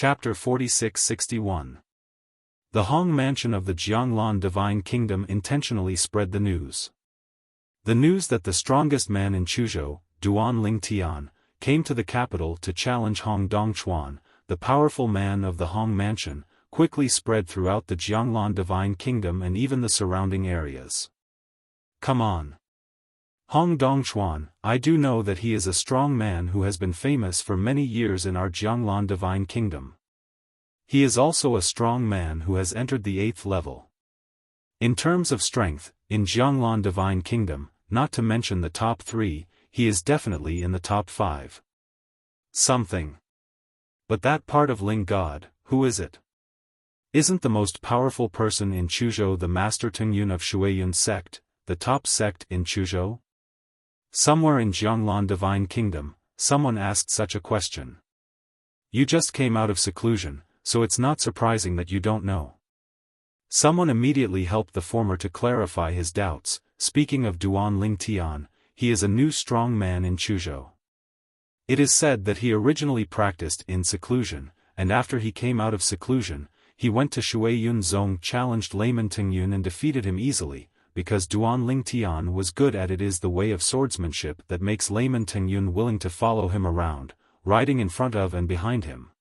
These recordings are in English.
Chapter 46-61. The Hong Mansion of the Jianglan Divine Kingdom intentionally spread the news. The news that the strongest man in Chuzhou, Duan Lingtian, came to the capital to challenge Hong Dongchuan, the powerful man of the Hong Mansion, quickly spread throughout the Jianglan Divine Kingdom and even the surrounding areas. Come on. Hong Dongchuan, I do know that he is a strong man who has been famous for many years in our Jianglan Divine Kingdom. He is also a strong man who has entered the 8th level. In terms of strength, in Jianglan Divine Kingdom, not to mention the top 3, he is definitely in the top 5. Something. But that part of Ling God, who is it? Isn't the most powerful person in Chuzhou the Master Tengyun of Shuiyun sect, the top sect in Chuzhou? Somewhere in Jianglan Divine Kingdom, someone asked such a question. You just came out of seclusion, so it's not surprising that you don't know. Someone immediately helped the former to clarify his doubts. Speaking of Duan Lingtian, he is a new strong man in Chuzhou. It is said that he originally practiced in seclusion, and after he came out of seclusion, he went to Shuiyun Zong, challenged Layman Tengyun and defeated him easily, because Duan Lingtian was good at it. Is the way of swordsmanship that makes Layman Tengyun willing to follow him around, riding in front of and behind him.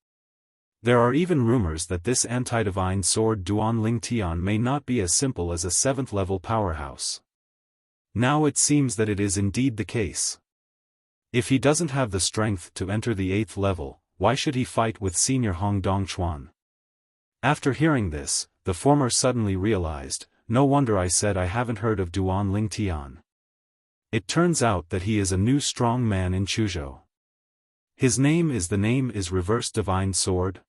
There are even rumors that this anti-divine sword Duan Lingtian may not be as simple as a 7th-level powerhouse. Now it seems that it is indeed the case. If he doesn't have the strength to enter the 8th level, why should he fight with senior Hong Dongchuan? After hearing this, the former suddenly realized, no wonder I said I haven't heard of Duan Lingtian. It turns out that he is a new strong man in Chuzhou. His name is Reverse Divine Sword.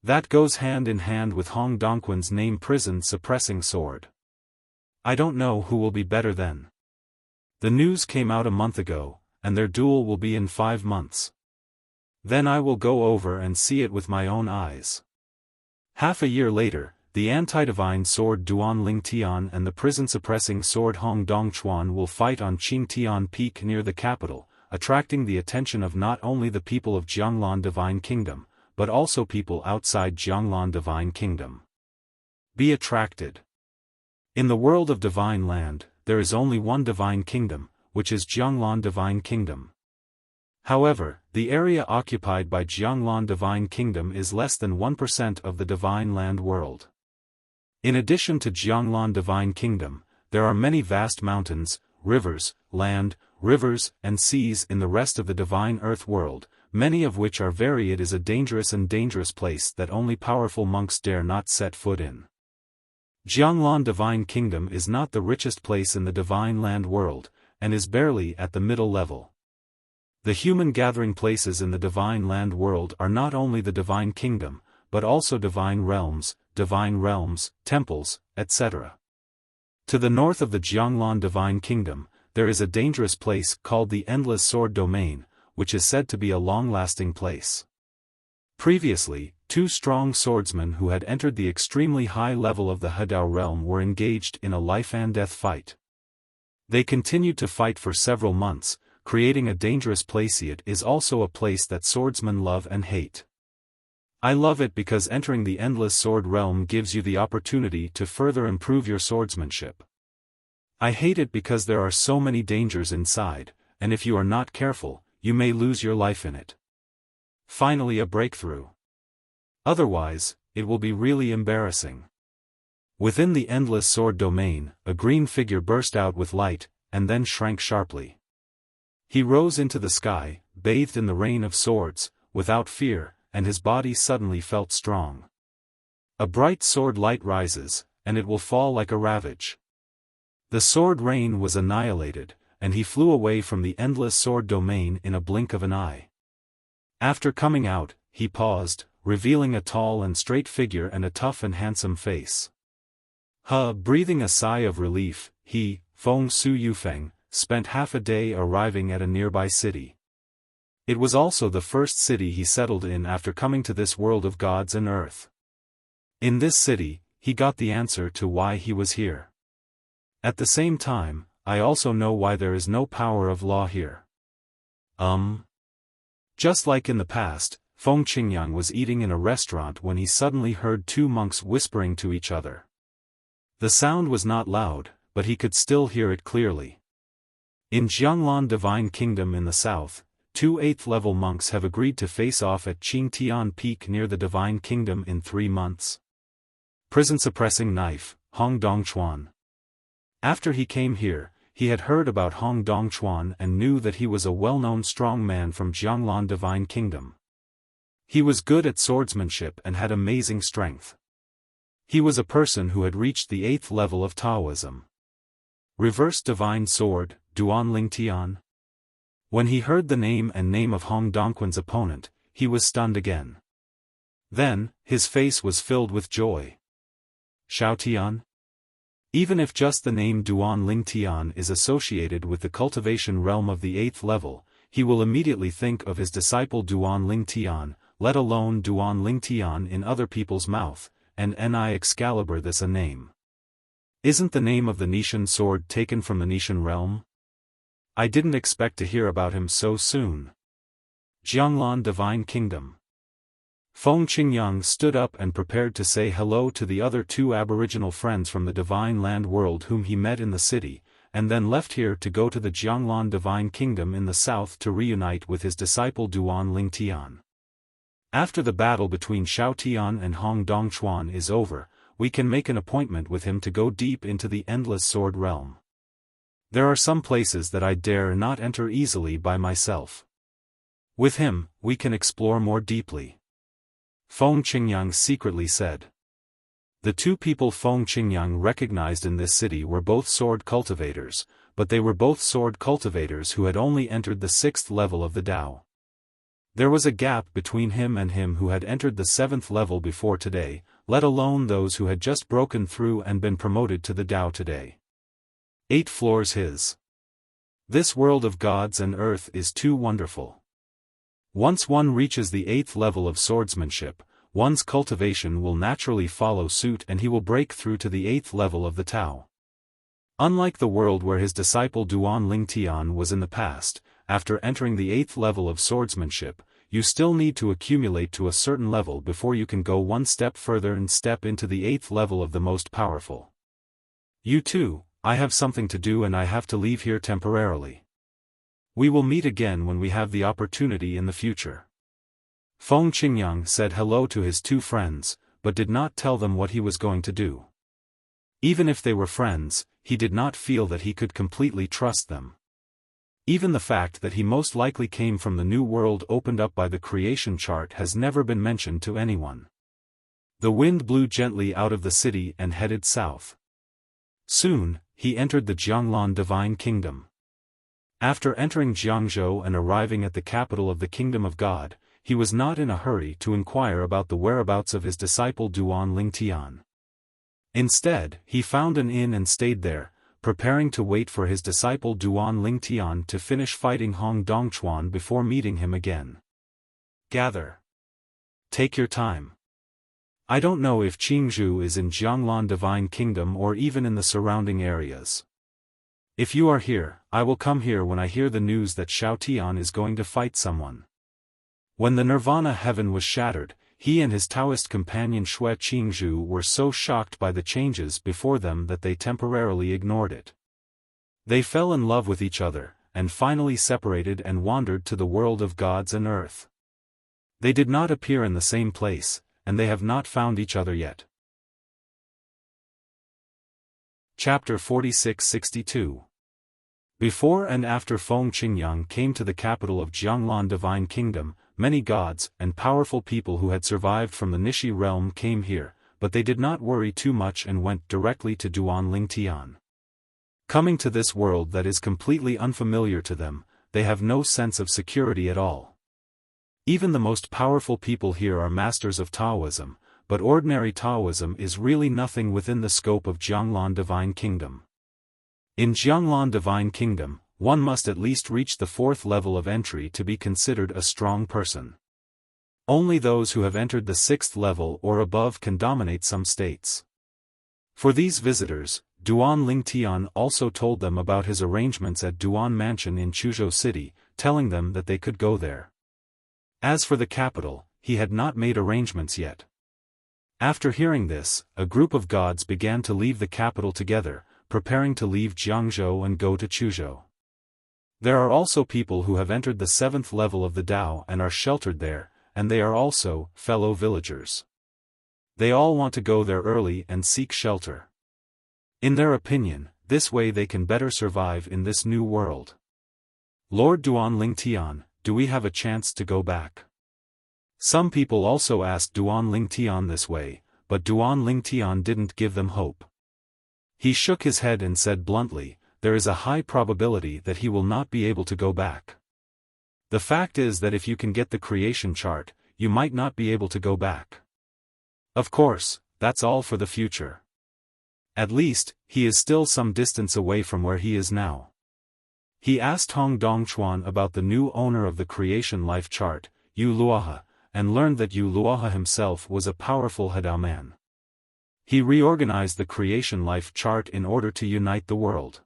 That goes hand in hand with Hong Dongquan's name, Prison Suppressing Sword. I don't know who will be better then. The news came out a month ago, and their duel will be in 5 months. Then I will go over and see it with my own eyes. Half a year later, the anti-divine sword Duan Lingtian and the prison-suppressing sword Hong Dongchuan will fight on Qingtian Peak near the capital, attracting the attention of not only the people of Jianglan Divine Kingdom, but also people outside Jianglan Divine Kingdom. Be attracted. In the world of Divine Land, there is only one Divine Kingdom, which is Jianglan Divine Kingdom. However, the area occupied by Jianglan Divine Kingdom is less than 1% of the Divine Land world. In addition to Jianglan Divine Kingdom, there are many vast mountains, rivers, land, rivers, and seas in the rest of the Divine Earth world, many of which are very. It is a dangerous place that only powerful monks dare not set foot in. Jianglan Divine Kingdom is not the richest place in the Divine Land world, and is barely at the middle level. The human gathering places in the Divine Land world are not only the Divine Kingdom, but also divine realms, temples, etc. To the north of the Jianglan Divine Kingdom, there is a dangerous place called the Endless Sword Domain, which is said to be a long-lasting place. Previously, 2 strong swordsmen who had entered the extremely high level of the Hedao realm were engaged in a life-and-death fight. They continued to fight for several months, creating a dangerous place. It is also a place that swordsmen love and hate. I love it because entering the Endless Sword realm gives you the opportunity to further improve your swordsmanship. I hate it because there are so many dangers inside, and if you are not careful, you may lose your life in it. Finally, a breakthrough. Otherwise, it will be really embarrassing. Within the Endless Sword Domain, a green figure burst out with light, and then shrank sharply. He rose into the sky, bathed in the rain of swords, without fear, and his body suddenly felt strong. A bright sword light rises, and it will fall like a ravage. The sword rain was annihilated, and he flew away from the Endless Sword Domain in a blink of an eye. After coming out, he paused, revealing a tall and straight figure and a tough and handsome face. Breathing a sigh of relief, he, Feng Su Yufeng, spent half a day arriving at a nearby city. It was also the first city he settled in after coming to this world of gods and earth. In this city, he got the answer to why he was here. At the same time, I also know why there is no power of law here. Just like in the past, Feng Qingyang was eating in a restaurant when he suddenly heard two monks whispering to each other. The sound was not loud, but he could still hear it clearly. In Jianglan Divine Kingdom in the south, two 8th-level monks have agreed to face off at Qingtian Peak near the Divine Kingdom in 3 months. Prison suppressing knife, Hong Dongchuan. After he came here, he had heard about Hong Dongchuan and knew that he was a well-known strong man from Jianglan Divine Kingdom. He was good at swordsmanship and had amazing strength. He was a person who had reached the 8th level of Taoism. Reverse Divine Sword, Duan Lingtian. When he heard the name of Hong Dongquan's opponent, he was stunned again. Then, his face was filled with joy. Xiaotian? Even if just the name Duan Lingtian is associated with the cultivation realm of the 8th level, he will immediately think of his disciple Duan Lingtian, let alone Duan Lingtian in other people's mouth, and Ni Excalibur this a name. Isn't the name of the Nishan sword taken from the Nishan realm? I didn't expect to hear about him so soon. Jianglan Divine Kingdom. Feng Qingyang stood up and prepared to say hello to the other two aboriginal friends from the Divine Land world whom he met in the city, and then left here to go to the Jianglan Divine Kingdom in the south to reunite with his disciple Duan Lingtian. After the battle between Xiaotian and Hong Dongchuan is over, we can make an appointment with him to go deep into the endless sword realm. There are some places that I dare not enter easily by myself. With him, we can explore more deeply. Feng Qingyang secretly said. The two people Feng Qingyang recognized in this city were both sword cultivators, but they were both sword cultivators who had only entered the 6th level of the Tao. There was a gap between him and him who had entered the 7th level before today, let alone those who had just broken through and been promoted to the Tao today. 8 floors his. This world of gods and earth is too wonderful. Once one reaches the 8th level of swordsmanship, one's cultivation will naturally follow suit and he will break through to the 8th level of the Tao. Unlike the world where his disciple Duan Lingtian was in the past, after entering the 8th level of swordsmanship, you still need to accumulate to a certain level before you can go one step further and step into the 8th level of the most powerful. You too, I have something to do and I have to leave here temporarily. We will meet again when we have the opportunity in the future. Feng Qingyang said hello to his two friends, but did not tell them what he was going to do. Even if they were friends, he did not feel that he could completely trust them. Even the fact that he most likely came from the new world opened up by the creation chart has never been mentioned to anyone. The wind blew gently out of the city and headed south. Soon, he entered the Jianglan Divine Kingdom. After entering Jiangzhou and arriving at the capital of the Kingdom of God, he was not in a hurry to inquire about the whereabouts of his disciple Duan Lingtian. Instead, he found an inn and stayed there, preparing to wait for his disciple Duan Lingtian to finish fighting Hong Dongchuan before meeting him again. Gather. Take your time. I don't know if Qingzhou is in Jianglan Divine Kingdom or even in the surrounding areas. If you are here, I will come here when I hear the news that Xiaotian is going to fight someone. When the Nirvana heaven was shattered, he and his Taoist companion Xue Qingzhou were so shocked by the changes before them that they temporarily ignored it. They fell in love with each other, and finally separated and wandered to the world of gods and earth. They did not appear in the same place, and they have not found each other yet. Chapter 46-62. Before and after Feng Qingyang came to the capital of Jianglan Divine Kingdom, many gods and powerful people who had survived from the Nishi realm came here, but they did not worry too much and went directly to Duan Lingtian. Coming to this world that is completely unfamiliar to them, they have no sense of security at all. Even the most powerful people here are masters of Taoism, but ordinary Taoism is really nothing within the scope of Jianglan Divine Kingdom. In Jianglan Divine Kingdom, one must at least reach the 4th level of entry to be considered a strong person. Only those who have entered the 6th level or above can dominate some states. For these visitors, Duan Lingtian also told them about his arrangements at Duan Mansion in Chuzhou City, telling them that they could go there. As for the capital, he had not made arrangements yet. After hearing this, a group of gods began to leave the capital together, preparing to leave Jiangzhou and go to Chuzhou. There are also people who have entered the 7th level of the Tao and are sheltered there, and they are also fellow villagers. They all want to go there early and seek shelter. In their opinion, this way they can better survive in this new world. Lord Duan Lingtian, do we have a chance to go back? Some people also asked Duan Lingtian this way, but Duan Lingtian didn't give them hope. He shook his head and said bluntly, there is a high probability that he will not be able to go back. The fact is that if you can get the creation chart, you might not be able to go back. Of course, that's all for the future. At least, he is still some distance away from where he is now. He asked Hong Dongchuan about the new owner of the creation life chart, Yu Luoha, and learned that Yu Luoha himself was a powerful Hadao man. He reorganized the creation life chart in order to unite the world.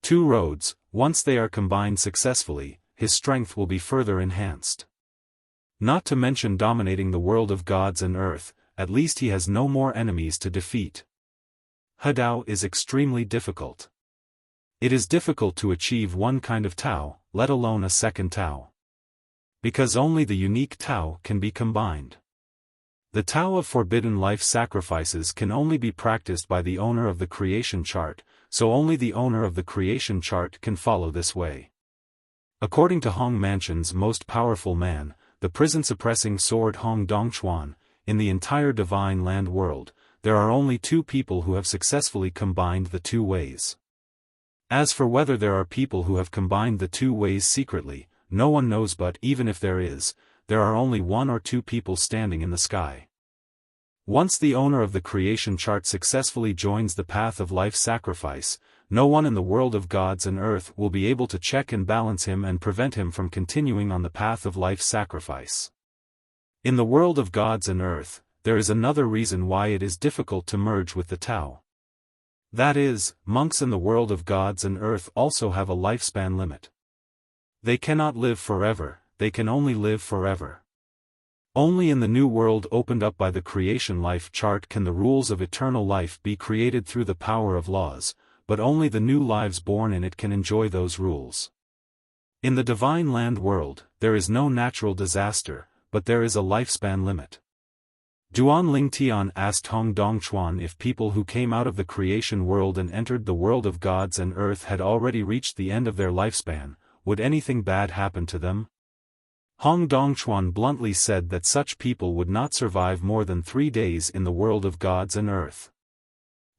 Two roads, once they are combined successfully, his strength will be further enhanced. Not to mention dominating the world of gods and earth, at least he has no more enemies to defeat. Hadao is extremely difficult. It is difficult to achieve one kind of Tao, let alone a second Tao. Because only the unique Tao can be combined. The Tao of forbidden life sacrifices can only be practiced by the owner of the creation chart, so only the owner of the creation chart can follow this way. According to Hong Mansion's most powerful man, the prison-suppressing sword Hong Dongchuan, in the entire divine land world, there are only 2 people who have successfully combined the 2 ways. As for whether there are people who have combined the 2 ways secretly, no one knows, but even if there is, there are only 1 or 2 people standing in the sky. Once the owner of the creation chart successfully joins the path of life sacrifice, no one in the world of gods and earth will be able to check and balance him and prevent him from continuing on the path of life sacrifice. In the world of gods and earth, there is another reason why it is difficult to merge with the Tao. That is, monks in the world of gods and earth also have a lifespan limit. They cannot live forever, they can only live forever. Only in the new world opened up by the creation life chart can the rules of eternal life be created through the power of laws, but only the new lives born in it can enjoy those rules. In the divine land world, there is no natural disaster, but there is a lifespan limit. Duan Lingtian asked Hong Dongchuan if people who came out of the creation world and entered the world of gods and earth had already reached the end of their lifespan, would anything bad happen to them? Hong Dongchuan bluntly said that such people would not survive more than 3 days in the world of gods and earth.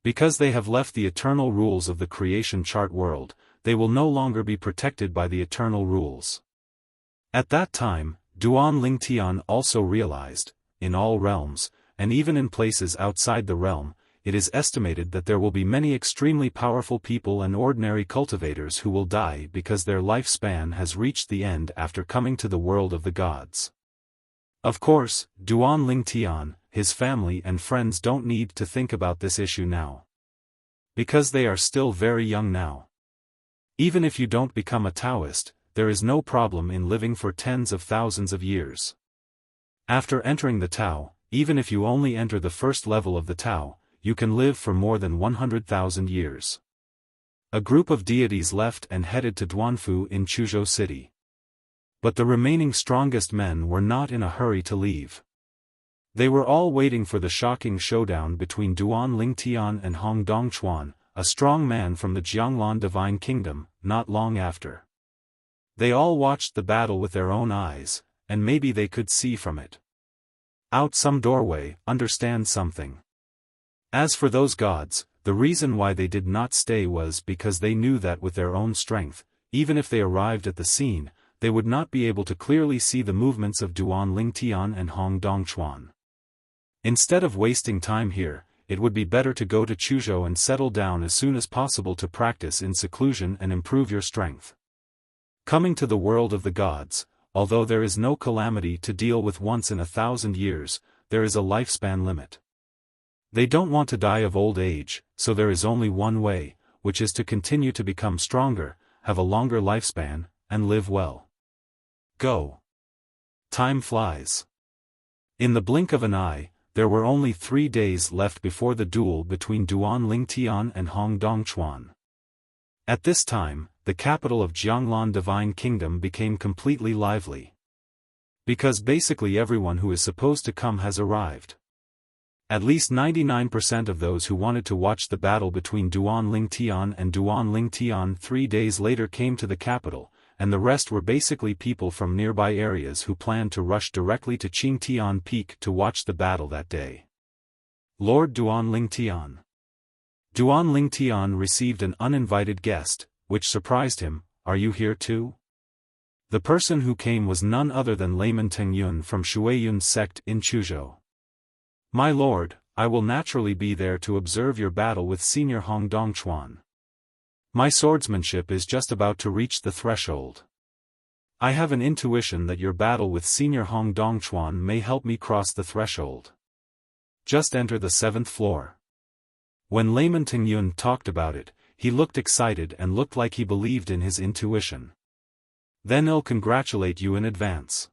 Because they have left the eternal rules of the creation chart world, they will no longer be protected by the eternal rules. At that time, Duan Lingtian also realized, in all realms, and even in places outside the realm, it is estimated that there will be many extremely powerful people and ordinary cultivators who will die because their lifespan has reached the end after coming to the world of the gods. Of course, Duan Lingtian, his family and friends don't need to think about this issue now. Because they are still very young now. Even if you don't become a Taoist, there is no problem in living for tens of thousands of years. After entering the Tao, even if you only enter the first level of the Tao, you can live for more than 100,000 years. A group of deities left and headed to Duanfu in Chuzhou City. But the remaining strongest men were not in a hurry to leave. They were all waiting for the shocking showdown between Duan Lingtian and Hong Dongchuan, a strong man from the Jianglan Divine Kingdom, not long after. They all watched the battle with their own eyes, and maybe they could see from it out some doorway, understand something. As for those gods, the reason why they did not stay was because they knew that with their own strength, even if they arrived at the scene, they would not be able to clearly see the movements of Duan Lingtian and Hong Dongchuan. Instead of wasting time here, it would be better to go to Chuzhou and settle down as soon as possible to practice in seclusion and improve your strength. Coming to the world of the gods, although there is no calamity to deal with once in 1,000 years, there is a lifespan limit. They don't want to die of old age, so there is only one way, which is to continue to become stronger, have a longer lifespan, and live well. Go. Time flies. In the blink of an eye, there were only 3 days left before the duel between Duan Lingtian and Hong Dongchuan. At this time, the capital of Jianglan Divine Kingdom became completely lively. Because basically everyone who is supposed to come has arrived. At least 99% of those who wanted to watch the battle between Duan Lingtian and Duan Lingtian 3 days later came to the capital, and the rest were basically people from nearby areas who planned to rush directly to Qingtian Peak to watch the battle that day. Lord Duan Lingtian. Duan Lingtian received an uninvited guest, which surprised him. Are you here too? The person who came was none other than Layman Tengyun from Shuiyun's sect in Chuzhou. My lord, I will naturally be there to observe your battle with Senior Hong Dongchuan. My swordsmanship is just about to reach the threshold. I have an intuition that your battle with Senior Hong Dongchuan may help me cross the threshold. Just enter the 7th floor. When Layman Tengyun talked about it, he looked excited and looked like he believed in his intuition. Then I'll congratulate you in advance.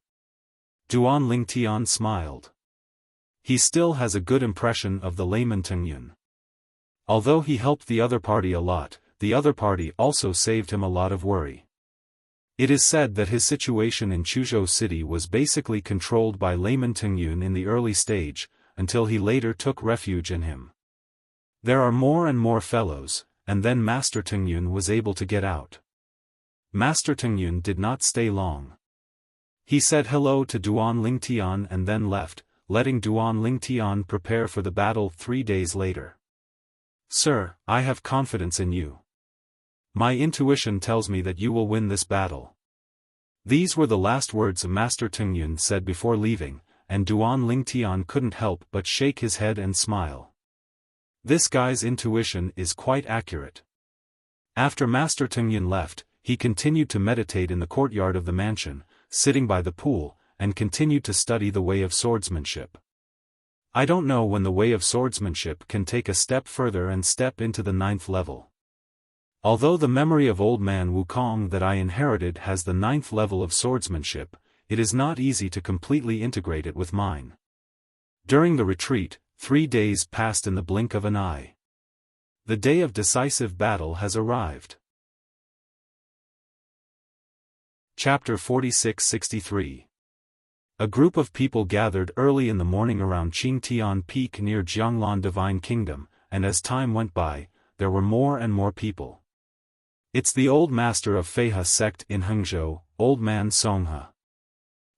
Duan Lingtian smiled. He still has a good impression of the Layman Tengyun. Although he helped the other party a lot, the other party also saved him a lot of worry. It is said that his situation in Chuzhou City was basically controlled by Layman Tengyun in the early stage, until he later took refuge in him. There are more and more fellows, and then Master Tengyun was able to get out. Master Tengyun did not stay long. He said hello to Duan Lingtian and then left, letting Duan Lingtian prepare for the battle 3 days later. Sir, I have confidence in you. My intuition tells me that you will win this battle. These were the last words Master Tengyun said before leaving, and Duan Lingtian couldn't help but shake his head and smile. This guy's intuition is quite accurate. After Master Tengyun left, he continued to meditate in the courtyard of the mansion, sitting by the pool, and continued to study the way of swordsmanship. I don't know when the way of swordsmanship can take a step further and step into the 9th level. Although the memory of old man Wukong that I inherited has the 9th level of swordsmanship, it is not easy to completely integrate it with mine. During the retreat, 3 days passed in the blink of an eye. The day of decisive battle has arrived. Chapter 46-63. A group of people gathered early in the morning around Qingtian Peak near Jianglan Divine Kingdom, and as time went by, there were more and more people. It's the old master of Feihe sect in Hangzhou, Old Man Songhe.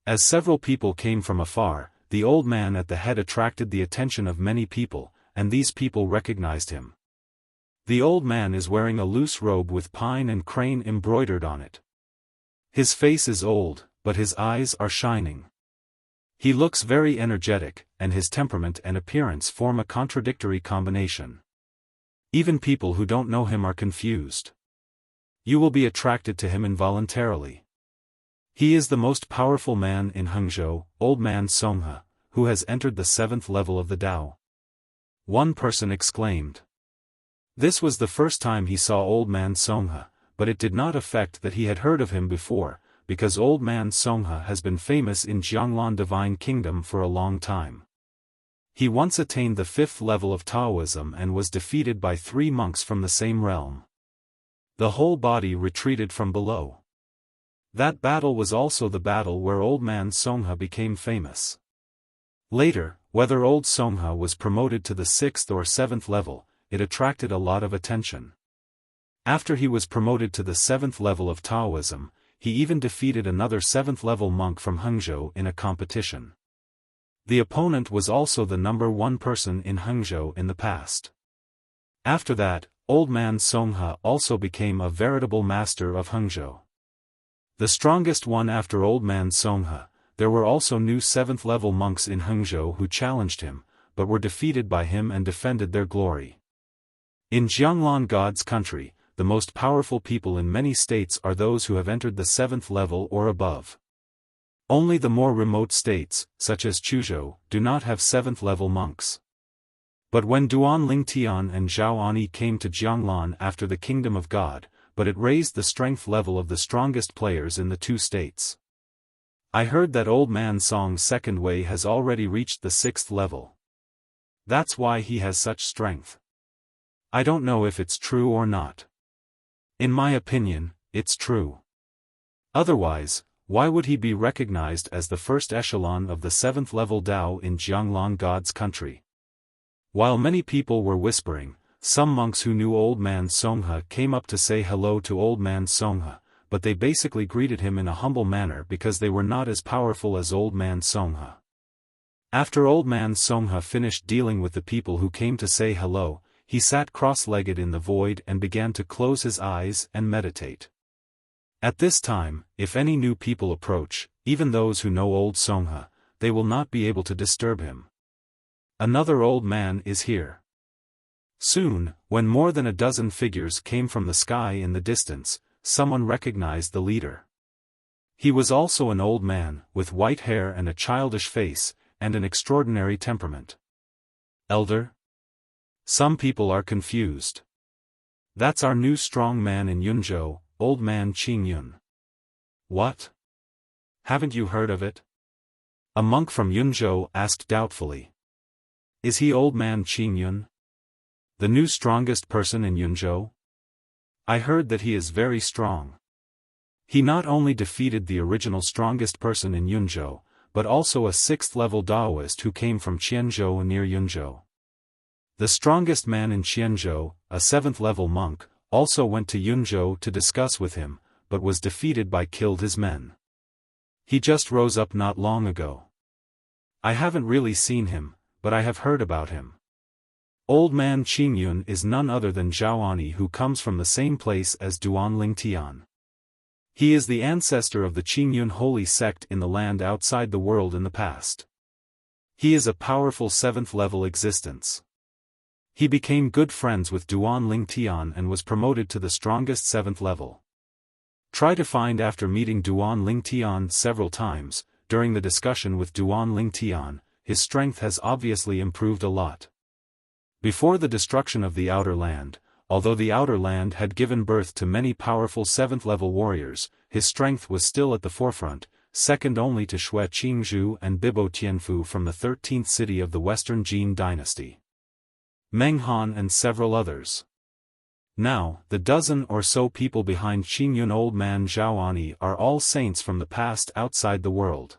As several people came from afar, the old man at the head attracted the attention of many people, and these people recognized him. The old man is wearing a loose robe with pine and crane embroidered on it. His face is old, but his eyes are shining. He looks very energetic, and his temperament and appearance form a contradictory combination. Even people who don't know him are confused. You will be attracted to him involuntarily. He is the most powerful man in Hangzhou, Old Man Songhe, who has entered the 7th level of the Tao. One person exclaimed. This was the first time he saw Old Man Songhe, but it did not affect that he had heard of him before, because Old Man Songhe has been famous in Jianglan Divine Kingdom for a long time. He once attained the 5th level of Taoism and was defeated by 3 monks from the same realm. The whole body retreated from below. That battle was also the battle where Old Man Songhe became famous. Later, whether Old Songhe was promoted to the 6th or 7th level, it attracted a lot of attention. After he was promoted to the 7th level of Taoism, he even defeated another 7th level monk from Hangzhou in a competition. The opponent was also the number 1 person in Hangzhou in the past. After that, Old Man Songhe also became a veritable master of Hangzhou. The strongest one after Old Man Songhe, there were also new 7th level monks in Hangzhou who challenged him, but were defeated by him and defended their glory. In Jianglan God's country, the most powerful people in many states are those who have entered the 7th level or above. Only the more remote states, such as Chuzhou, do not have 7th level monks. But when Duan Lingtian and Zhao Ani came to Jianglan after the Kingdom of God, but it raised the strength level of the strongest players in the 2 states. I heard that Old Man Song's second way has already reached the 6th level. That's why he has such strength. I don't know if it's true or not. In my opinion, it's true. Otherwise, why would he be recognized as the first echelon of the 7th level Dao in Jianglan God's country? While many people were whispering, some monks who knew Old Man Songhe came up to say hello to Old Man Songhe, but they basically greeted him in a humble manner because they were not as powerful as Old Man Songhe. After Old Man Songhe finished dealing with the people who came to say hello, he sat cross-legged in the void and began to close his eyes and meditate. At this time, if any new people approach, even those who know Old Songhe, they will not be able to disturb him. Another old man is here. Soon, when more than a dozen figures came from the sky in the distance, someone recognized the leader. He was also an old man, with white hair and a childish face, and an extraordinary temperament. Elder? Some people are confused. That's our new strong man in Yunzhou, Old Man Qingyun. What? Haven't you heard of it? A monk from Yunzhou asked doubtfully. Is he Old Man Qingyun? The new strongest person in Yunzhou? I heard that he is very strong. He not only defeated the original strongest person in Yunzhou, but also a 6th level Daoist who came from Qianzhou near Yunzhou. The strongest man in Qianzhou, a 7th level monk, also went to Yunzhou to discuss with him, but was defeated by killed his men. He just rose up not long ago. I haven't really seen him, but I have heard about him. Old Man Qingyun is none other than Zhaoani, who comes from the same place as Duan Lingtian. He is the ancestor of the Qingyun holy sect in the land outside the world in the past. He is a powerful 7th level existence. He became good friends with Duan Lingtian and was promoted to the strongest 7th level. Try to find after meeting Duan Lingtian several times, during the discussion with Duan Lingtian, his strength has obviously improved a lot. Before the destruction of the Outer Land, although the Outer Land had given birth to many powerful 7th level warriors, his strength was still at the forefront, second only to Xue Qingzhu and Bibo Tianfu from the 13th city of the Western Jin dynasty. Meng Han and several others. Now, the dozen or so people behind Qingyun Old Man Zhaoani are all saints from the past outside the world.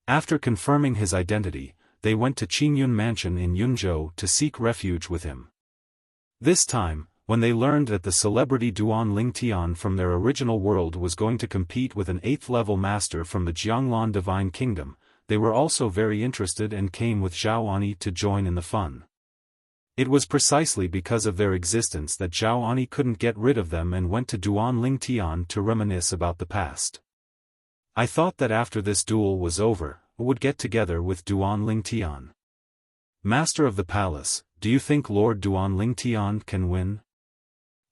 After confirming his identity, they went to Qingyun Mansion in Yunzhou to seek refuge with him. This time, when they learned that the celebrity Duan Lingtian from their original world was going to compete with an 8th level master from the Jianglan Divine Kingdom, they were also very interested and came with Zhaoani to join in the fun. It was precisely because of their existence that Zhaoani couldn't get rid of them and went to Duan Lingtian to reminisce about the past. I thought that after this duel was over, I would get together with Duan Lingtian. Master of the Palace, do you think Lord Duan Lingtian can win?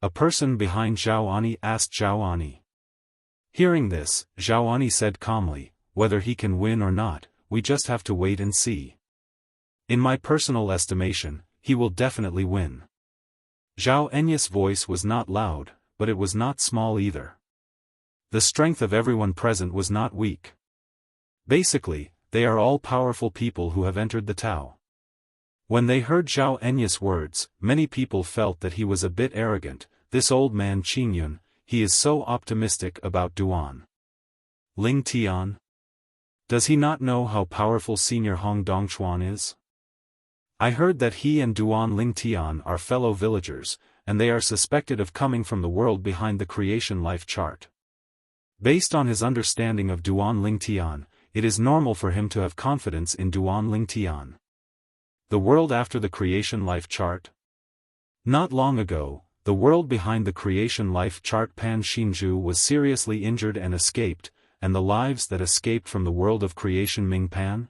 A person behind Zhaoani asked Zhaoani. Hearing this, Zhaoani said calmly, whether he can win or not, we just have to wait and see. In my personal estimation, he will definitely win. Zhao Enya's voice was not loud, but it was not small either. The strength of everyone present was not weak. Basically, they are all powerful people who have entered the Tao. When they heard Zhao Enya's words, many people felt that he was a bit arrogant. This old man Qingyun, he is so optimistic about Duan Lingtian. Does he not know how powerful Senior Hong Dongchuan is? I heard that he and Duan Lingtian are fellow villagers, and they are suspected of coming from the world behind the creation life chart. Based on his understanding of Duan Lingtian, it is normal for him to have confidence in Duan Lingtian. The world after the creation life chart? Not long ago, the world behind the creation life chart Pan Xinzhu was seriously injured and escaped, and the lives that escaped from the world of creation Ming Pan?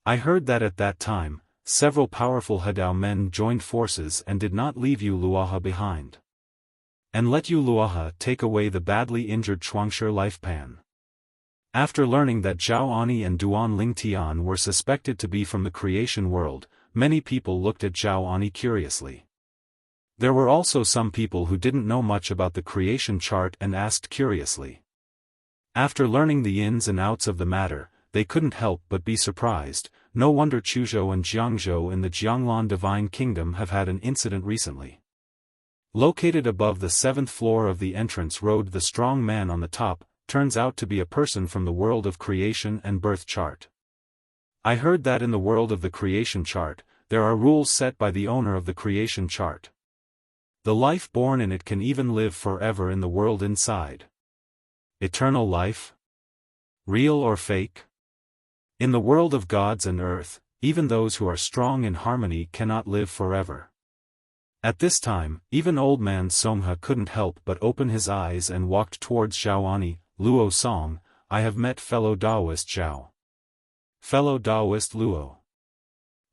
I heard that at that time, several powerful Hadao men joined forces and did not leave Yu Luoha behind. And let Yu Luoha take away the badly injured Chuangshi life Pan. After learning that Zhaoani and Duan Lingtian were suspected to be from the creation world, many people looked at Zhaoani curiously. There were also some people who didn't know much about the creation chart and asked curiously. After learning the ins and outs of the matter, they couldn't help but be surprised. No wonder Chuzhou and Jiangzhou in the Jianglan Divine Kingdom have had an incident recently. Located above the 7th floor of the entrance road, the strong man on the top turns out to be a person from the world of creation and birth chart. I heard that in the world of the creation chart, there are rules set by the owner of the creation chart. The life born in it can even live forever in the world inside. Eternal life? Real or fake? In the world of gods and earth, even those who are strong in harmony cannot live forever. At this time, even old man Songhe couldn't help but open his eyes and walked towards Xiaoani. Luo Song, I have met fellow Taoist Zhao. Fellow Taoist Luo.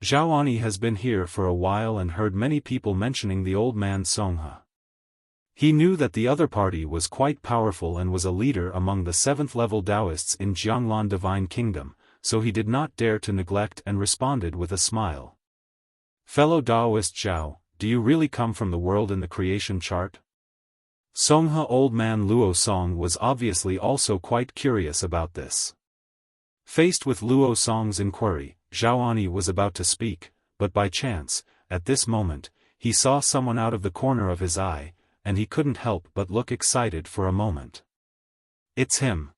Xiaoani has been here for a while and heard many people mentioning the old man Songhe. He knew that the other party was quite powerful and was a leader among the 7th-level Taoists in Jianglan Divine Kingdom, so he did not dare to neglect and responded with a smile. Fellow Taoist Zhao, do you really come from the world in the creation chart? Songhe old man Luo Song was obviously also quite curious about this. Faced with Luo Song's inquiry, Xiaoani was about to speak, but by chance, at this moment, he saw someone out of the corner of his eye, and he couldn't help but look excited for a moment. It's him.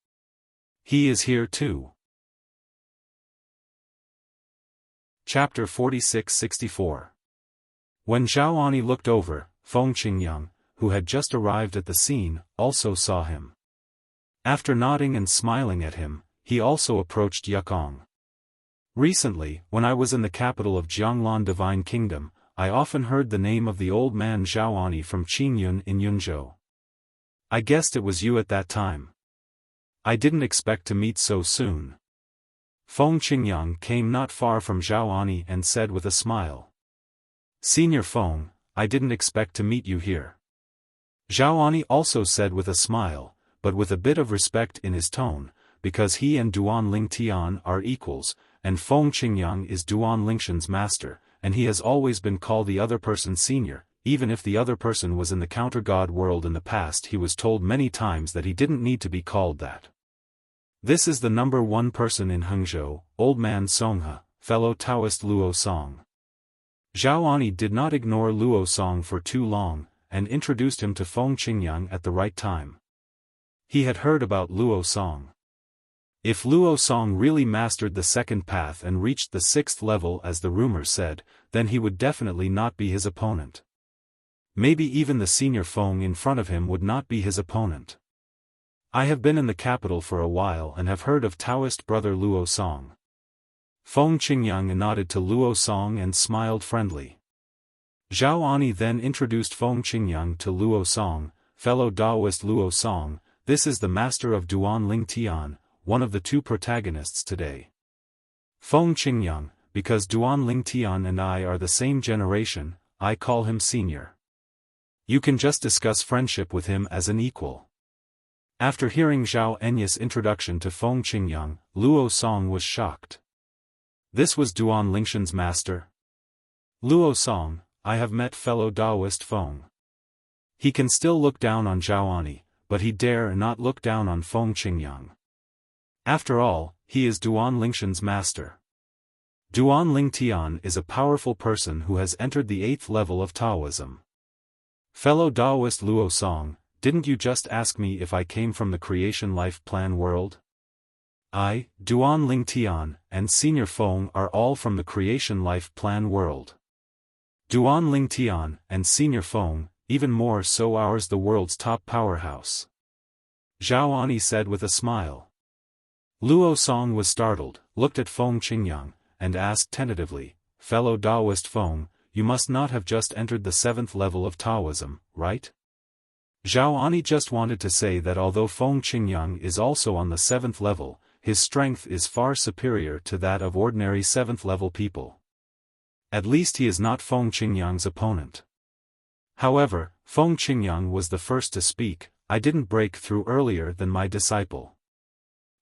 He is here too. Chapter 46-64. When Xiaoani looked over, Feng Qingyang, who had just arrived at the scene, also saw him. After nodding and smiling at him, he also approached Yukong. Recently, when I was in the capital of Jianglan Divine Kingdom, I often heard the name of the old man Xiaoani from Qingyun in Yunzhou. I guessed it was you at that time. I didn't expect to meet so soon. Feng Qingyang came not far from Xiaoani and said with a smile. Senior Feng, I didn't expect to meet you here. Xiaoani also said with a smile, but with a bit of respect in his tone, because he and Duan Lingtian are equals, and Feng Qingyang is Duan Lingshan's master, and he has always been called the other person senior. Even if the other person was in the counter-god world in the past, he was told many times that he didn't need to be called that. This is the number one person in Hangzhou, old man Songhe, fellow Taoist Luo Song. Xiaoani did not ignore Luo Song for too long, and introduced him to Feng Qingyang at the right time. He had heard about Luo Song. If Luo Song really mastered the second path and reached the 6th level as the rumors said, then he would definitely not be his opponent. Maybe even the senior Feng in front of him would not be his opponent. I have been in the capital for a while and have heard of Taoist brother Luo Song. Feng Qingyang nodded to Luo Song and smiled friendly. Xiaoani then introduced Feng Qingyang to Luo Song, fellow Taoist Luo Song. This is the master of Duan Lingtian, one of the two protagonists today. Feng Qingyang, because Duan Lingtian and I are the same generation, I call him senior. You can just discuss friendship with him as an equal. After hearing Zhao Enya's introduction to Feng Qingyang, Luo Song was shocked. This was Duan Lingshan's master? Luo Song, I have met fellow Taoist Feng. He can still look down on Xiaoani, but he dare not look down on Feng Qingyang. After all, he is Duan Lingshan's master. Duan Lingtian is a powerful person who has entered the 8th level of Taoism. Fellow Taoist Luo Song, didn't you just ask me if I came from the creation life plan world? I, Duan Lingtian, and Senior Feng are all from the creation life plan world. Duan Lingtian and Senior Feng, even more so ours the world's top powerhouse. Xiaoani said with a smile. Luo Song was startled, looked at Feng Qingyang, and asked tentatively, fellow Taoist Feng, you must not have just entered the 7th level of Taoism, right? Xiaoani just wanted to say that although Feng Qingyang is also on the 7th level, his strength is far superior to that of ordinary 7th level people. At least he is not Feng Qingyang's opponent. However, Feng Qingyang was the first to speak. I didn't break through earlier than my disciple.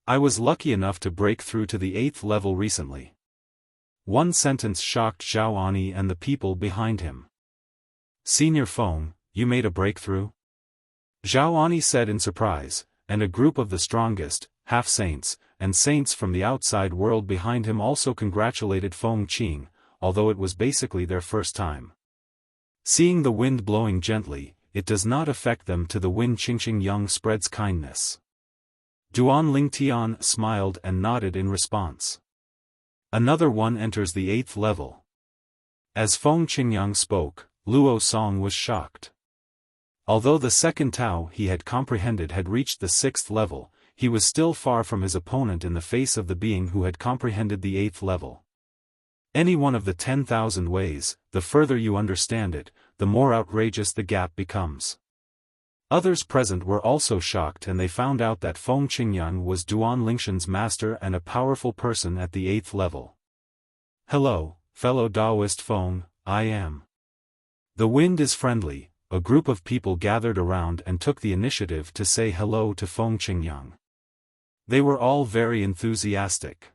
I was lucky enough to break through to the 8th level recently. One sentence shocked Xiaoani and the people behind him. Senior Feng, you made a breakthrough? Xiaoani said in surprise, and a group of the strongest, half-saints, and saints from the outside world behind him also congratulated Feng Qing, although it was basically their first time. Seeing the wind blowing gently, it does not affect them to the wind. Qingqing Yang spreads kindness. Duan Lingtian smiled and nodded in response. Another one enters the 8th level. As Feng Qingyang spoke, Luo Song was shocked. Although the second Tao he had comprehended had reached the 6th level, he was still far from his opponent in the face of the being who had comprehended the 8th level. Any one of the 10,000 ways, the further you understand it, the more outrageous the gap becomes. Others present were also shocked, and they found out that Feng Qingyang was Duan Lingshan's master and a powerful person at the 8th level. Hello, fellow Taoist Feng, I am. The wind is friendly. A group of people gathered around and took the initiative to say hello to Feng Qingyang. They were all very enthusiastic.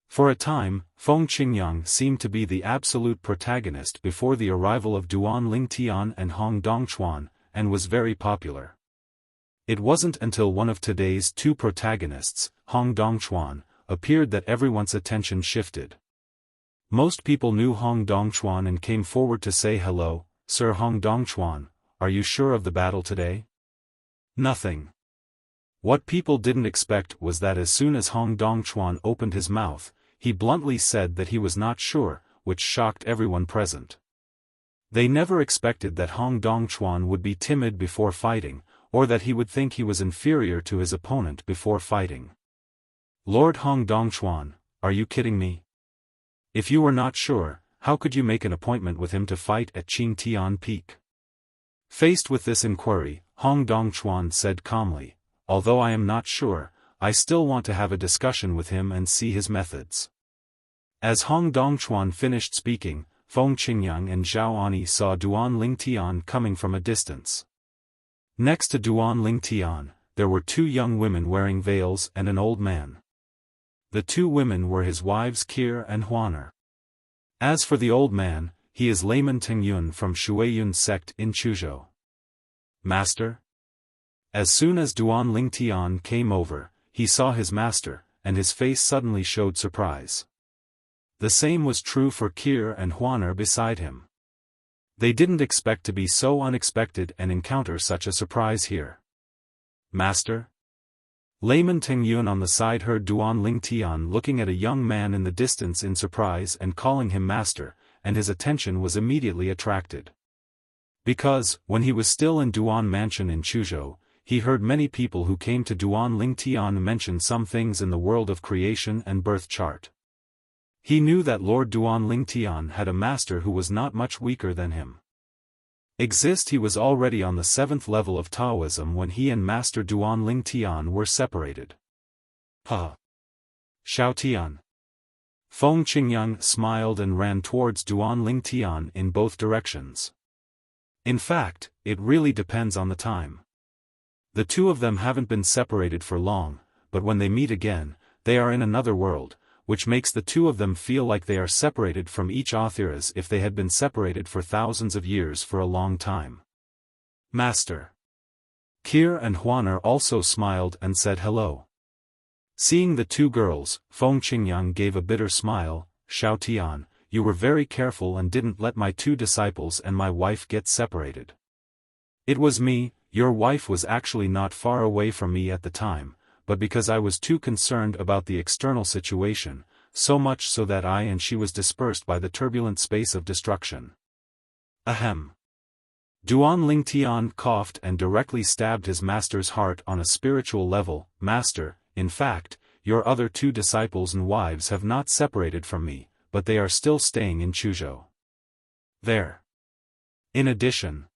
For a time, Feng Qingyang seemed to be the absolute protagonist before the arrival of Duan Lingtian and Hong Dongchuan, and was very popular. It wasn't until one of today's two protagonists, Hong Dongchuan, appeared that everyone's attention shifted. Most people knew Hong Dongchuan and came forward to say hello. Sir Hong Dongchuan, are you sure of the battle today? Nothing. What people didn't expect was that as soon as Hong Dongchuan opened his mouth, he bluntly said that he was not sure, which shocked everyone present. They never expected that Hong Dongchuan would be timid before fighting, or that he would think he was inferior to his opponent before fighting. Lord Hong Dongchuan, are you kidding me? If you were not sure, how could you make an appointment with him to fight at Qingtian Peak? Faced with this inquiry, Hong Dongchuan said calmly, although I am not sure, I still want to have a discussion with him and see his methods. As Hong Dongchuan finished speaking, Feng Qingyang and Zhao Ani saw Duan Lingtian coming from a distance. Next to Duan Lingtian, there were two young women wearing veils and an old man. The two women were his wives Kir and Huaner. As for the old man, he is Layman Tingyun from Shuiyun sect in Chuzhou. Master? As soon as Duan Lingtian came over, he saw his master, and his face suddenly showed surprise. The same was true for Kir and Huaner beside him. They didn't expect to be so unexpected and encounter such a surprise here. Master? Layman Tingyun on the side heard Duan Lingtian looking at a young man in the distance in surprise and calling him master, and his attention was immediately attracted. Because, when he was still in Duan Mansion in Chuzhou, he heard many people who came to Duan Lingtian mention some things in the world of creation and birth chart. He knew that Lord Duan Lingtian had a master who was not much weaker than him. He was already on the 7th level of Taoism when he and Master Duan Lingtian were separated. Ha! Xiaotian. Feng Qingyang smiled and ran towards Duan Lingtian in both directions. In fact, it really depends on the time. The two of them haven't been separated for long, but when they meet again, they are in another world, which makes the two of them feel like they are separated from each other as if they had been separated for thousands of years for a long time. Master. Kir and Huaner also smiled and said hello. Seeing the two girls, Feng Qingyang gave a bitter smile. Xiaotian, you were very careful and didn't let my two disciples and my wife get separated. It was me. Your wife was actually not far away from me at the time, but because I was too concerned about the external situation, so much so that I and she was dispersed by the turbulent space of destruction. Ahem. Duan Lingtian coughed and directly stabbed his master's heart on a spiritual level. Master, in fact, your other two disciples and wives have not separated from me, but they are still staying in Chuzhou. There. In addition,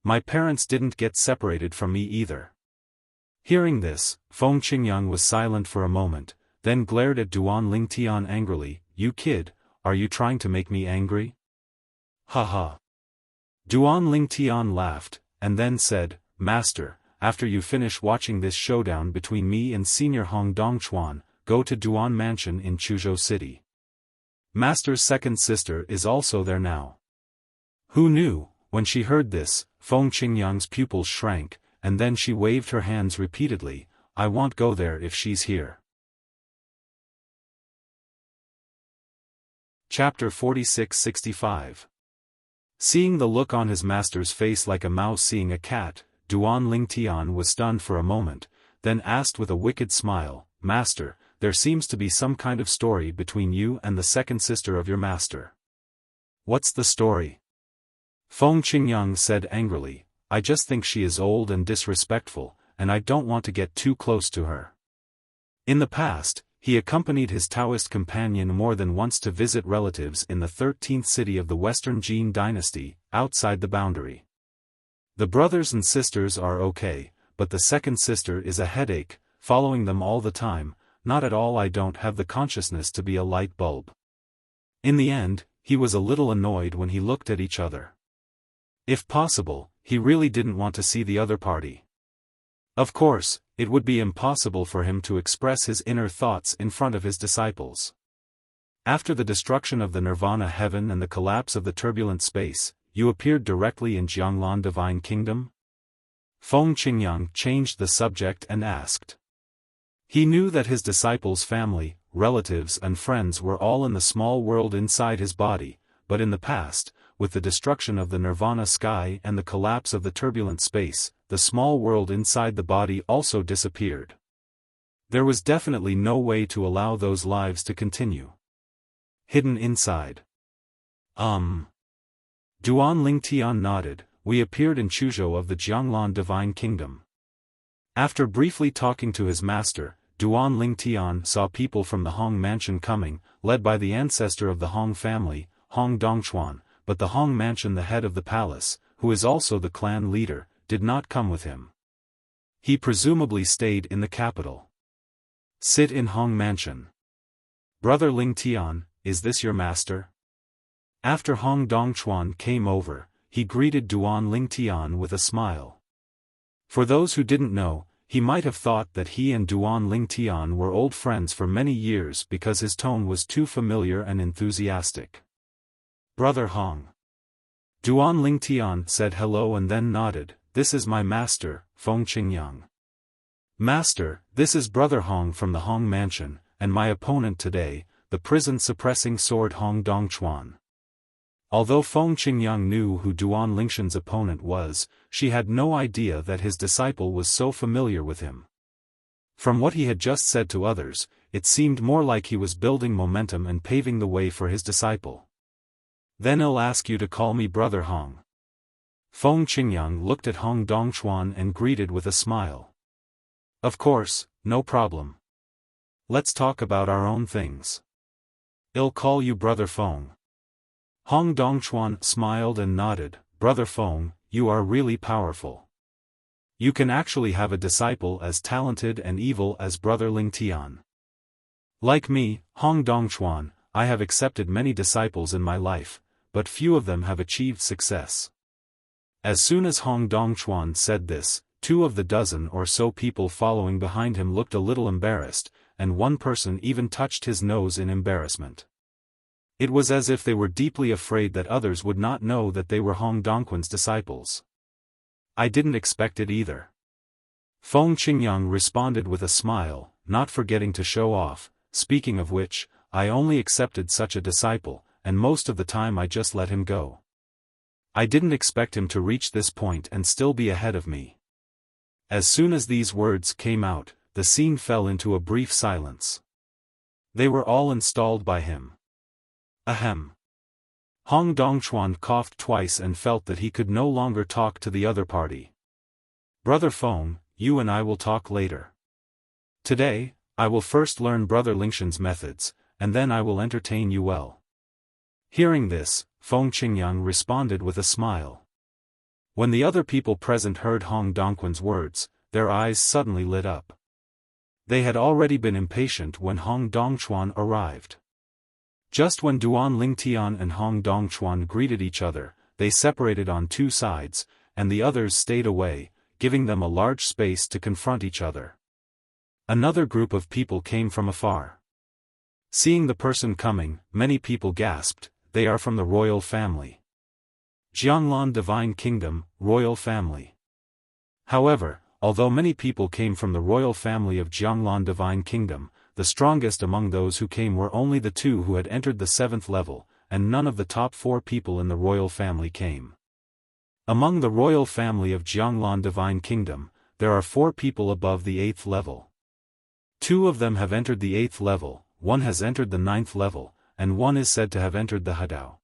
my parents didn't get separated from me either. Hearing this, Feng Qingyang was silent for a moment, then glared at Duan Lingtian angrily. You kid, are you trying to make me angry? Ha ha. Duan Lingtian laughed, and then said, Master, after you finish watching this showdown between me and Senior Hong Dongchuan, go to Duan Mansion in Chuzhou City. Master's second sister is also there now. Who knew? When she heard this, Feng Qingyang's pupils shrank, and then she waved her hands repeatedly. I won't go there if she's here. Chapter 46-65. Seeing the look on his master's face like a mouse seeing a cat, Duan Lingtian was stunned for a moment, then asked with a wicked smile, "Master, there seems to be some kind of story between you and the second sister of your master." "What's the story?" Feng Qingyang said angrily. "I just think she is old and disrespectful, and I don't want to get too close to her." In the past, he accompanied his Taoist companion more than once to visit relatives in the 13th city of the Western Jin dynasty, outside the boundary. The brothers and sisters are okay, but the second sister is a headache, following them all the time. Not at all. I don't have the consciousness to be a light bulb. In the end, he was a little annoyed when he looked at each other. If possible, he really didn't want to see the other party. Of course, it would be impossible for him to express his inner thoughts in front of his disciples. After the destruction of the Nirvana heaven and the collapse of the turbulent space, you appeared directly in Jianglan Divine Kingdom? Feng Qingyang changed the subject and asked. He knew that his disciples' family, relatives and friends were all in the small world inside his body, but in the past, with the destruction of the Nirvana sky and the collapse of the turbulent space, the small world inside the body also disappeared. There was definitely no way to allow those lives to continue. Hidden inside. Duan Lingtian nodded. We appeared in Chuzhou of the Jianglan Divine Kingdom. After briefly talking to his master, Duan Lingtian saw people from the Hong mansion coming, led by the ancestor of the Hong family, Hong Dongchuan, but the Hong mansion, the head of the palace, who is also the clan leader, did not come with him. He presumably stayed in the capital. Sit in Hong mansion. Brother Lingtian, is this your master? After Hong Dongchuan came over, he greeted Duan Lingtian with a smile. For those who didn't know, he might have thought that he and Duan Lingtian were old friends for many years because his tone was too familiar and enthusiastic. Brother Hong. Duan Lingtian said hello and then nodded. This is my master, Feng Qingyang. Master, this is Brother Hong from the Hong mansion, and my opponent today, the prison-suppressing sword Hong Dongchuan. Although Feng Qingyang knew who Duan Lingtian's opponent was, she had no idea that his disciple was so familiar with him. From what he had just said to others, it seemed more like he was building momentum and paving the way for his disciple. Then I'll ask you to call me Brother Hong. Feng Qingyang looked at Hong Dongchuan and greeted with a smile. Of course, no problem. Let's talk about our own things. I'll call you Brother Feng. Hong Dongchuan smiled and nodded. Brother Feng, you are really powerful. You can actually have a disciple as talented and evil as Brother Lingtian. Like me, Hong Dongchuan, I have accepted many disciples in my life, but few of them have achieved success. As soon as Hong Dongchuan said this, 2 of the dozen or so people following behind him looked a little embarrassed, and one person even touched his nose in embarrassment. It was as if they were deeply afraid that others would not know that they were Hong Dongquan's disciples. I didn't expect it either. Feng Qingyang responded with a smile, not forgetting to show off. Speaking of which, I only accepted such a disciple, and most of the time I just let him go. I didn't expect him to reach this point and still be ahead of me. As soon as these words came out, the scene fell into a brief silence. They were all installed by him. Ahem. Hong Dongchuan coughed twice and felt that he could no longer talk to the other party. Brother Feng, you and I will talk later. Today, I will first learn Brother Lingtian's methods, and then I will entertain you well. Hearing this, Feng Qingyang responded with a smile. When the other people present heard Hong Dongquan's words, their eyes suddenly lit up. They had already been impatient when Hong Dongchuan arrived. Just when Duan Lingtian and Hong Dongchuan greeted each other, they separated on 2 sides, and the others stayed away, giving them a large space to confront each other. Another group of people came from afar. Seeing the person coming, many people gasped. They are from the royal family. Jianglan Divine Kingdom, royal family. However, although many people came from the royal family of Jianglan Divine Kingdom, the strongest among those who came were only the two who had entered the 7th level, and none of the top 4 people in the royal family came. Among the royal family of Jianglan Divine Kingdom, there are 4 people above the 8th level. 2 of them have entered the 8th level, 1 has entered the 9th level, and 1 is said to have entered the Hadao.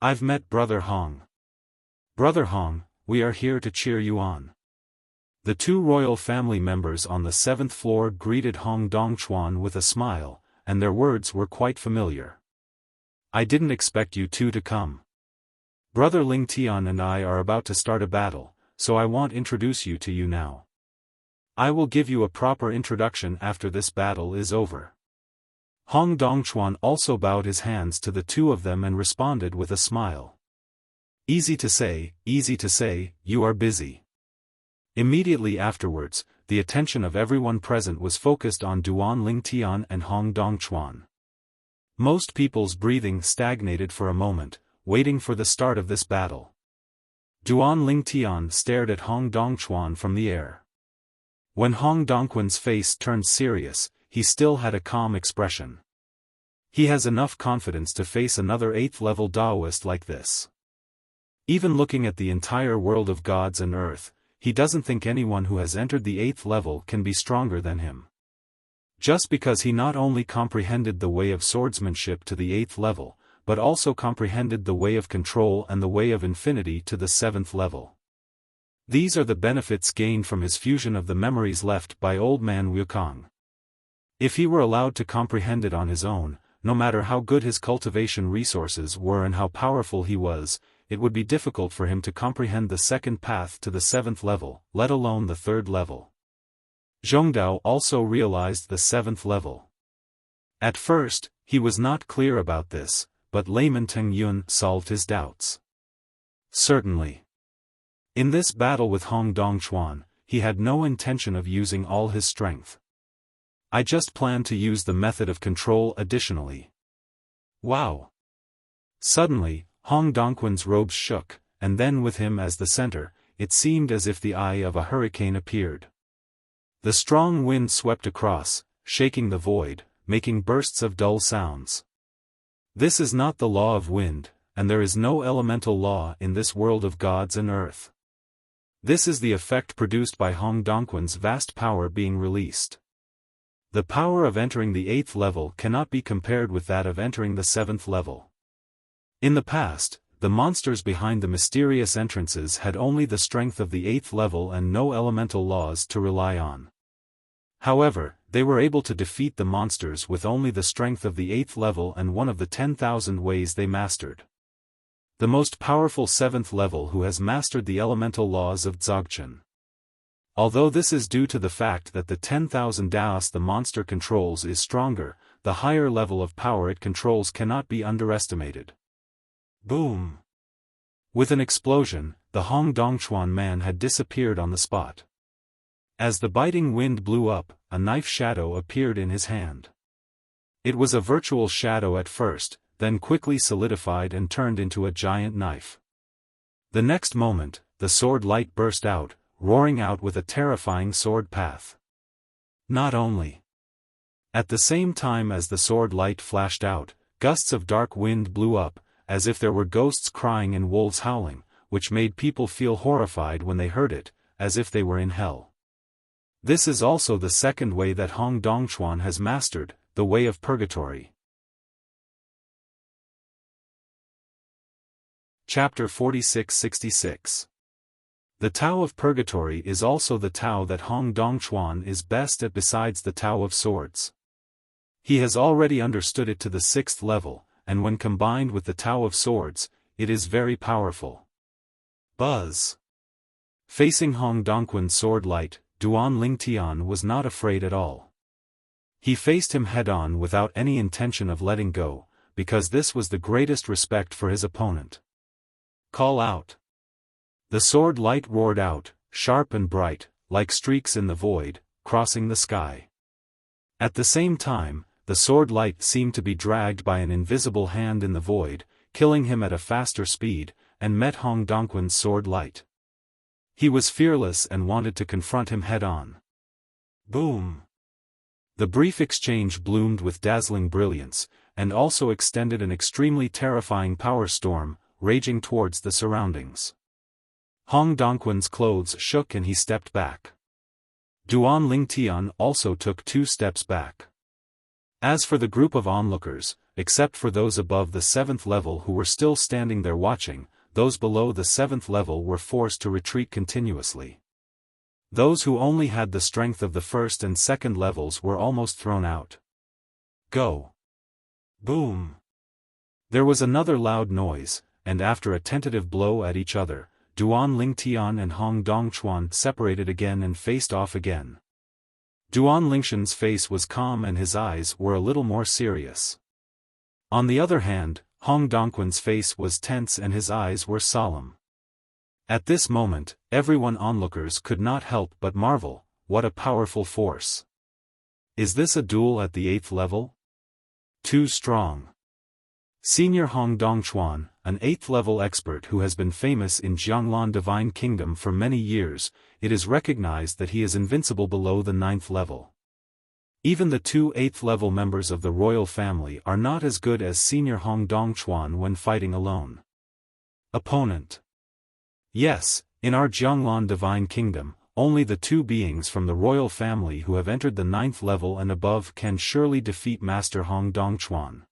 I've met Brother Hong. Brother Hong, we are here to cheer you on. The 2 royal family members on the 7th floor greeted Hong Dongchuan with a smile, and their words were quite familiar. I didn't expect you 2 to come. Brother Ling Tian and I are about to start a battle, so I want to introduce you to you now. I will give you a proper introduction after this battle is over. Hong Dongchuan also bowed his hands to the 2 of them and responded with a smile. Easy to say, you are busy. Immediately afterwards, the attention of everyone present was focused on Duan Ling Tian and Hong Dongchuan. Most people's breathing stagnated for a moment, waiting for the start of this battle. Duan Ling Tian stared at Hong Dongchuan from the air. When Hong Dongquan's face turned serious, he still had a calm expression. He has enough confidence to face another 8th level Taoist like this. Even looking at the entire world of gods and earth, he doesn't think anyone who has entered the 8th level can be stronger than him. Just because he not only comprehended the way of swordsmanship to the 8th level, but also comprehended the way of control and the way of infinity to the 7th level. These are the benefits gained from his fusion of the memories left by old man Wukong. If he were allowed to comprehend it on his own, no matter how good his cultivation resources were and how powerful he was, it would be difficult for him to comprehend the 2nd path to the 7th level, let alone the 3rd level. Zhongdao also realized the 7th level. At first, he was not clear about this, but layman Teng Yun solved his doubts. Certainly. In this battle with Hong Dongchuan, he had no intention of using all his strength. I just planned to use the method of control additionally. Wow! Suddenly, Hong Dongquan's robes shook, and then with him as the center, it seemed as if the eye of a hurricane appeared. The strong wind swept across, shaking the void, making bursts of dull sounds. This is not the law of wind, and there is no elemental law in this world of gods and earth. This is the effect produced by Hong Dongquan's vast power being released. The power of entering the 8th level cannot be compared with that of entering the 7th level. In the past, the monsters behind the mysterious entrances had only the strength of the 8th level and no elemental laws to rely on. However, they were able to defeat the monsters with only the strength of the 8th level and one of the 10,000 ways they mastered. The most powerful 7th level who has mastered the elemental laws of Dzogchen. Although this is due to the fact that the 10,000 Daos the monster controls is stronger, the higher level of power it controls cannot be underestimated. Boom! With an explosion, the Hong Dongchuan man had disappeared on the spot. As the biting wind blew up, a knife shadow appeared in his hand. It was a virtual shadow at first, then quickly solidified and turned into a giant knife. The next moment, the sword light burst out, roaring out with a terrifying sword path. Not only. At the same time as the sword light flashed out, gusts of dark wind blew up, as if there were ghosts crying and wolves howling, which made people feel horrified when they heard it, as if they were in hell. This is also the 2nd way that Hong Dongchuan has mastered, the way of purgatory. Chapter 46-66. The Tao of Purgatory is also the Tao that Hong Dongchuan is best at besides the Tao of Swords. He has already understood it to the 6th level, and when combined with the Tao of Swords, it is very powerful. Buzz! Facing Hong Dongquan's sword light, Duan Ling Tian was not afraid at all. He faced him head-on without any intention of letting go, because this was the greatest respect for his opponent. Call out! The sword light roared out, sharp and bright, like streaks in the void, crossing the sky. At the same time, the sword light seemed to be dragged by an invisible hand in the void, killing him at a faster speed, and met Hong Dongquan's sword light. He was fearless and wanted to confront him head-on. Boom! The brief exchange bloomed with dazzling brilliance, and also extended an extremely terrifying power storm, raging towards the surroundings. Hong Dongquan's clothes shook and he stepped back. Duan Lingtian also took 2 steps back. As for the group of onlookers, except for those above the 7th level who were still standing there watching, those below the 7th level were forced to retreat continuously. Those who only had the strength of the 1st and 2nd levels were almost thrown out. Go! Boom! There was another loud noise, and after a tentative blow at each other, Duan Lingtian and Hong Dongquan separated again and faced off again. Duan Lingshan's face was calm and his eyes were a little more serious. On the other hand, Hong Dongquan's face was tense and his eyes were solemn. At this moment, everyone onlookers could not help but marvel, what a powerful force. Is this a duel at the 8th level? Too strong. Senior Hong Dongquan, an 8th level expert who has been famous in Jianglan Divine Kingdom for many years, it is recognized that he is invincible below the 9th level. Even the 2 8th level members of the royal family are not as good as Senior Hong Dongquan when fighting alone. Opponent. Yes, in our Jianglan Divine Kingdom, only the 2 beings from the royal family who have entered the 9th level and above can surely defeat Master Hong Dongquan.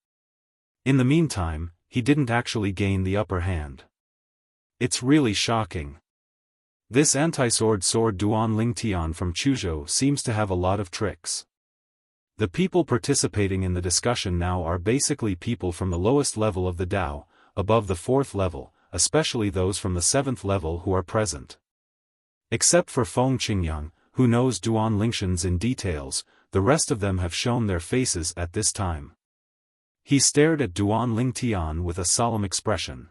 In the meantime, he didn't actually gain the upper hand. It's really shocking. This anti-sword Duan Lingtian from Chuzhou seems to have a lot of tricks. The people participating in the discussion now are basically people from the lowest level of the Dao, above the 4th level, especially those from the 7th level who are present. Except for Feng Qingyang, who knows Duan Lingshan's in details, the rest of them have shown their faces at this time. He stared at Duan Lingtian with a solemn expression.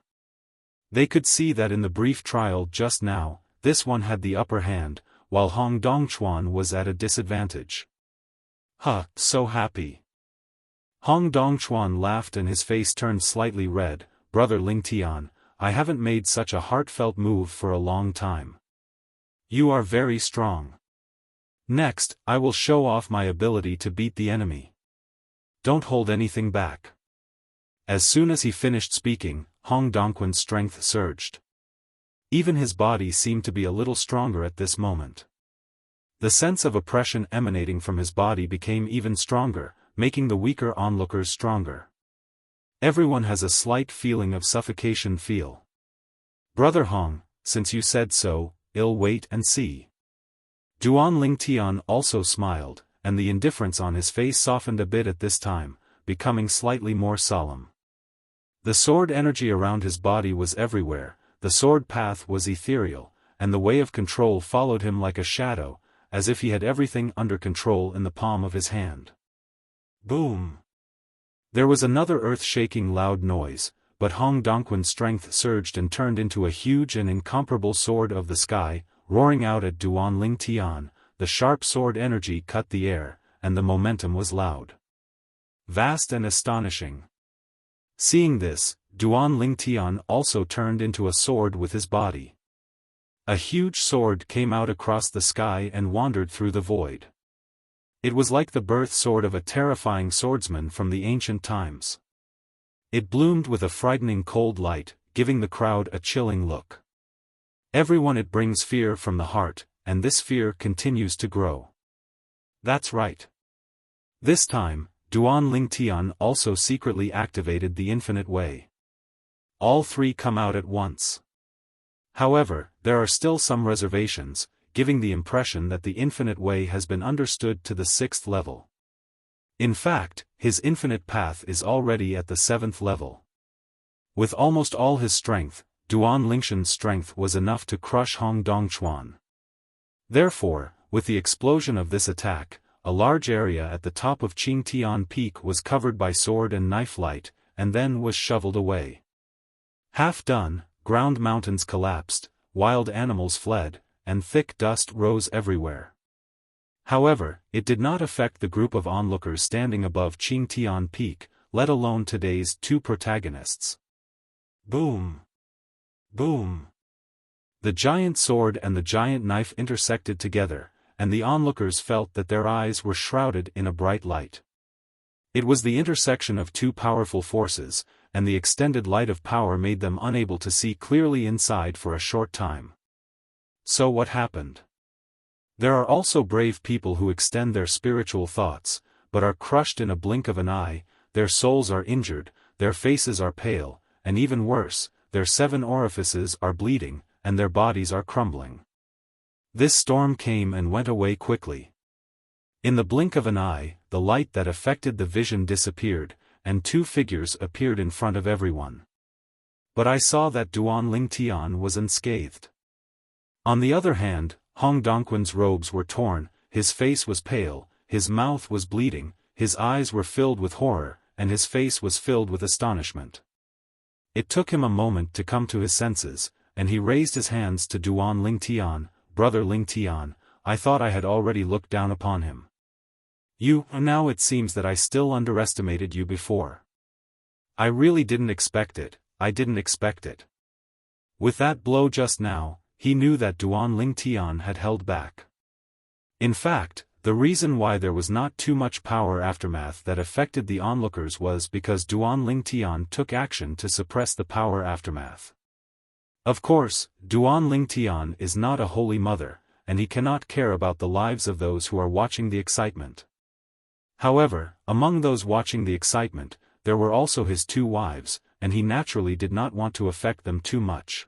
They could see that in the brief trial just now, this one had the upper hand, while Hong Dongquan was at a disadvantage. Huh, so happy. Hong Dongquan laughed and his face turned slightly red. Brother Lingtian, I haven't made such a heartfelt move for a long time. You are very strong. Next, I will show off my ability to beat the enemy. Don't hold anything back. As soon as he finished speaking, Hong Dongquan's strength surged. Even his body seemed to be a little stronger at this moment. The sense of oppression emanating from his body became even stronger, making the weaker onlookers stronger. Everyone has a slight feeling of suffocation. Brother Hong, since you said so, I'll wait and see. Duan Lingtian also smiled, and the indifference on his face softened a bit at this time, becoming slightly more solemn. The sword energy around his body was everywhere, the sword path was ethereal, and the way of control followed him like a shadow, as if he had everything under control in the palm of his hand. Boom! There was another earth-shaking loud noise, but Hong Dongquan's strength surged and turned into a huge and incomparable sword of the sky, roaring out at Duan Lingtian. The sharp sword energy cut the air, and the momentum was loud, vast and astonishing. Seeing this, Duan Lingtian also turned into a sword with his body. A huge sword came out across the sky and wandered through the void. It was like the birth sword of a terrifying swordsman from the ancient times. It bloomed with a frightening cold light, giving the crowd a chilling look. Everyone, it brings fear from the heart, and this fear continues to grow. That's right. This time, Duan Lingtian also secretly activated the infinite way. All 3 come out at once. However, there are still some reservations, giving the impression that the infinite way has been understood to the 6th level. In fact, his infinite path is already at the 7th level. With almost all his strength, Duan Lingshan's strength was enough to crush Hong Dongquan. Therefore, with the explosion of this attack, a large area at the top of Qingtian Peak was covered by sword and knife light, and then was shoveled away. Half done, ground mountains collapsed, wild animals fled, and thick dust rose everywhere. However, it did not affect the group of onlookers standing above Qingtian Peak, let alone today's 2 protagonists. Boom! Boom! The giant sword and the giant knife intersected together, and the onlookers felt that their eyes were shrouded in a bright light. It was the intersection of two powerful forces, and the extended light of power made them unable to see clearly inside for a short time. So what happened? There are also brave people who extend their spiritual thoughts, but are crushed in a blink of an eye, their souls are injured, their faces are pale, and even worse, their 7 orifices are bleeding, and their bodies are crumbling. This storm came and went away quickly. In the blink of an eye, the light that affected the vision disappeared, and 2 figures appeared in front of everyone. But I saw that Duan Lingtian was unscathed. On the other hand, Hong Dongquan's robes were torn, his face was pale, his mouth was bleeding, his eyes were filled with horror, and his face was filled with astonishment. It took him a moment to come to his senses, and he raised his hands to Duan Lingtian. Brother Lingtian, I thought I had already looked down upon him. Now it seems that I still underestimated you before. I really didn't expect it, I didn't expect it. With that blow just now, he knew that Duan Lingtian had held back. In fact, the reason why there was not too much power aftermath that affected the onlookers was because Duan Lingtian took action to suppress the power aftermath. Of course, Duan Lingtian is not a holy mother, and he cannot care about the lives of those who are watching the excitement. However, among those watching the excitement, there were also his 2 wives, and he naturally did not want to affect them too much.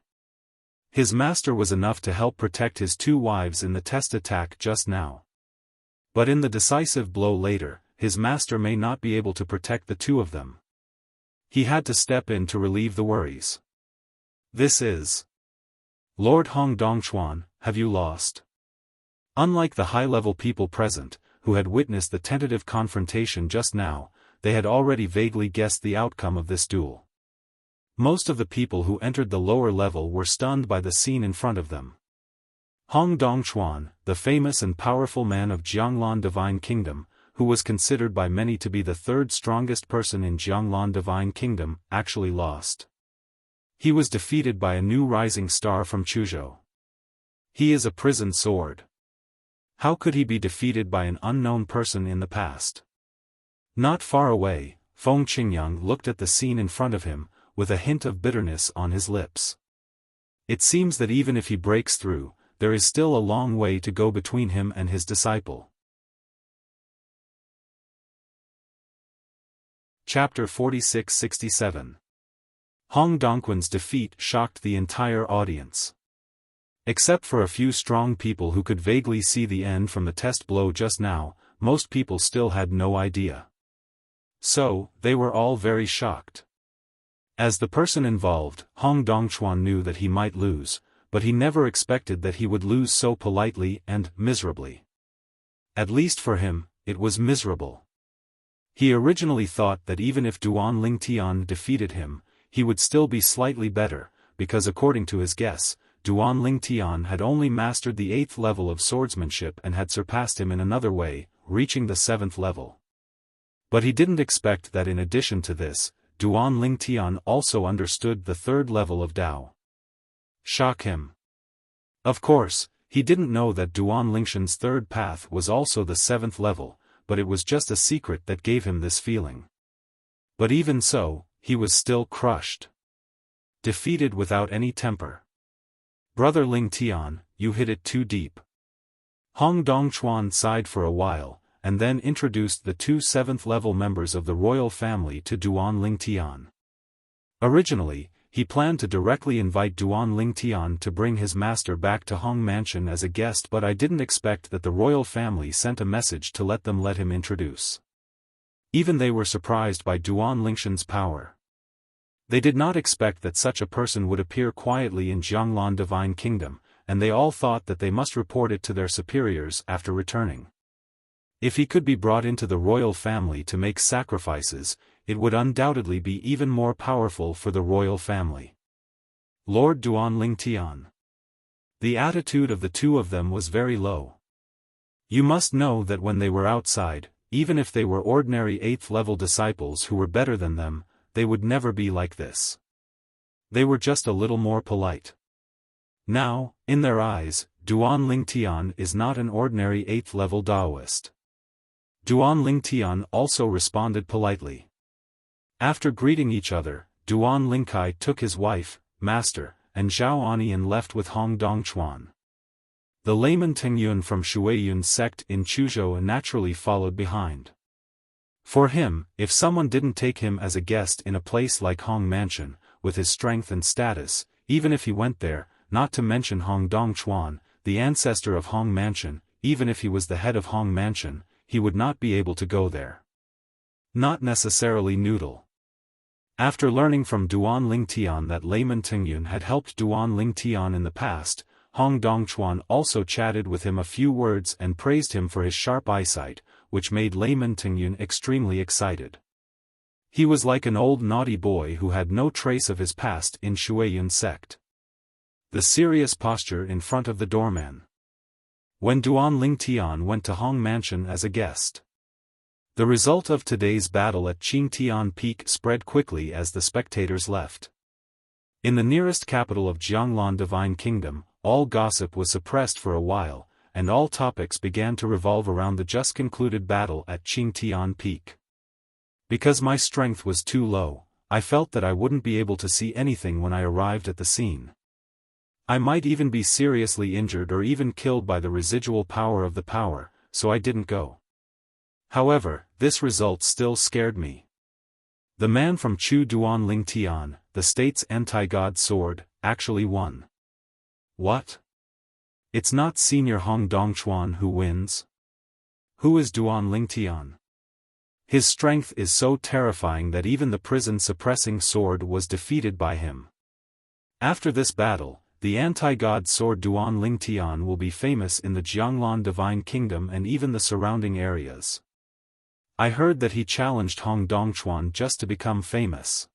His master was enough to help protect his 2 wives in the test attack just now. But in the decisive blow later, his master may not be able to protect the 2 of them. He had to step in to relieve the worries. This is Lord Hong Dongquan, have you lost? Unlike the high-level people present, who had witnessed the tentative confrontation just now, they had already vaguely guessed the outcome of this duel. Most of the people who entered the lower level were stunned by the scene in front of them. Hong Dongquan, the famous and powerful man of Jianglan Divine Kingdom, who was considered by many to be the 3rd strongest person in Jianglan Divine Kingdom, actually lost. He was defeated by a new rising star from Chuzhou. He is a prison sword. How could he be defeated by an unknown person in the past? Not far away, Feng Qingyang looked at the scene in front of him, with a hint of bitterness on his lips. It seems that even if he breaks through, there is still a long way to go between him and his disciple. Chapter 46-67. Hong Dongquan's defeat shocked the entire audience. Except for a few strong people who could vaguely see the end from the test blow just now, most people still had no idea. So, they were all very shocked. As the person involved, Hong Dongquan knew that he might lose, but he never expected that he would lose so politely and miserably. At least for him, it was miserable. He originally thought that even if Duan Lingtian defeated him, he would still be slightly better, because according to his guess, Duan Lingtian had only mastered the 8th level of swordsmanship and had surpassed him in another way, reaching the 7th level. But he didn't expect that in addition to this, Duan Lingtian also understood the 3rd level of Dao. Shock him. Of course, he didn't know that Duan Lingtian's 3rd path was also the 7th level, but it was just a secret that gave him this feeling. But even so, he was still crushed. Defeated without any temper. Brother Lingtian, you hit it too deep. Hong Dongquan sighed for a while, and then introduced the 2 7th-level members of the royal family to Duan Lingtian. Originally, he planned to directly invite Duan Lingtian to bring his master back to Hong Mansion as a guest, but I didn't expect that the royal family sent a message to let him introduce. Even they were surprised by Duan Lingtian's power. They did not expect that such a person would appear quietly in Jianglan Divine Kingdom, and they all thought that they must report it to their superiors after returning. If he could be brought into the royal family to make sacrifices, it would undoubtedly be even more powerful for the royal family. Lord Duan Lingtian. The attitude of the 2 of them was very low. You must know that when they were outside, even if they were ordinary 8th-level disciples who were better than them, they would never be like this. They were just a little more polite. Now, in their eyes, Duan Lingtian is not an ordinary 8th-level Daoist. Duan Lingtian also responded politely. After greeting each other, Duan Lingkai took his wife, master, and Zhao Ani and left with Hong Dongchuan. The layman Tingyun from Shuiyun's sect in Chuzhou naturally followed behind. For him, if someone didn't take him as a guest in a place like Hong Mansion, with his strength and status, even if he went there, not to mention Hong Dongchuan, the ancestor of Hong Mansion, even if he was the head of Hong Mansion, he would not be able to go there. Not necessarily Noodle. After learning from Duan Lingtian that layman Tingyun had helped Duan Lingtian in the past, Hong Dongchuan also chatted with him a few words and praised him for his sharp eyesight, which made layman Tingyun extremely excited. He was like an old naughty boy who had no trace of his past in Shuiyun's sect. The serious posture in front of the doorman. When Duan Lingtian went to Hong Mansion as a guest. The result of today's battle at Qingtian Peak spread quickly as the spectators left. In the nearest capital of Jianglan Divine Kingdom, all gossip was suppressed for a while, and all topics began to revolve around the just concluded battle at Qingtian Peak. Because my strength was too low, I felt that I wouldn't be able to see anything when I arrived at the scene. I might even be seriously injured or even killed by the residual power of the power, so I didn't go. However, this result still scared me. The man from Chu Duan Lingtian, the state's anti-god sword, actually won. What? It's not Senior Hong Dongchuan who wins? Who is Duan Lingtian? His strength is so terrifying that even the prison-suppressing sword was defeated by him. After this battle, the anti-god sword Duan Lingtian will be famous in the Jianglan Divine Kingdom and even the surrounding areas. I heard that he challenged Hong Dongchuan just to become famous.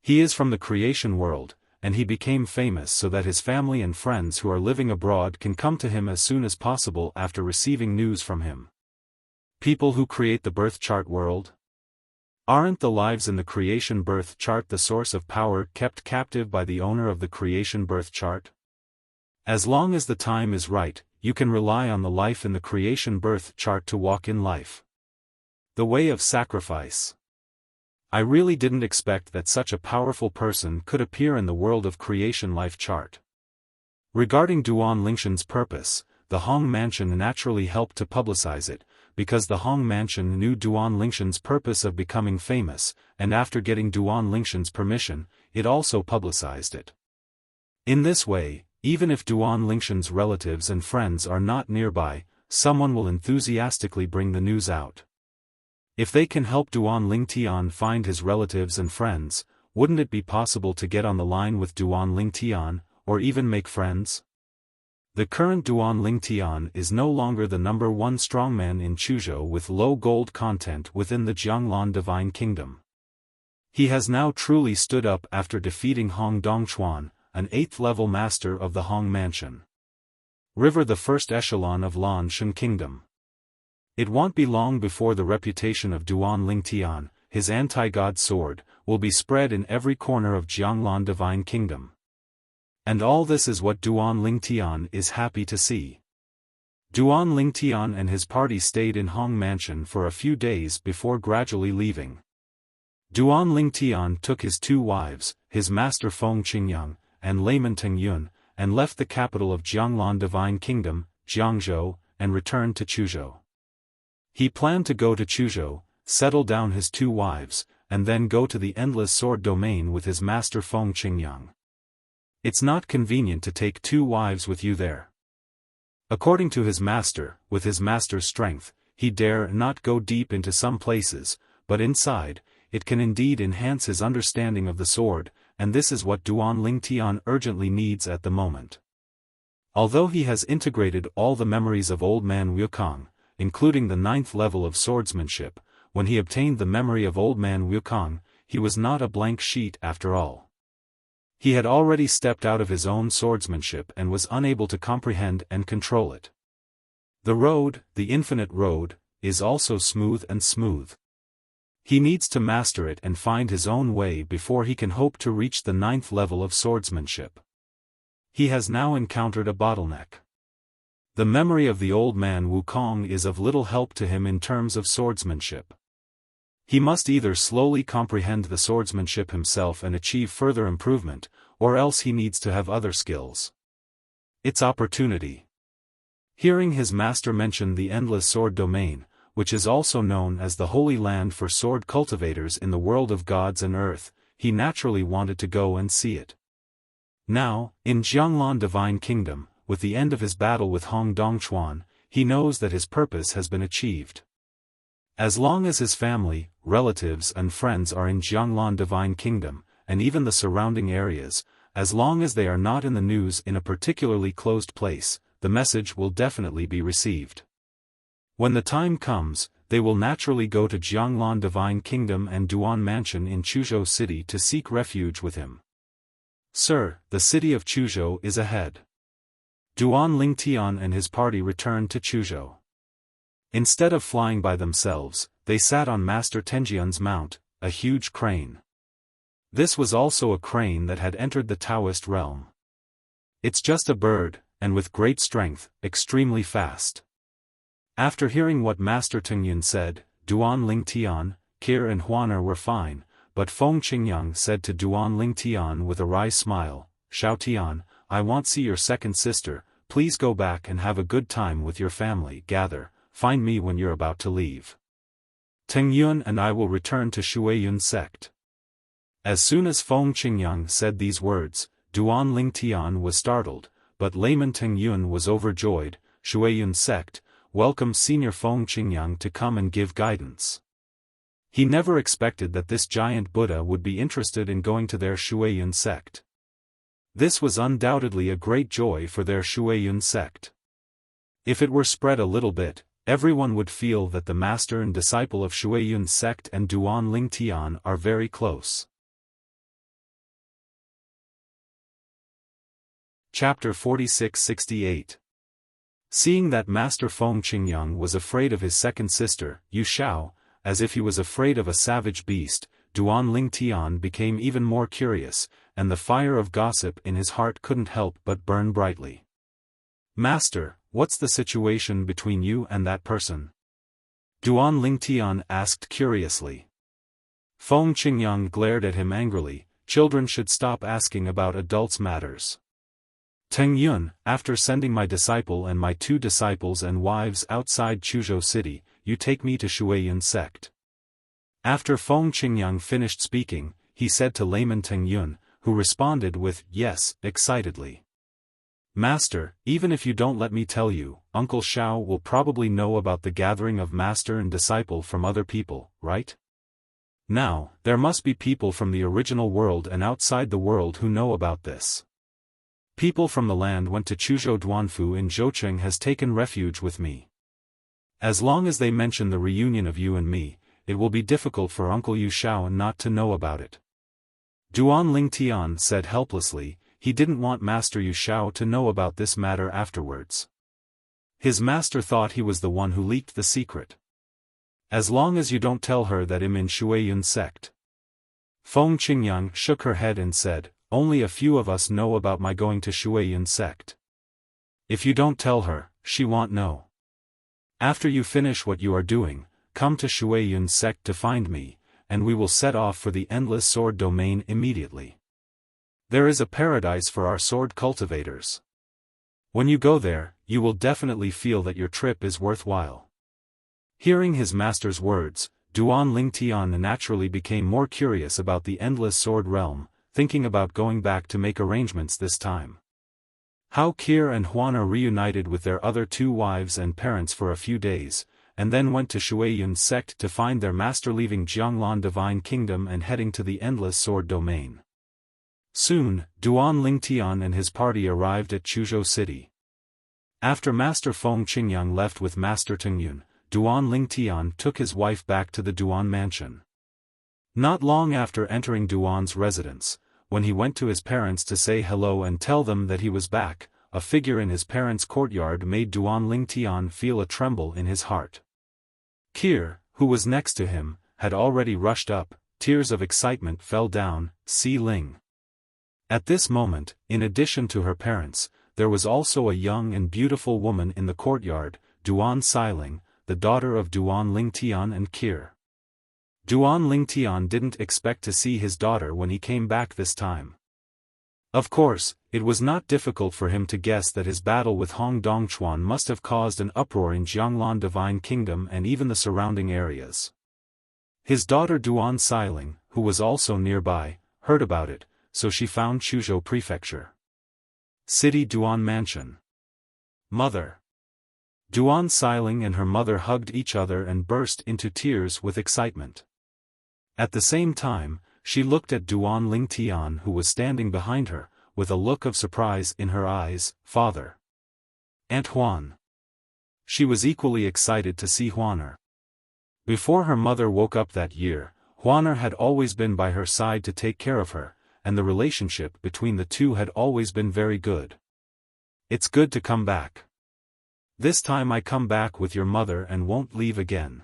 He is from the creation world, and he became famous so that his family and friends who are living abroad can come to him as soon as possible after receiving news from him. People who create the birth chart world? Aren't the lives in the creation birth chart the source of power kept captive by the owner of the creation birth chart? As long as the time is right, you can rely on the life in the creation birth chart to walk in life. The way of sacrifice. I really didn't expect that such a powerful person could appear in the world of creation life chart. Regarding Duan Lingshan's purpose, the Hong Mansion naturally helped to publicize it, because the Hong Mansion knew Duan Lingshan's purpose of becoming famous, and after getting Duan Lingshan's permission, it also publicized it. In this way, even if Duan Lingshan's relatives and friends are not nearby, someone will enthusiastically bring the news out. If they can help Duan Lingtian find his relatives and friends, wouldn't it be possible to get on the line with Duan Lingtian, or even make friends? The current Duan Lingtian is no longer the #1 strongman in Chuzhou with low gold content within the Jianglan Divine Kingdom. He has now truly stood up after defeating Hong Dongchuan, an 8th-level master of the Hong Mansion. River, the first echelon of Lan Shan Kingdom. It won't be long before the reputation of Duan Lingtian, his anti-god sword, will be spread in every corner of Jianglan Divine Kingdom. And all this is what Duan Lingtian is happy to see. Duan Lingtian and his party stayed in Hong Mansion for a few days before gradually leaving. Duan Lingtian took his 2 wives, his master Feng Qingyang, and layman Tingyun, and left the capital of Jianglan Divine Kingdom, Jiangzhou, and returned to Chuzhou. He planned to go to Chuzhou, settle down his 2 wives, and then go to the Endless Sword Domain with his master Feng Qingyang. It's not convenient to take 2 wives with you there. According to his master, with his master's strength, he dare not go deep into some places, but inside, it can indeed enhance his understanding of the sword, and this is what Duan Lingtian urgently needs at the moment. Although he has integrated all the memories of Old Man Wukong, including the 9th level of swordsmanship, when he obtained the memory of Old Man Wukong, he was not a blank sheet after all. He had already stepped out of his own swordsmanship and was unable to comprehend and control it. The road, the infinite road, is also smooth and smooth. He needs to master it and find his own way before he can hope to reach the 9th level of swordsmanship. He has now encountered a bottleneck. The memory of the old man Wukong is of little help to him in terms of swordsmanship. He must either slowly comprehend the swordsmanship himself and achieve further improvement, or else he needs to have other skills. It's opportunity. Hearing his master mention the endless sword domain, which is also known as the Holy Land for sword cultivators in the world of gods and earth, he naturally wanted to go and see it. Now, in Jianglan Divine Kingdom, with the end of his battle with Hong Dongchuan, he knows that his purpose has been achieved. As long as his family, relatives and friends are in Jianglan Divine Kingdom, and even the surrounding areas, as long as they are not in the news in a particularly closed place, the message will definitely be received. When the time comes, they will naturally go to Jianglan Divine Kingdom and Duan Mansion in Chuzhou City to seek refuge with him. Sir, the city of Chuzhou is ahead. Duan Lingtian and his party returned to Chuzhou. Instead of flying by themselves, they sat on Master Tenjian's mount, a huge crane. This was also a crane that had entered the Taoist realm. It's just a bird, and with great strength, extremely fast. After hearing what Master Tengyun said, Duan Lingtian, Kir and Huaner were fine, but Feng Qingyang said to Duan Lingtian with a wry smile, "Xiao Tian, I want see your second sister, please go back and have a good time with your family, find me when you're about to leave. Tengyun and I will return to Shuiyun sect." As soon as Feng Qingyang said these words, Duan Lingtian was startled, but layman Tengyun was overjoyed. Shuiyun sect, welcome Senior Feng Qingyang to come and give guidance. He never expected that this giant Buddha would be interested in going to their Shuiyun sect. This was undoubtedly a great joy for their Shuiyun sect. If it were spread a little bit, everyone would feel that the master and disciple of Shuiyun sect and Duan Lingtian are very close. Chapter 46-68. Seeing that Master Feng Qingyang was afraid of his second sister, Yu Shao, as if he was afraid of a savage beast, Duan Lingtian became even more curious, and the fire of gossip in his heart couldn't help but burn brightly. "Master, what's the situation between you and that person?" Duan Lingtian asked curiously. Feng Qingyang glared at him angrily. "Children should stop asking about adults' matters. Tengyun, after sending my disciple and my 2 disciples and wives outside Chuzhou City, you take me to Shuiyun sect." After Feng Qingyang finished speaking, he said to layman Tengyun, who responded with "yes" excitedly. "Master, even if you don't let me tell you, Uncle Shao will probably know about the gathering of master and disciple from other people, right? Now, there must be people from the original world and outside the world who know about this. People from the land went to Chuzhou Duanfu in Zhoucheng has taken refuge with me. As long as they mention the reunion of you and me, it will be difficult for Uncle Yu Shao not to know about it." Duan Lingtian said helplessly, he didn't want Master Yu Shao to know about this matter afterwards. His master thought he was the one who leaked the secret. "As long as you don't tell her that I'm in Shuiyun sect." Feng Qingyang shook her head and said, "Only a few of us know about my going to Shuiyun sect. If you don't tell her, she won't know. After you finish what you are doing, come to Shuiyun sect to find me, and we will set off for the endless sword domain immediately. There is a paradise for our sword cultivators. When you go there, you will definitely feel that your trip is worthwhile." Hearing his master's words, Duan Lingtian naturally became more curious about the endless sword realm, thinking about going back to make arrangements this time. How Kir and Huaner reunited with their other 2 wives and parents for a few days, and then went to Shuiyun sect to find their master, leaving Jianglan Divine Kingdom and heading to the endless sword domain. Soon, Duan Lingtian and his party arrived at Chuzhou City. After Master Feng Qingyang left with Master Tengyun, Duan Lingtian took his wife back to the Duan mansion. Not long after entering Duan's residence, when he went to his parents to say hello and tell them that he was back, a figure in his parents' courtyard made Duan Lingtian feel a tremble in his heart. Kir, who was next to him, had already rushed up. Tears of excitement fell down. "Si Ling. At this moment, in addition to her parents, there was also a young and beautiful woman in the courtyard, Duan Xiling, the daughter of Duan Lingtian and Kir. Duan Lingtian didn't expect to see his daughter when he came back this time. Of course, it was not difficult for him to guess that his battle with Hong Dongchuan must have caused an uproar in Jianglan Divine Kingdom and even the surrounding areas. His daughter Duan Xiling, who was also nearby, heard about it, so she found Chuzhou Prefecture. City Duan Mansion. Mother. Duan Xiling and her mother hugged each other and burst into tears with excitement. At the same time, she looked at Duan Lingtian who was standing behind her, with a look of surprise in her eyes. Father. Aunt Huan. She was equally excited to see Huaner. Before her mother woke up that year, Huaner had always been by her side to take care of her, and the relationship between the two had always been very good. It's good to come back. This time I come back with your mother and won't leave again.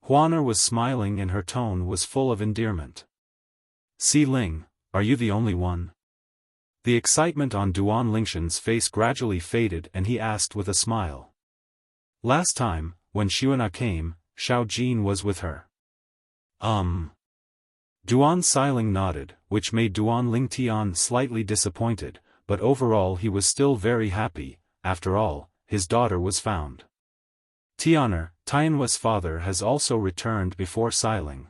Huaner was smiling and her tone was full of endearment. Si Ling, are you the only one? The excitement on Duan Lingshan's face gradually faded and he asked with a smile. Last time, when Xuana came, Xiao Jin was with her. Duan Xiling nodded, which made Duan Lingtian slightly disappointed, but overall he was still very happy. After all, his daughter was found. Tianer, Tianhua's father has also returned before Xiling.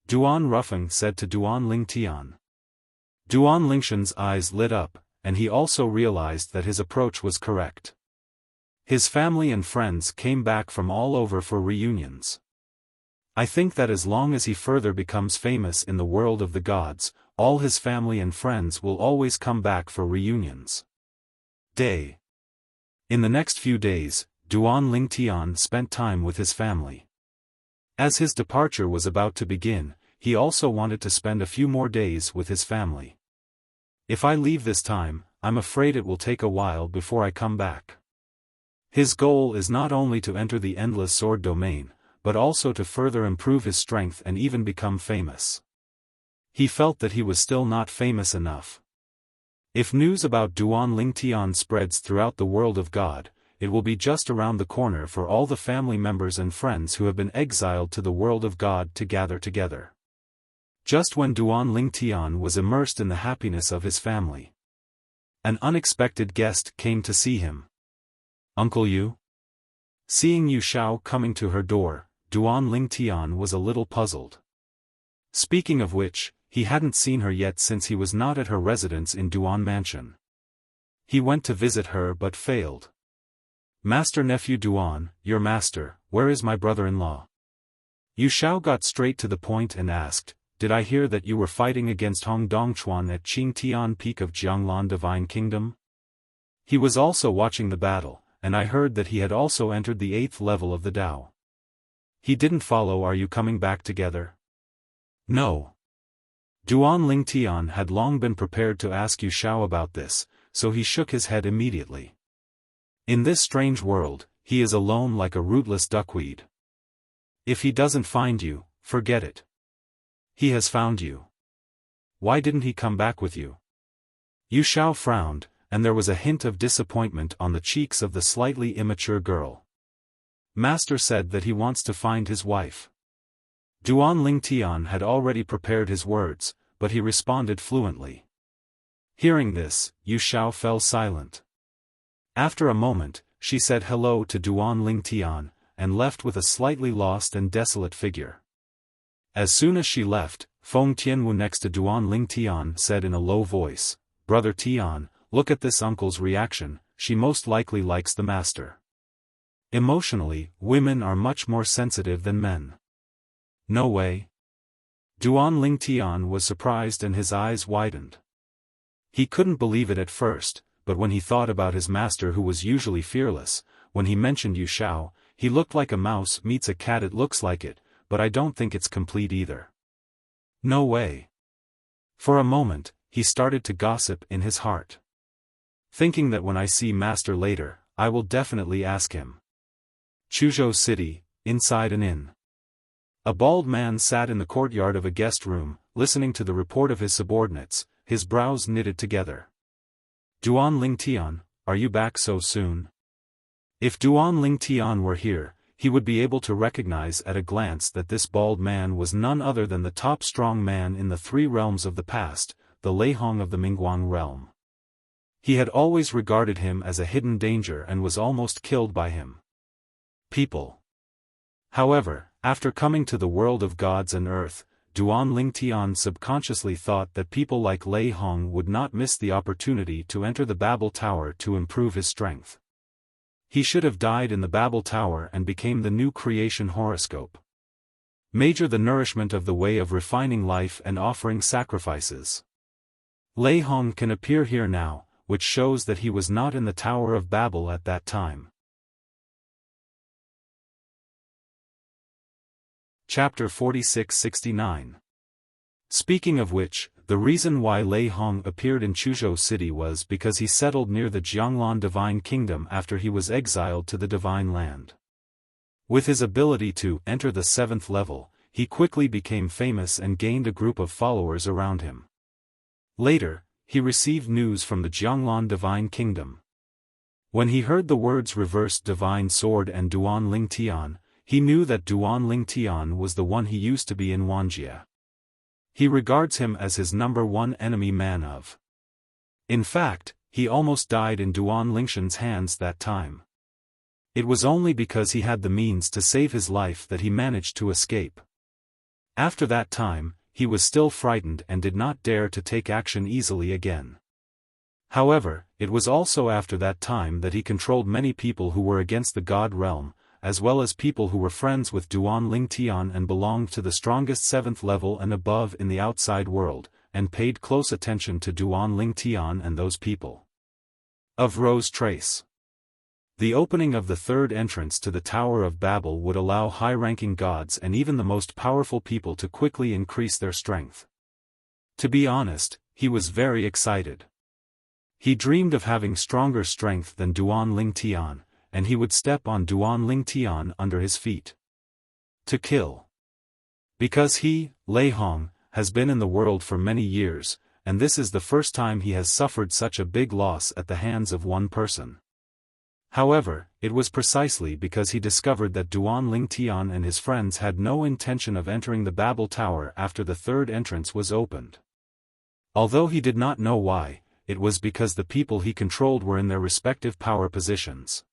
Duan Rufeng said to Duan Lingtian. Duan Lingshan's eyes lit up, and he also realized that his approach was correct. His family and friends came back from all over for reunions. I think that as long as he further becomes famous in the world of the gods, all his family and friends will always come back for reunions. Day. In the next few days, Duan Lingtian spent time with his family. As his departure was about to begin, he also wanted to spend a few more days with his family. If I leave this time, I'm afraid it will take a while before I come back. His goal is not only to enter the endless sword domain, but also to further improve his strength and even become famous. He felt that he was still not famous enough. If news about Duan Lingtian spreads throughout the world of God, it will be just around the corner for all the family members and friends who have been exiled to the world of God to gather together. Just when Duan Lingtian was immersed in the happiness of his family, an unexpected guest came to see him. Uncle Yu? Seeing Yu Xiao coming to her door, Duan Lingtian was a little puzzled. Speaking of which, he hadn't seen her yet since he was not at her residence in Duan Mansion. He went to visit her but failed. Master-nephew Duan, your master, where is my brother-in-law? Yu Xiao got straight to the point and asked, did I hear that you were fighting against Hong Dongchuan at Qingtian Peak of Jianglan Divine Kingdom? He was also watching the battle, and I heard that he had also entered the 8th level of the Dao. He didn't follow. Are you coming back together? No. Duan Lingtian had long been prepared to ask Yu Xiao about this, so he shook his head immediately. In this strange world, he is alone like a rootless duckweed. If he doesn't find you, forget it. He has found you. Why didn't he come back with you? Yu Xiao frowned, and there was a hint of disappointment on the cheeks of the slightly immature girl. Master said that he wants to find his wife. Duan Lingtian had already prepared his words, but he responded fluently. Hearing this, Yu Xiao fell silent. After a moment, she said hello to Duan Lingtian, and left with a slightly lost and desolate figure. As soon as she left, Feng Tianwu next to Duan Lingtian said in a low voice, Brother Tian, look at this uncle's reaction, she most likely likes the master. Emotionally, women are much more sensitive than men. No way. Duan Lingtian was surprised and his eyes widened. He couldn't believe it at first, but when he thought about his master who was usually fearless, when he mentioned Yu Xiao, he looked like a mouse meets a cat. It looks like it, but I don't think it's complete either. No way. For a moment, he started to gossip in his heart. Thinking that when I see master later, I will definitely ask him. Chuzhou City, inside an inn. A bald man sat in the courtyard of a guest room, listening to the report of his subordinates, his brows knitted together. "Duan Lingtian, are you back so soon?" If Duan Lingtian were here, he would be able to recognize at a glance that this bald man was none other than the top strong man in the three realms of the past, the Lei Hong of the Mingguang realm. He had always regarded him as a hidden danger and was almost killed by him. People. However, after coming to the world of gods and earth, Duan Lingtian subconsciously thought that people like Lei Hong would not miss the opportunity to enter the Babel Tower to improve his strength. He should have died in the Babel Tower and became the new creation horoscope. Major the nourishment of the way of refining life and offering sacrifices. Lei Hong can appear here now, which shows that he was not in the Tower of Babel at that time. Chapter 46-69. Speaking of which, the reason why Lei Hong appeared in Chuzhou City was because he settled near the Jianglan Divine Kingdom after he was exiled to the Divine Land. With his ability to enter the 7th level, he quickly became famous and gained a group of followers around him. Later, he received news from the Jianglan Divine Kingdom. When he heard the words Reversed Divine Sword and Duan Lingtian, he knew that Duan Lingtian was the one he used to be in Wuxia. He regards him as his #1 enemy man of. In fact, he almost died in Duan Lingshan's hands that time. It was only because he had the means to save his life that he managed to escape. After that time, he was still frightened and did not dare to take action easily again. However, it was also after that time that he controlled many people who were against the God realm, as well as people who were friends with Duan Lingtian and belonged to the strongest 7th level and above in the outside world, and paid close attention to Duan Lingtian and those people. Of Rose Trace. The opening of the 3rd entrance to the Tower of Babel would allow high-ranking gods and even the most powerful people to quickly increase their strength. To be honest, he was very excited. He dreamed of having stronger strength than Duan Lingtian, and he would step on Duan Lingtian under his feet. To kill. Because he, Lei Hong, has been in the world for many years, and this is the first time he has suffered such a big loss at the hands of one person. However, it was precisely because he discovered that Duan Lingtian and his friends had no intention of entering the Babel Tower after the 3rd entrance was opened. Although he did not know why, it was because the people he controlled were in their respective power positions.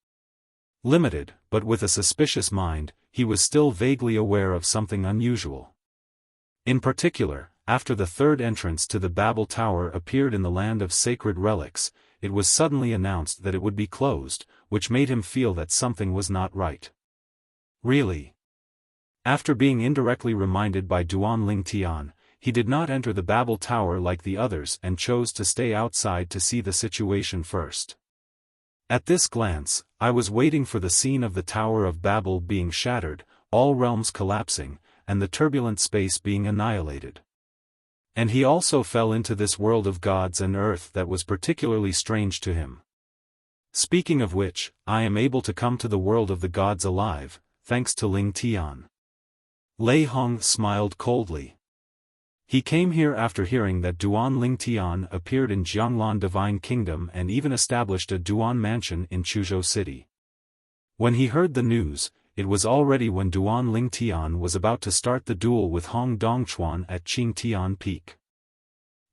Limited, but with a suspicious mind, he was still vaguely aware of something unusual. In particular, after the 3rd entrance to the Babel Tower appeared in the land of sacred relics, it was suddenly announced that it would be closed, which made him feel that something was not right. Really? After being indirectly reminded by Duan Lingtian, he did not enter the Babel Tower like the others and chose to stay outside to see the situation first. At this glance, I was waiting for the scene of the Tower of Babel being shattered, all realms collapsing, and the turbulent space being annihilated. And he also fell into this world of gods and earth that was particularly strange to him. Speaking of which, I am able to come to the world of the gods alive, thanks to Lingtian. Lei Hong smiled coldly. He came here after hearing that Duan Lingtian appeared in Jianglan Divine Kingdom and even established a Duan mansion in Chuzhou City. When he heard the news, it was already when Duan Lingtian was about to start the duel with Hong Dongchuan at Qingtian Peak.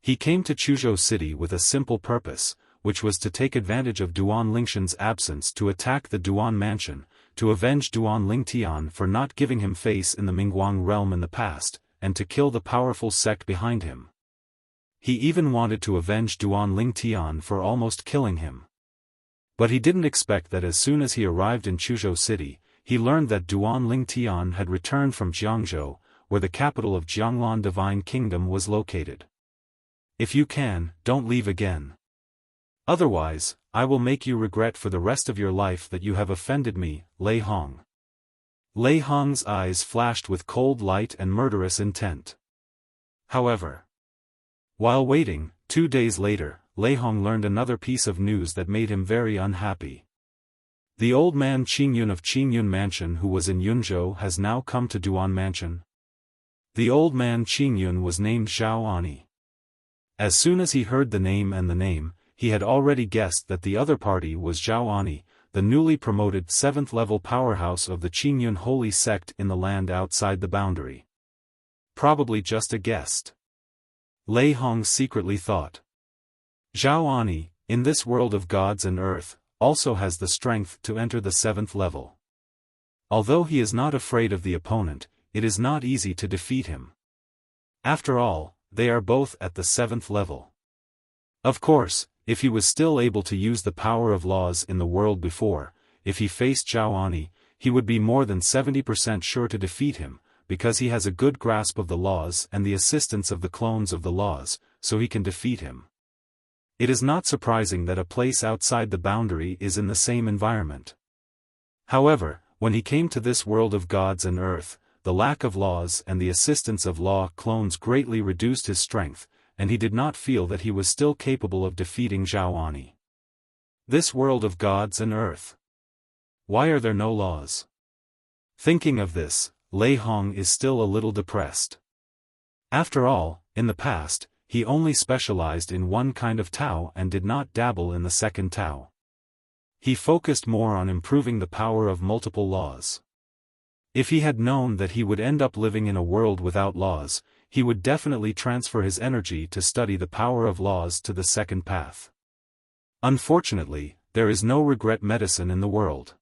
He came to Chuzhou City with a simple purpose, which was to take advantage of Duan Lingshan's absence to attack the Duan mansion, to avenge Duan Lingtian for not giving him face in the Mingguang realm in the past, and to kill the powerful sect behind him. He even wanted to avenge Duan Lingtian for almost killing him. But he didn't expect that as soon as he arrived in Chuzhou City, he learned that Duan Lingtian had returned from Jiangzhou, where the capital of Jianglan Divine Kingdom was located. If you can, don't leave again. Otherwise, I will make you regret for the rest of your life that you have offended me, Lei Hong. Lei Hong's eyes flashed with cold light and murderous intent. However, while waiting, 2 days later, Lei Hong learned another piece of news that made him very unhappy. The old man Qingyun of Qingyun Mansion who was in Yunzhou has now come to Duan Mansion. The old man Qingyun was named Xiaofan. As soon as he heard the name, he had already guessed that the other party was Zhao Ani, the newly promoted 7th-level powerhouse of the Qingyun holy sect in the land outside the boundary. Probably just a guest. Lei Hong secretly thought. Zhao Ani, in this world of gods and earth, also has the strength to enter the 7th level. Although he is not afraid of the opponent, it is not easy to defeat him. After all, they are both at the 7th level. Of course, if he was still able to use the power of laws in the world before, if he faced Zhao Ani, he would be more than 70% sure to defeat him, because he has a good grasp of the laws and the assistance of the clones of the laws, so he can defeat him. It is not surprising that a place outside the boundary is in the same environment. However, when he came to this world of gods and earth, the lack of laws and the assistance of law clones greatly reduced his strength, and he did not feel that he was still capable of defeating Zhao Ani. This world of gods and earth. Why are there no laws? Thinking of this, Lei Hong is still a little depressed. After all, in the past, he only specialized in one kind of Tao and did not dabble in the second Tao. He focused more on improving the power of multiple laws. If he had known that he would end up living in a world without laws, he would definitely transfer his energy to study the power of laws to the second path. Unfortunately, there is no regret medicine in the world.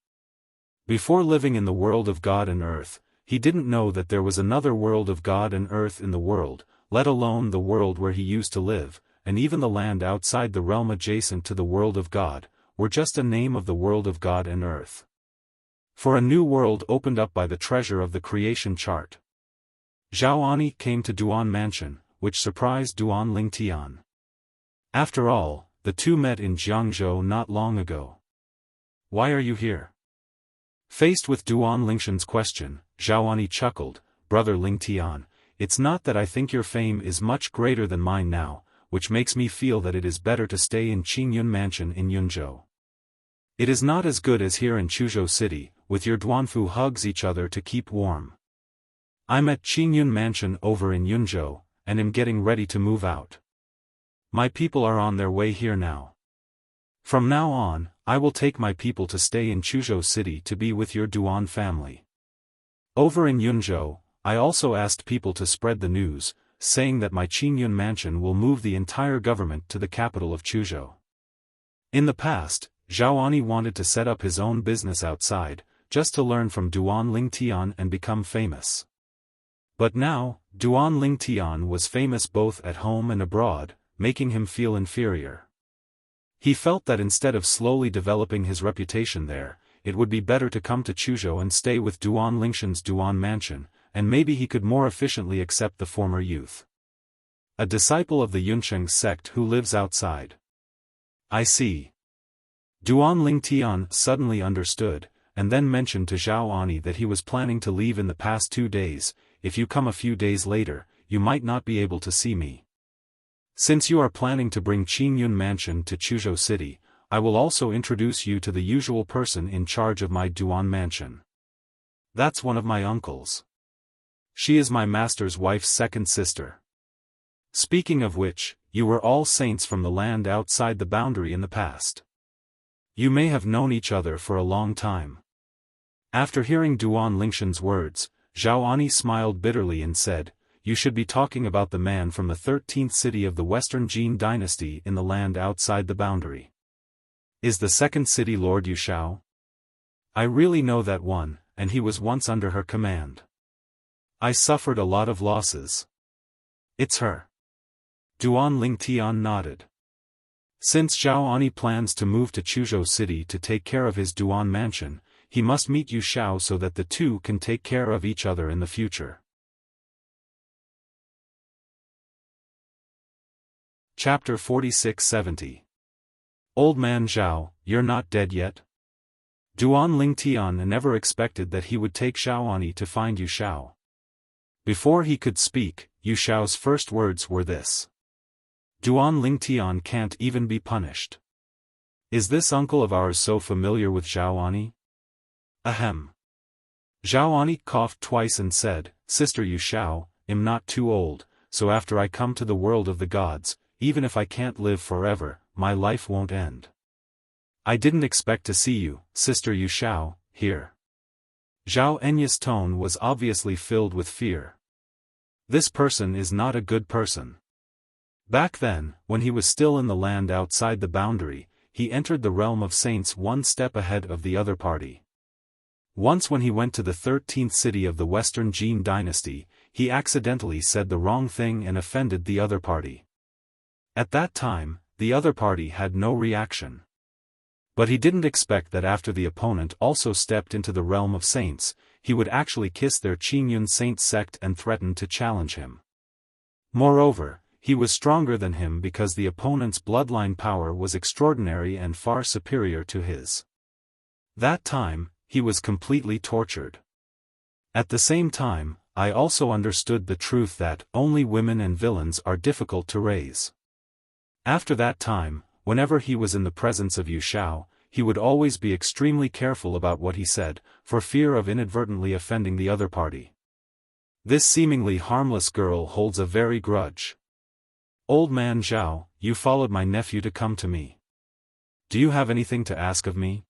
Before living in the world of God and earth, he didn't know that there was another world of God and earth in the world, let alone the world where he used to live, and even the land outside the realm adjacent to the world of God, were just a name of the world of God and earth. For a new world opened up by the treasure of the creation chart. Zhao Ani came to Duan Mansion, which surprised Duan Lingtian. After all, the two met in Jiangzhou not long ago. Why are you here? Faced with Duan Lingshan's question, Zhao Ani chuckled, Brother Lingtian, it's not that I think your fame is much greater than mine now, which makes me feel that it is better to stay in Qingyun Mansion in Yunzhou. It is not as good as here in Chuzhou City, with your Duanfu hugs each other to keep warm. I'm at Qingyun Mansion over in Yunzhou, and am getting ready to move out. My people are on their way here now. From now on, I will take my people to stay in Chuzhou City to be with your Duan family. Over in Yunzhou, I also asked people to spread the news, saying that my Qingyun Mansion will move the entire government to the capital of Chuzhou. In the past, Zhao Ani wanted to set up his own business outside, just to learn from Duan Lingtian and become famous. But now, Duan Lingtian was famous both at home and abroad, making him feel inferior. He felt that instead of slowly developing his reputation there, it would be better to come to Chuzhou and stay with Duan Lingshan's Duan Mansion, and maybe he could more efficiently accept the former youth. A disciple of the Yuncheng sect who lives outside. I see. Duan Lingtian suddenly understood, and then mentioned to Zhao Ani that he was planning to leave in the past 2 days. If you come a few days later, you might not be able to see me. Since you are planning to bring Qingyun Mansion to Chuzhou City, I will also introduce you to the usual person in charge of my Duan Mansion. That's one of my uncles. She is my master's wife's second sister. Speaking of which, you were all saints from the land outside the boundary in the past. You may have known each other for a long time. After hearing Duan Lingshan's words, Zhao Ani smiled bitterly and said, You should be talking about the man from the 13th city of the Western Jin dynasty in the land outside the boundary. Is the second city Lord Yu Shao? I really know that one, and he was once under her command. I suffered a lot of losses. It's her. Duan Lingtian nodded. Since Zhao Ani plans to move to Chuzhou City to take care of his Duan Mansion, he must meet Yu Shao so that the two can take care of each other in the future. Chapter 46-70. Old man Zhao, you're not dead yet? Duan Lingtian never expected that he would take Zhao Ani to find Yu Shao. Before he could speak, Yu Shao's first words were this. Duan Lingtian can't even be punished. Is this uncle of ours so familiar with Zhao Ani? Ahem. Zhao Ani coughed twice and said, Sister Yu Shao, am not too old, so after I come to the world of the gods, even if I can't live forever, my life won't end. I didn't expect to see you, Sister Yu Xiao, here. Zhao Enya's tone was obviously filled with fear. This person is not a good person. Back then, when he was still in the land outside the boundary, he entered the realm of saints one step ahead of the other party. Once when he went to the 13th city of the Western Jin dynasty, he accidentally said the wrong thing and offended the other party. At that time, the other party had no reaction. But he didn't expect that after the opponent also stepped into the realm of saints, he would actually kiss their Qingyun saint sect and threaten to challenge him. Moreover, he was stronger than him because the opponent's bloodline power was extraordinary and far superior to his. That time, he was completely tortured. At the same time, I also understood the truth that only women and villains are difficult to raise. After that time, whenever he was in the presence of Yu Xiao, he would always be extremely careful about what he said, for fear of inadvertently offending the other party. This seemingly harmless girl holds a very grudge. Old man Zhao, you followed my nephew to come to me. Do you have anything to ask of me?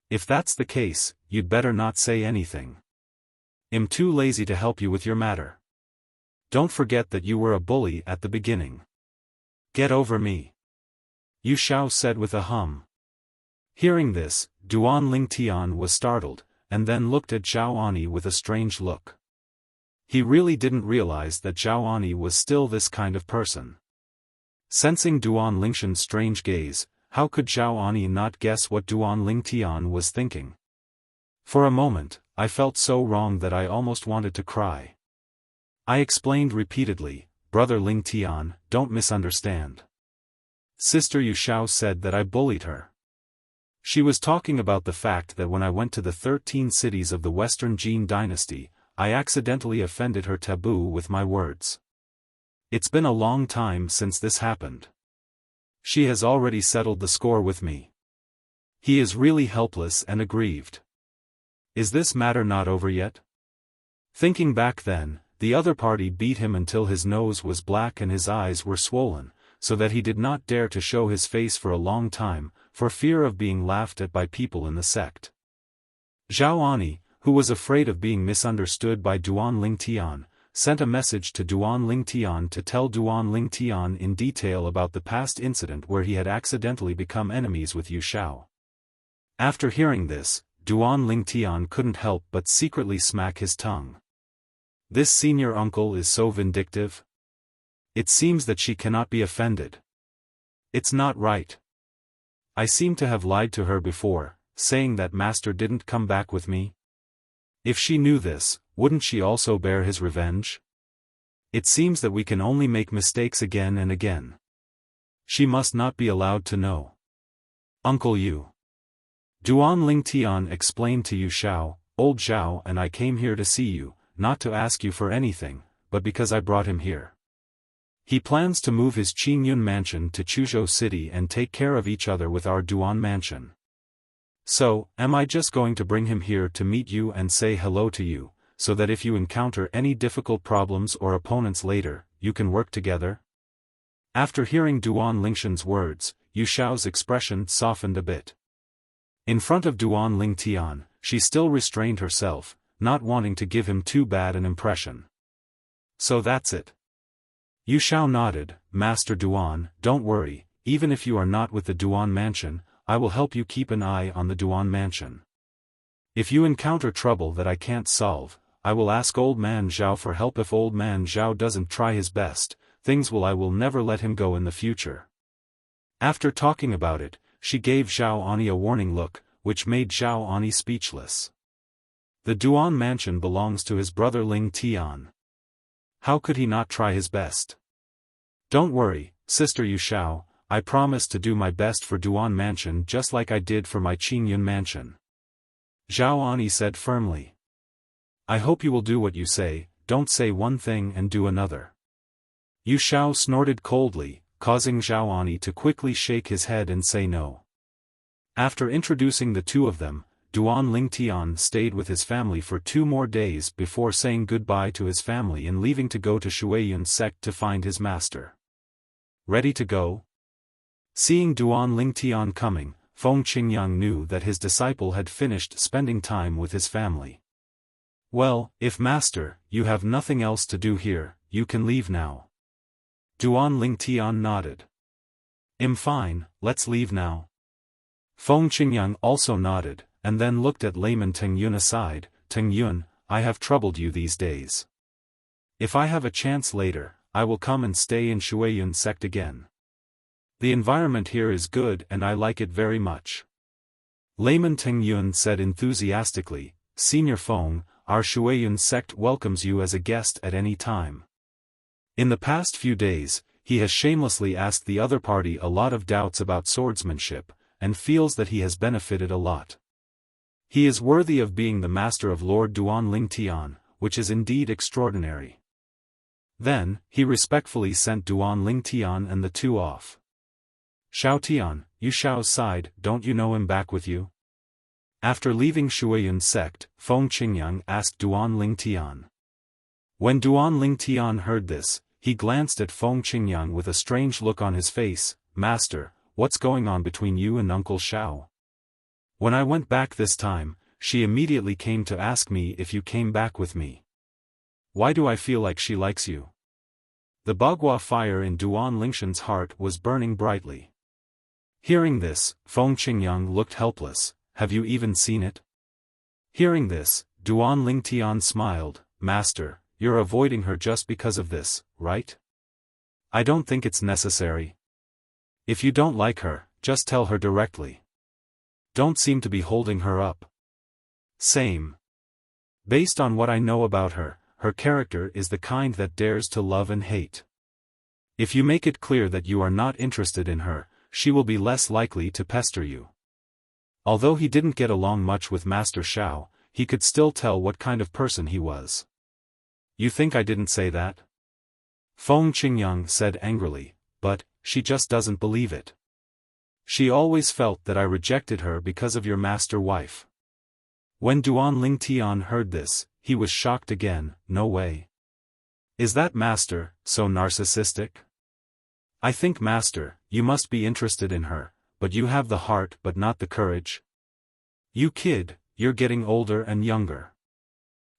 If that's the case, you'd better not say anything. I'm too lazy to help you with your matter. Don't forget that you were a bully at the beginning. Get over me. Yu Xiao said with a hum. Hearing this, Duan Lingtian was startled, and then looked at Zhao Ani with a strange look. He really didn't realize that Zhao Ani was still this kind of person. Sensing Duan Lingshan's strange gaze, how could Zhao Ani not guess what Duan Lingtian was thinking? For a moment, I felt so wrong that I almost wanted to cry. I explained repeatedly, Brother Lingtian, don't misunderstand. Sister Yu Xiao said that I bullied her. She was talking about the fact that when I went to the 13 cities of the Western Jin dynasty, I accidentally offended her taboo with my words. It's been a long time since this happened. She has already settled the score with me. He is really helpless and aggrieved. Is this matter not over yet? Thinking back then, the other party beat him until his nose was black and his eyes were swollen, so that he did not dare to show his face for a long time, for fear of being laughed at by people in the sect. Zhao Ani, who was afraid of being misunderstood by Duan Lingtian, sent a message to Duan Lingtian to tell Duan Lingtian in detail about the past incident where he had accidentally become enemies with Yu Xiao. After hearing this, Duan Lingtian couldn't help but secretly smack his tongue. This senior uncle is so vindictive. It seems that she cannot be offended. It's not right. I seem to have lied to her before, saying that master didn't come back with me. If she knew this, wouldn't she also bear his revenge? It seems that we can only make mistakes again and again. She must not be allowed to know. Uncle Yu. Duan Lingtian explained to Yu Xiao, Old Zhao and I came here to see you, not to ask you for anything, but because I brought him here. He plans to move his Qingyun mansion to Chuzhou City and take care of each other with our Duan mansion. So, am I just going to bring him here to meet you and say hello to you, so that if you encounter any difficult problems or opponents later, you can work together? After hearing Duan Lingshan's words, Yu Xiao's expression softened a bit. In front of Duan Lingtian, she still restrained herself, not wanting to give him too bad an impression. So that's it. Yu Xiao nodded, Master Duan, don't worry, even if you are not with the Duan mansion, I will help you keep an eye on the Duan mansion. If you encounter trouble that I can't solve, I will ask Old Man Zhao for help. If Old Man Zhao doesn't try his best, I will never let him go in the future. After talking about it, she gave Zhao Ani a warning look, which made Zhao Ani speechless. The Duan mansion belongs to his brother Ling Tian. How could he not try his best? Don't worry, Sister Yu Xiao, I promise to do my best for Duan mansion just like I did for my Qingyun mansion. Zhao Ani said firmly. I hope you will do what you say, don't say one thing and do another. Yu Xiao snorted coldly, causing Zhao Ani to quickly shake his head and say no. After introducing the two of them, Duan Lingtian stayed with his family for 2 more days before saying goodbye to his family and leaving to go to Shuiyun's sect to find his master. ready to go? Seeing Duan Lingtian coming, Feng Qingyang knew that his disciple had finished spending time with his family. Well, if master, you have nothing else to do here, you can leave now. Duan Lingtian nodded. Fine, let's leave now. Feng Qingyang also nodded, and then looked at layman Teng Yun aside. Teng Yun, I have troubled you these days. If I have a chance later, I will come and stay in Shuiyun sect again. The environment here is good and I like it very much. Layman Teng Yun said enthusiastically, Senior Feng, our Shuiyun sect welcomes you as a guest at any time. In the past few days, he has shamelessly asked the other party a lot of doubts about swordsmanship, and feels that he has benefited a lot. He is worthy of being the master of Lord Duan Lingtian, which is indeed extraordinary. Then, he respectfully sent Duan Lingtian and the two off. Xiaotian, you Xiao's side, don't you know him back with you? After leaving Shuiyun sect, Feng Qingyang asked Duan Lingtian. When Duan Lingtian heard this, he glanced at Feng Qingyang with a strange look on his face. Master, what's going on between you and Uncle Xiao? When I went back this time, she immediately came to ask me if you came back with me. Why do I feel like she likes you? The Bagua fire in Duan Lingshan's heart was burning brightly. Hearing this, Feng Qingyang looked helpless. Have you even seen it? Hearing this, Duan Lingtian smiled. Master, you're avoiding her just because of this, right? I don't think it's necessary. If you don't like her, just tell her directly. Don't seem to be holding her up. Same. Based on what I know about her, her character is the kind that dares to love and hate. If you make it clear that you are not interested in her, she will be less likely to pester you. Although he didn't get along much with Master Xiao, he could still tell what kind of person he was. You think I didn't say that? Feng Qingyang said angrily, but, she just doesn't believe it. She always felt that I rejected her because of your master wife. When Duan Lingtian heard this, he was shocked again. No way. Is that master, so narcissistic? I think master, you must be interested in her, but you have the heart but not the courage. You kid, you're getting older and younger.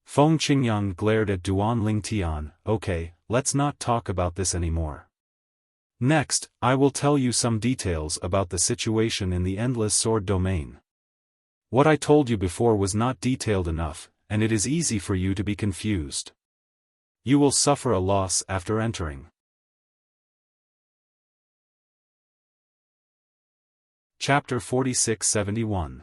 Feng Qingyang glared at Duan Lingtian. Okay, let's not talk about this anymore. Next, I will tell you some details about the situation in the Endless Sword domain. What I told you before was not detailed enough, and it is easy for you to be confused. You will suffer a loss after entering. Chapter 46-71.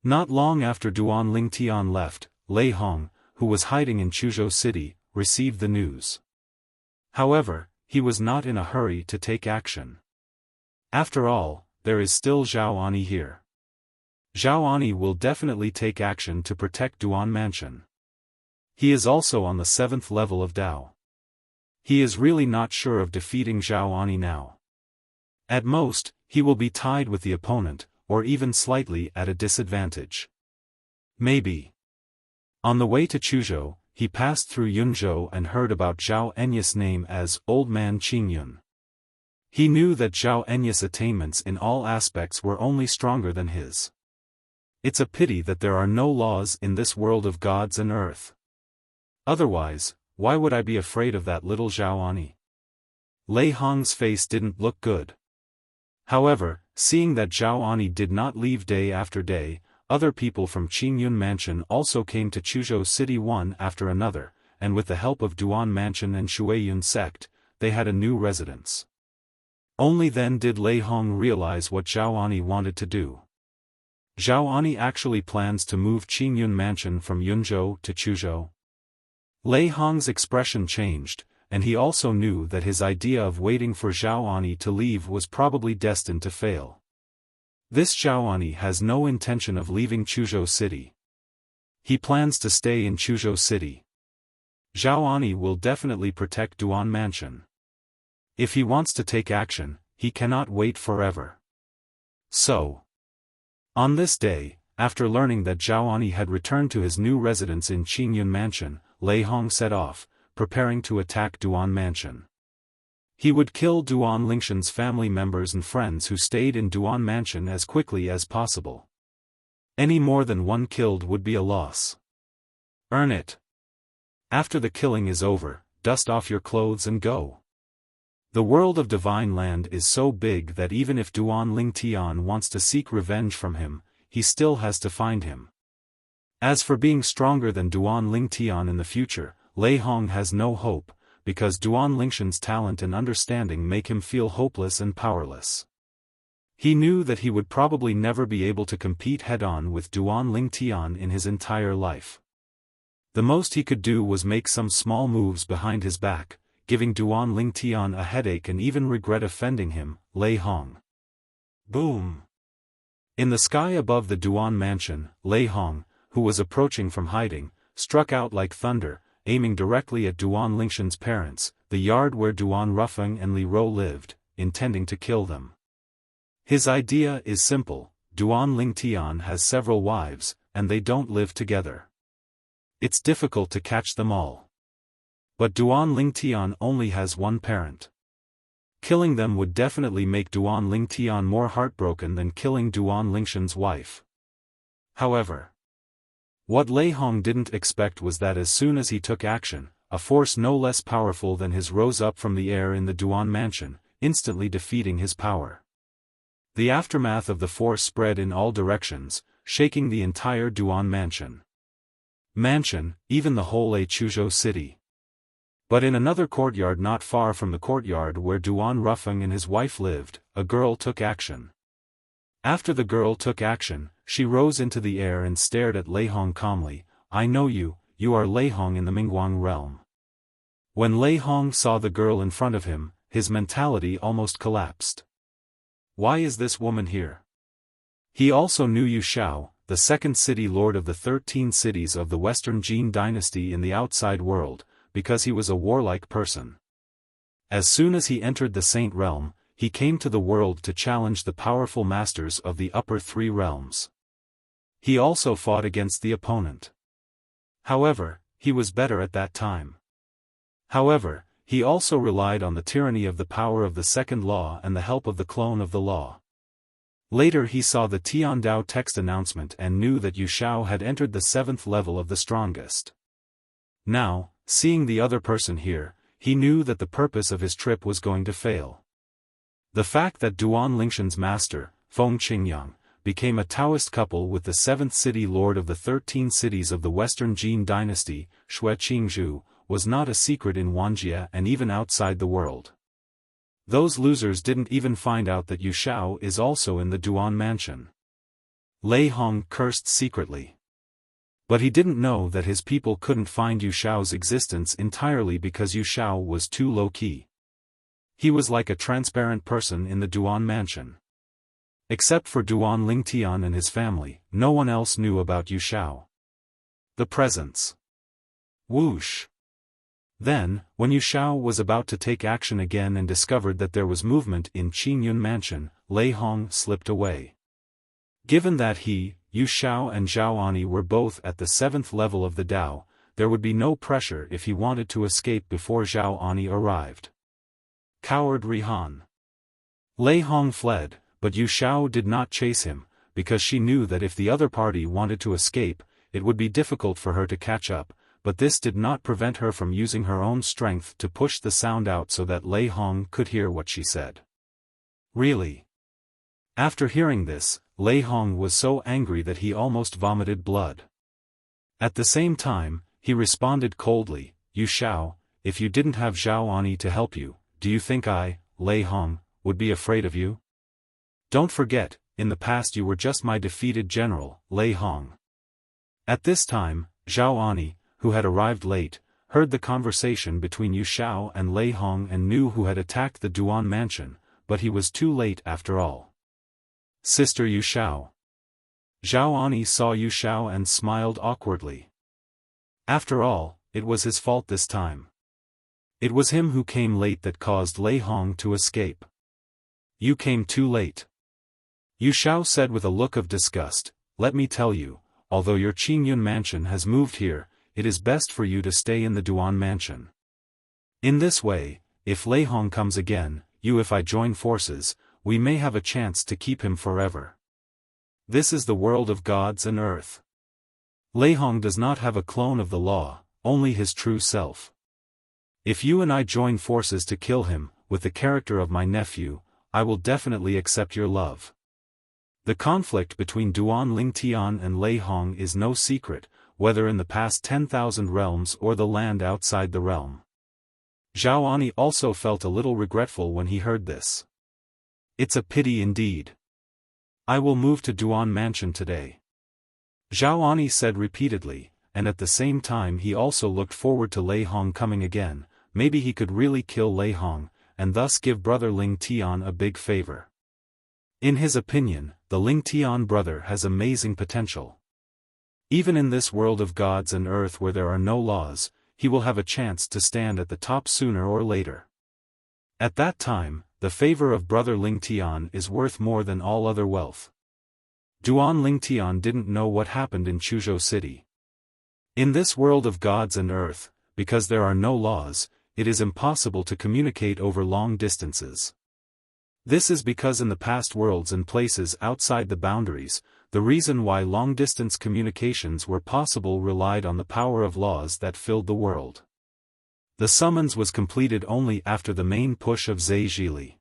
Not long after Duan Lingtian left, Lei Hong, who was hiding in Chuzhou City, received the news. However, he was not in a hurry to take action. After all, there is still Zhao Ani here. Zhao Ani will definitely take action to protect Duan Mansion. He is also on the 7th level of Dao. He is really not sure of defeating Zhao Ani now. At most, he will be tied with the opponent, or even slightly at a disadvantage. Maybe. On the way to Chuzhou, he passed through Yunzhou and heard about Zhao Enya's name as Old Man Qingyun. He knew that Zhao Enya's attainments in all aspects were only stronger than his. It's a pity that there are no laws in this world of gods and earth. Otherwise, why would I be afraid of that little Zhao Ani? Lei Hong's face didn't look good. However, seeing that Zhao Ani did not leave day after day, other people from Qingyun Mansion also came to Chuzhou City one after another, and with the help of Duan Mansion and Shuiyun sect, they had a new residence. Only then did Lei Hong realize what Zhao Ani wanted to do. Zhao Ani actually plans to move Qingyun Mansion from Yunzhou to Chuzhou. Lei Hong's expression changed, and he also knew that his idea of waiting for Zhao Ani to leave was probably destined to fail. This Zhao Ani has no intention of leaving Chuzhou City. He plans to stay in Chuzhou City. Zhao Ani will definitely protect Duan Mansion. If he wants to take action, he cannot wait forever. So, on this day, after learning that Zhao Ani had returned to his new residence in Qingyun Mansion, Lei Hong set off, preparing to attack Duan Mansion. He would kill Duan Lingshan's family members and friends who stayed in Duan Mansion as quickly as possible. Any more than one killed would be a loss. Earn it. After the killing is over, dust off your clothes and go. The world of Divine Land is so big that even if Duan Ling Tian wants to seek revenge from him, he still has to find him. As for being stronger than Duan Ling Tian in the future, Lei Hong has no hope, because Duan Lingshan's talent and understanding make him feel hopeless and powerless. He knew that he would probably never be able to compete head-on with Duan Ling Tian in his entire life. The most he could do was make some small moves behind his back, giving Duan Ling Tian a headache and even regret offending him, Lei Hong. Boom! In the sky above the Duan Mansion, Lei Hong, who was approaching from hiding, struck out like thunder, aiming directly at Duan Lingshan's parents, the yard where Duan Rufeng and Li Ro lived, intending to kill them. His idea is simple: Duan Ling Tian has several wives, and they don't live together. It's difficult to catch them all. But Duan Ling Tian only has one parent. Killing them would definitely make Duan Ling Tian more heartbroken than killing Duan Lingshan's wife. However, what Lei Hong didn't expect was that as soon as he took action, a force no less powerful than his rose up from the air in the Duan Mansion, instantly defeating his power. The aftermath of the force spread in all directions, shaking the entire Duan Mansion. Even the whole Chuzhou city. But in another courtyard not far from the courtyard where Duan Rufeng and his wife lived, a girl took action. After the girl took action, she rose into the air and stared at Lei Hong calmly. "I know you, you are Lei Hong in the Mingguang realm." When Lei Hong saw the girl in front of him, his mentality almost collapsed. Why is this woman here? He also knew Yu Xiao, the second city lord of the 13 cities of the Western Jin dynasty in the outside world, because he was a warlike person. As soon as he entered the Saint realm, he came to the world to challenge the powerful masters of the upper three realms. He also fought against the opponent. However, he was better at that time. However, he also relied on the tyranny of the power of the second law and the help of the clone of the law. Later he saw the Tiandao text announcement and knew that Yu Xiao had entered the 7th level of the strongest. Now, seeing the other person here, he knew that the purpose of his trip was going to fail. The fact that Duan Lingshan's master, Feng Qingyang, became a Taoist couple with the 7th city lord of the 13 cities of the Western Jin dynasty, Xue Qingzhu, was not a secret in Wanjia and even outside the world. Those losers didn't even find out that Yu Xiao is also in the Duan Mansion. Lei Hong cursed secretly. But he didn't know that his people couldn't find Yu Xiao's existence entirely because Yu Xiao was too low-key. He was like a transparent person in the Duan Mansion. Except for Duan Ling Tian and his family, no one else knew about Yu Xiao. The presence. Whoosh. Then, when Yu Xiao was about to take action again and discovered that there was movement in Qingyun Mansion, Lei Hong slipped away. Given that he, Yu Xiao and Zhao Ani were both at the 7th level of the Dao, there would be no pressure if he wanted to escape before Zhao Ani arrived. Coward Rihan. Lei Hong fled, but Yu Xiao did not chase him, because she knew that if the other party wanted to escape, it would be difficult for her to catch up, but this did not prevent her from using her own strength to push the sound out so that Lei Hong could hear what she said. Really? After hearing this, Lei Hong was so angry that he almost vomited blood. At the same time, he responded coldly, "Yu Xiao, if you didn't have Zhao Ani to help you, do you think I, Lei Hong, would be afraid of you? Don't forget, in the past you were just my defeated general, Lei Hong." At this time, Zhao Ani, who had arrived late, heard the conversation between Yu Xiao and Lei Hong and knew who had attacked the Duan Mansion, but he was too late after all. "Sister Yu Xiao." Zhao Ani saw Yu Xiao and smiled awkwardly. After all, it was his fault this time. It was him who came late that caused Lei Hong to escape. "You came too late," Yu Xiao said with a look of disgust. "Let me tell you, although your Qingyun Mansion has moved here, it is best for you to stay in the Duan Mansion. In this way, if Lei Hong comes again, if I join forces, we may have a chance to keep him forever. This is the world of gods and earth. Lei Hong does not have a clone of the law, only his true self. If you and I join forces to kill him, with the character of my nephew, I will definitely accept your love. The conflict between Duan Lingtian and Lei Hong is no secret, whether in the past 10,000 realms or the land outside the realm. Xiaofan also felt a little regretful when he heard this. It's a pity indeed. I will move to Duan Mansion today. Xiaofan said repeatedly, and at the same time he also looked forward to Lei Hong coming again. Maybe he could really kill Lei Hong, and thus give brother Ling Tian a big favor. In his opinion, the Ling Tian brother has amazing potential. Even in this world of gods and earth where there are no laws, he will have a chance to stand at the top sooner or later. At that time, the favor of brother Ling Tian is worth more than all other wealth. Duan Ling Tian didn't know what happened in Chuzhou City. In this world of gods and earth, because there are no laws, it is impossible to communicate over long distances. This is because in the past worlds and places outside the boundaries, the reason why long-distance communications were possible relied on the power of laws that filled the world. The summons was completed only after the main push of Zhe Zhili.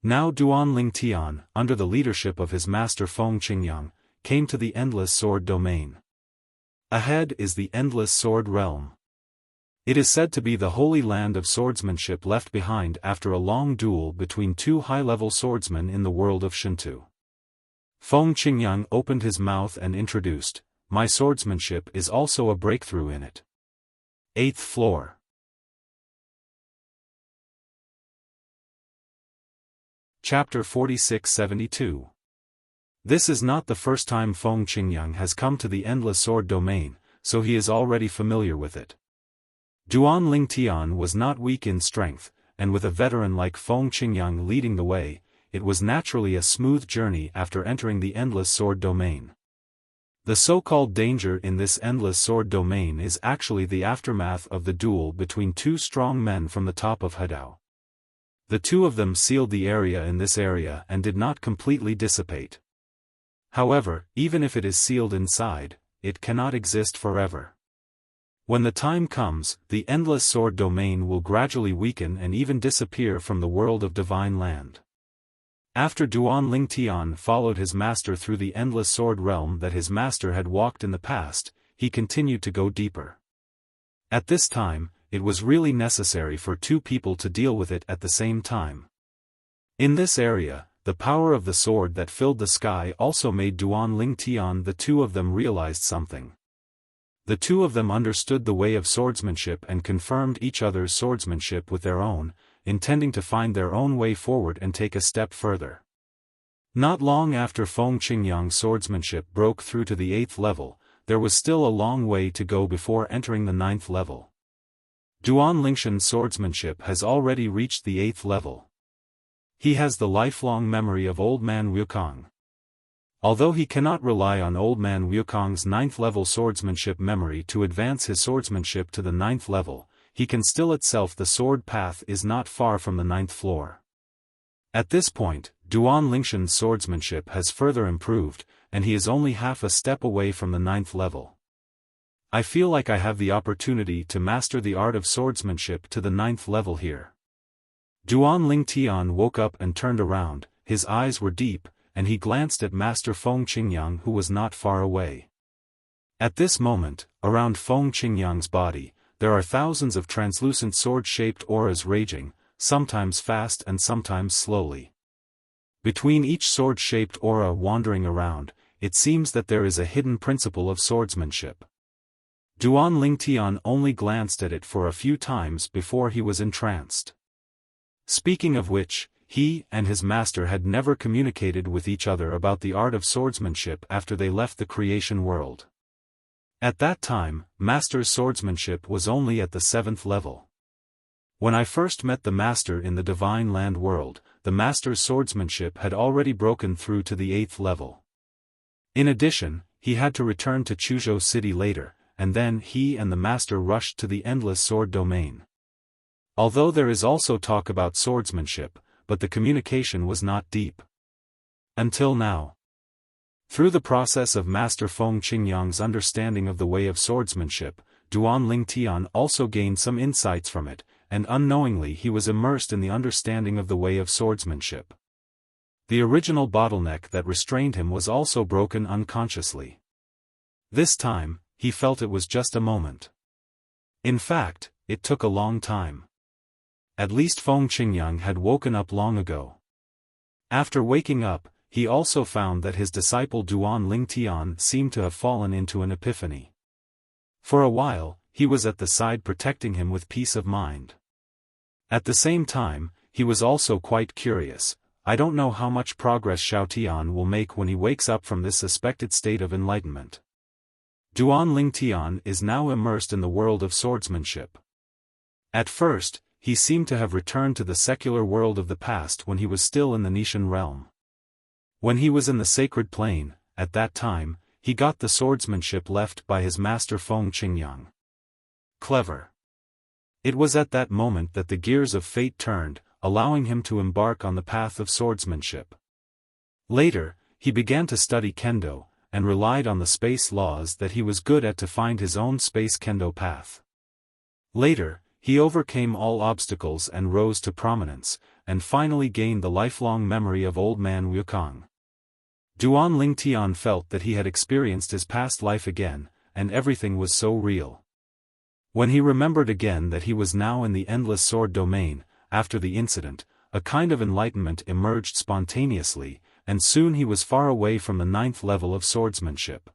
Now Duan Lingtian, under the leadership of his master Feng Qingyang, came to the Endless Sword domain. Ahead is the Endless Sword realm. It is said to be the holy land of swordsmanship left behind after a long duel between two high-level swordsmen in the world of Shinto. Feng Qingyang opened his mouth and introduced, "My swordsmanship is also a breakthrough in it." 8th floor. Chapter 4672. This is not the first time Feng Qingyang has come to the Endless Sword domain, so he is already familiar with it. Duan Lingtian was not weak in strength, and with a veteran like Feng Qingyang leading the way, it was naturally a smooth journey after entering the Endless Sword domain. The so-called danger in this Endless Sword domain is actually the aftermath of the duel between two strong men from the top of Hadao. The two of them sealed the area in this area and did not completely dissipate. However, even if it is sealed inside, it cannot exist forever. When the time comes, the Endless Sword domain will gradually weaken and even disappear from the world of Divine Land. After Duan Lingtian followed his master through the Endless Sword realm that his master had walked in the past, he continued to go deeper. At this time, it was really necessary for two people to deal with it at the same time. In this area, the power of the sword that filled the sky also made Duan Lingtian. The two of them realized something. The two of them understood the way of swordsmanship and confirmed each other's swordsmanship with their own, intending to find their own way forward and take a step further. Not long after Feng Qingyang's swordsmanship broke through to the 8th level, there was still a long way to go before entering the 9th level. Duan Lingshan's swordsmanship has already reached the 8th level. He has the lifelong memory of Old Man Wukong. Although he cannot rely on Old Man Wukong's 9th level swordsmanship memory to advance his swordsmanship to the 9th level, he can still itself. The sword path is not far from the 9th floor. At this point, Duan Lingshan's swordsmanship has further improved, and he is only half a step away from the 9th level. I feel like I have the opportunity to master the art of swordsmanship to the 9th level here. Duan Lingtian woke up and turned around, his eyes were deep, and he glanced at Master Feng Qingyang who was not far away. At this moment, around Feng Qingyang's body, there are thousands of translucent sword-shaped auras raging, sometimes fast and sometimes slowly. Between each sword-shaped aura wandering around, it seems that there is a hidden principle of swordsmanship. Duan Lingtian only glanced at it for a few times before he was entranced. Speaking of which, he and his master had never communicated with each other about the art of swordsmanship after they left the creation world. At that time, Master's swordsmanship was only at the 7th level. When I first met the Master in the Divine Land world, the Master's swordsmanship had already broken through to the 8th level. In addition, he had to return to Chuzhou City later, and then he and the Master rushed to the Endless Sword domain. Although there is also talk about swordsmanship, but the communication was not deep. Until now. Through the process of Master Feng Qingyang's understanding of the way of swordsmanship, Duan Ling Tian also gained some insights from it, and unknowingly he was immersed in the understanding of the way of swordsmanship. The original bottleneck that restrained him was also broken unconsciously. This time, he felt it was just a moment. In fact, it took a long time. At least Feng Qingyang had woken up long ago. After waking up, he also found that his disciple Duan Ling Tian seemed to have fallen into an epiphany. For a while, he was at the side protecting him with peace of mind. At the same time, he was also quite curious. I don't know how much progress Xiao Tian will make when he wakes up from this suspected state of enlightenment. Duan Ling Tian is now immersed in the world of swordsmanship. At first, he seemed to have returned to the secular world of the past when he was still in the Nishan realm. When he was in the sacred plane, at that time, he got the swordsmanship left by his master Feng Qingyang. Clever. It was at that moment that the gears of fate turned, allowing him to embark on the path of swordsmanship. Later, he began to study kendo, and relied on the space laws that he was good at to find his own space kendo path. Later, he overcame all obstacles and rose to prominence, and finally gained the lifelong memory of old man Wukong. Duan Ling Tian felt that he had experienced his past life again, and everything was so real. When he remembered again that he was now in the endless sword domain, after the incident, a kind of enlightenment emerged spontaneously, and soon he was far away from the 9th level of swordsmanship.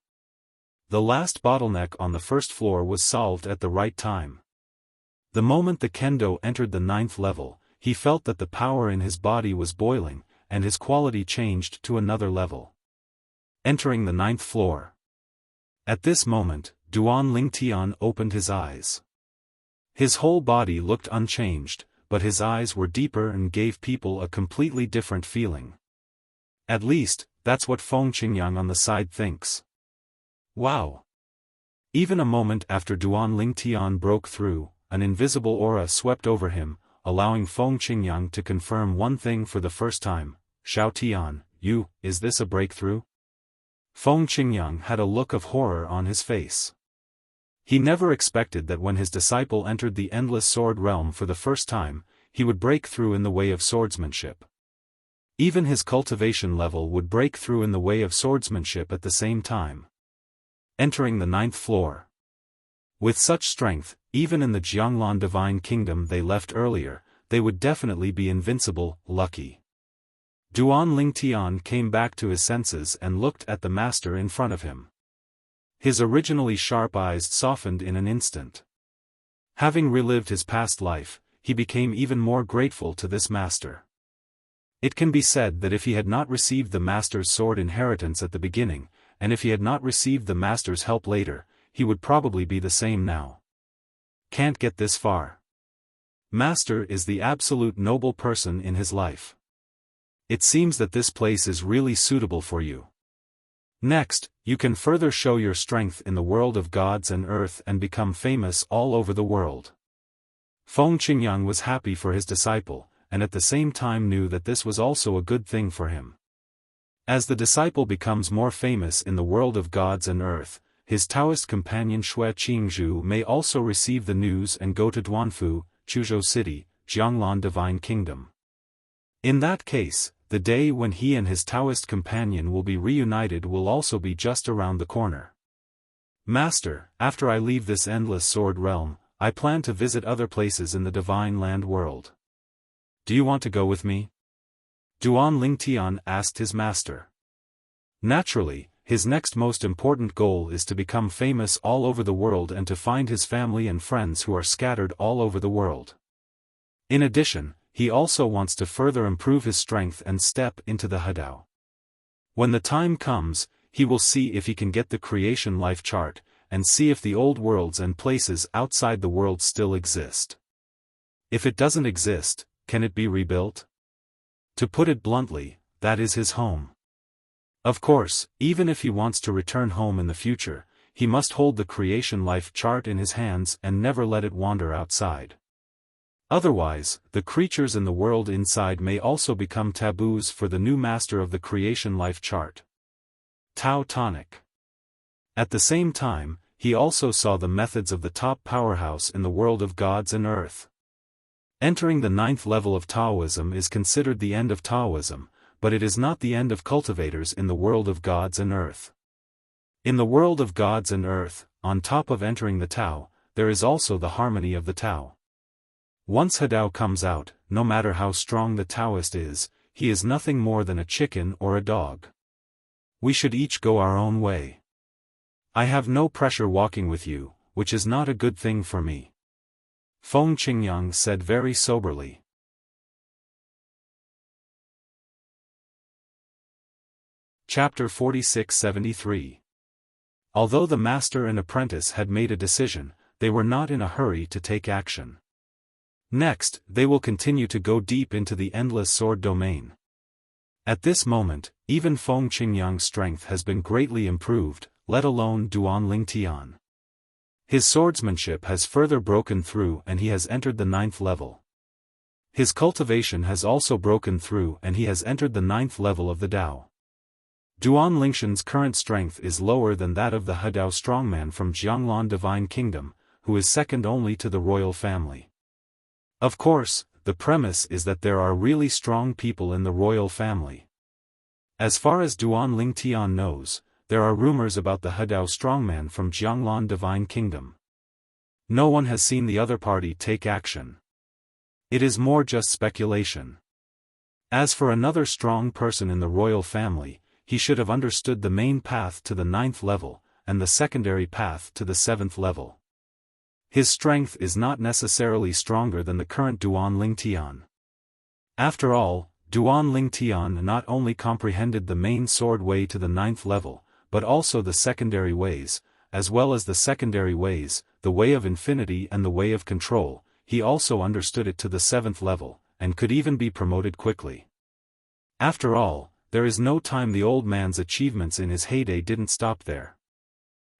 The last bottleneck on the first floor was solved at the right time. The moment the kendo entered the 9th level, he felt that the power in his body was boiling, and his quality changed to another level. Entering the 9th floor. At this moment, Duan Ling Tian opened his eyes. His whole body looked unchanged, but his eyes were deeper and gave people a completely different feeling. At least, that's what Feng Qingyang on the side thinks. Wow! Even a moment after Duan Ling Tian broke through, an invisible aura swept over him, allowing Feng Qingyang to confirm one thing for the first time. Xiao Tian, is this a breakthrough? Feng Qingyang had a look of horror on his face. He never expected that when his disciple entered the endless sword realm for the first time, he would break through in the way of swordsmanship. Even his cultivation level would break through in the way of swordsmanship at the same time. Entering the 9th floor. With such strength, even in the Jianglan divine kingdom they left earlier, they would definitely be invincible, lucky. Duan Ling Tian came back to his senses and looked at the master in front of him. His originally sharp eyes softened in an instant. Having relived his past life, he became even more grateful to this master. It can be said that if he had not received the master's sword inheritance at the beginning, and if he had not received the master's help later, he would probably be the same now. Can't get this far. Master is the absolute noble person in his life. It seems that this place is really suitable for you. Next, you can further show your strength in the world of gods and earth and become famous all over the world. Feng Qingyang was happy for his disciple, and at the same time knew that this was also a good thing for him. As the disciple becomes more famous in the world of gods and earth, his Taoist companion Xue Qingzhu may also receive the news and go to Duanfu, Chuzhou City, Jianglan Divine Kingdom. In that case, the day when he and his Taoist companion will be reunited will also be just around the corner. Master, after I leave this endless sword realm, I plan to visit other places in the divine land world. Do you want to go with me? Duan Ling Tian asked his master. Naturally, his next most important goal is to become famous all over the world and to find his family and friends who are scattered all over the world. In addition, he also wants to further improve his strength and step into the Hadao. When the time comes, he will see if he can get the creation life chart, and see if the old worlds and places outside the world still exist. If it doesn't exist, can it be rebuilt? To put it bluntly, that is his home. Of course, even if he wants to return home in the future, he must hold the creation life chart in his hands and never let it wander outside. Otherwise, the creatures in the world inside may also become taboos for the new master of the creation life chart. Tao Tonic. At the same time, he also saw the methods of the top powerhouse in the world of gods and earth. Entering the 9th level of Taoism is considered the end of Taoism, but it is not the end of cultivators in the world of gods and earth. In the world of gods and earth, on top of entering the Tao, there is also the harmony of the Tao. Once Hadao comes out, no matter how strong the Taoist is, he is nothing more than a chicken or a dog. We should each go our own way. I have no pressure walking with you, which is not a good thing for me. Feng Qingyang said very soberly. Chapter 46-73. Although the master and apprentice had made a decision, they were not in a hurry to take action. Next, they will continue to go deep into the endless sword domain. At this moment, even Feng Qingyang's strength has been greatly improved, let alone Duan Lingtian. His swordsmanship has further broken through and he has entered the 9th level. His cultivation has also broken through and he has entered the 9th level of the Tao. Duan Lingshan's current strength is lower than that of the Hadao strongman from Jianglan Divine Kingdom, who is second only to the royal family. Of course, the premise is that there are really strong people in the royal family. As far as Duan Lingtian knows, there are rumors about the Hadao strongman from Jianglan Divine Kingdom. No one has seen the other party take action. It is more just speculation. As for another strong person in the royal family, he should have understood the main path to the 9th level, and the secondary path to the 7th level. His strength is not necessarily stronger than the current Duan Lingtian. After all, Duan Lingtian not only comprehended the main sword way to the 9th level, but also the secondary ways, as well as the secondary ways, the way of infinity and the way of control. He also understood it to the 7th level, and could even be promoted quickly. After all, there is no time the old man's achievements in his heyday didn't stop there.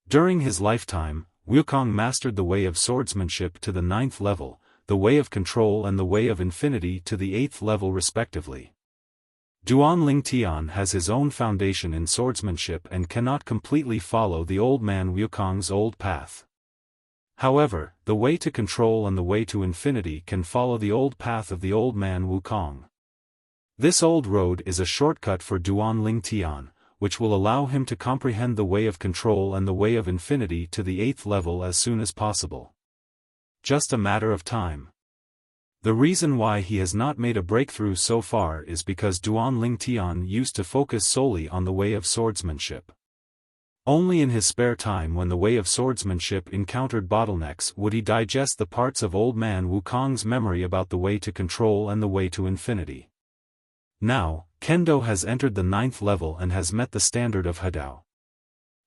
During his lifetime, Wukong mastered the way of swordsmanship to the 9th level, the way of control and the way of infinity to the 8th level respectively. Duan Lingtian has his own foundation in swordsmanship and cannot completely follow the old man Wukong's old path. However, the way to control and the way to infinity can follow the old path of the old man Wukong. This old road is a shortcut for Duan Lingtian, which will allow him to comprehend the way of control and the way of infinity to the 8th level as soon as possible. Just a matter of time. The reason why he has not made a breakthrough so far is because Duan Lingtian used to focus solely on the way of swordsmanship. Only in his spare time when the way of swordsmanship encountered bottlenecks would he digest the parts of old man Wukong's memory about the way to control and the way to infinity. Now, Kendo has entered the 9th level and has met the standard of Hadao.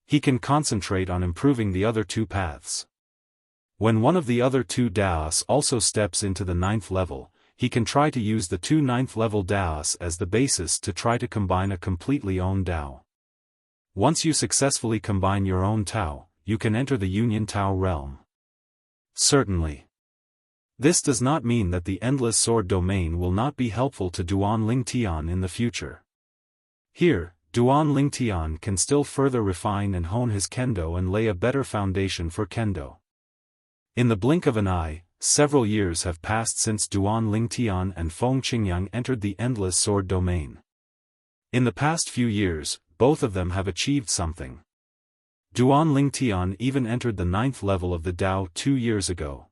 He can concentrate on improving the other two paths. When one of the other two Daos also steps into the 9th level, he can try to use the two 9th level Daos as the basis to try to combine a completely own Dao. Once you successfully combine your own Tao, you can enter the Union Tao realm. Certainly. This does not mean that the endless sword domain will not be helpful to Duan Lingtian in the future. Here, Duan Lingtian can still further refine and hone his Kendo and lay a better foundation for Kendo. In the blink of an eye, several years have passed since Duan Lingtian and Feng Qingyang entered the endless sword domain. In the past few years, both of them have achieved something. Duan Lingtian even entered the 9th level of the Tao 2 years ago.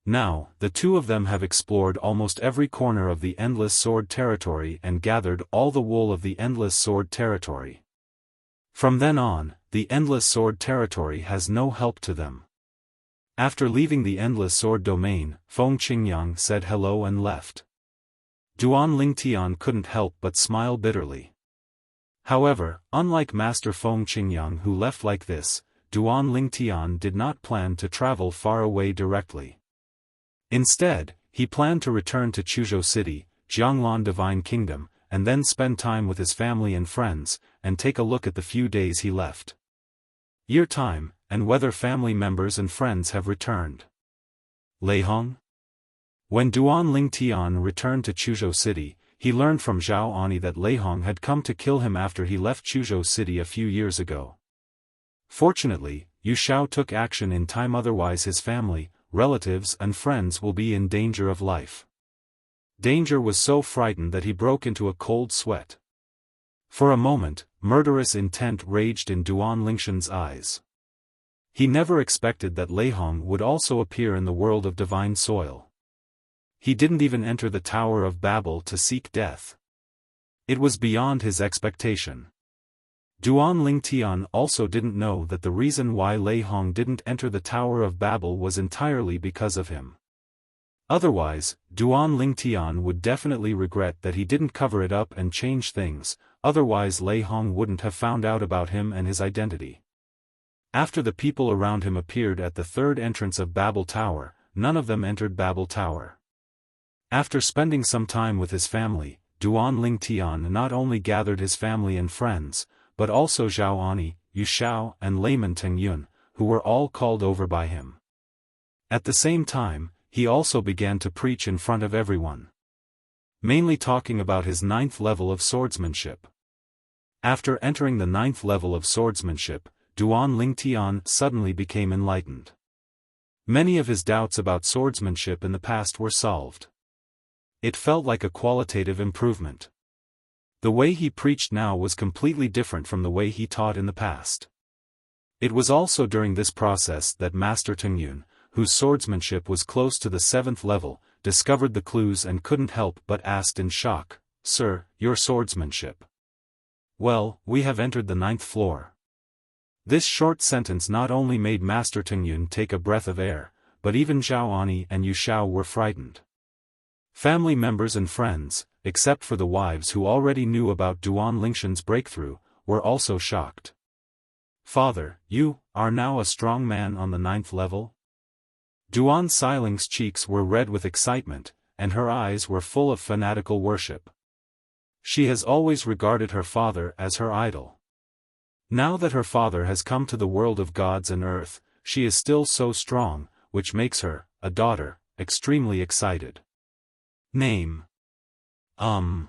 Now, the two of them have explored almost every corner of the endless sword territory and gathered all the wool of the endless sword territory. From then on, the endless sword territory has no help to them. After leaving the endless sword domain, Feng Qingyang said hello and left. Duan Lingtian couldn't help but smile bitterly. However, unlike Master Feng Qingyang who left like this, Duan Lingtian did not plan to travel far away directly. Instead, he planned to return to Chuzhou City, Jianglan Divine Kingdom, and then spend time with his family and friends, and take a look at the few days he left. Year time, and whether family members and friends have returned. Lei Hong? When Duan Lingtian returned to Chuzhou City, he learned from Zhao Ani that Lei Hong had come to kill him after he left Chuzhou City a few years ago. Fortunately, Yu Xiao took action in time, otherwise his family, relatives and friends will be in danger of life. Danger was so frightened that he broke into a cold sweat. For a moment, murderous intent raged in Duan Lingshan's eyes. He never expected that Lei Hong would also appear in the world of divine soil. He didn't even enter the Tower of Babel to seek death. It was beyond his expectation. Duan Lingtian also didn't know that the reason why Lei Hong didn't enter the Tower of Babel was entirely because of him. Otherwise, Duan Lingtian would definitely regret that he didn't cover it up and change things, otherwise Lei Hong wouldn't have found out about him and his identity. After the people around him appeared at the third entrance of Babel Tower, none of them entered Babel Tower. After spending some time with his family, Duan Lingtian not only gathered his family and friends, but also Zhao Ani, Yu Xiao and Layman Tengyun, who were all called over by him. At the same time, he also began to preach in front of everyone. Mainly talking about his 9th level of swordsmanship. After entering the 9th level of swordsmanship, Duan Lingtian suddenly became enlightened. Many of his doubts about swordsmanship in the past were solved. It felt like a qualitative improvement. The way he preached now was completely different from the way he taught in the past. It was also during this process that Master Tengyun, whose swordsmanship was close to the 7th level, discovered the clues and couldn't help but asked in shock, "Sir, your swordsmanship." "Well, we have entered the 9th floor." This short sentence not only made Master Tengyun take a breath of air, but even Zhao Ani and Yu Xiao were frightened. Family members and friends, except for the wives who already knew about Duan Lingshan's breakthrough, were also shocked. "Father, you are now a strong man on the 9th level?" Duan Xiling's cheeks were red with excitement, and her eyes were full of fanatical worship. She has always regarded her father as her idol. Now that her father has come to the world of gods and earth, she is still so strong, which makes her, a daughter, extremely excited. "Name?" Duan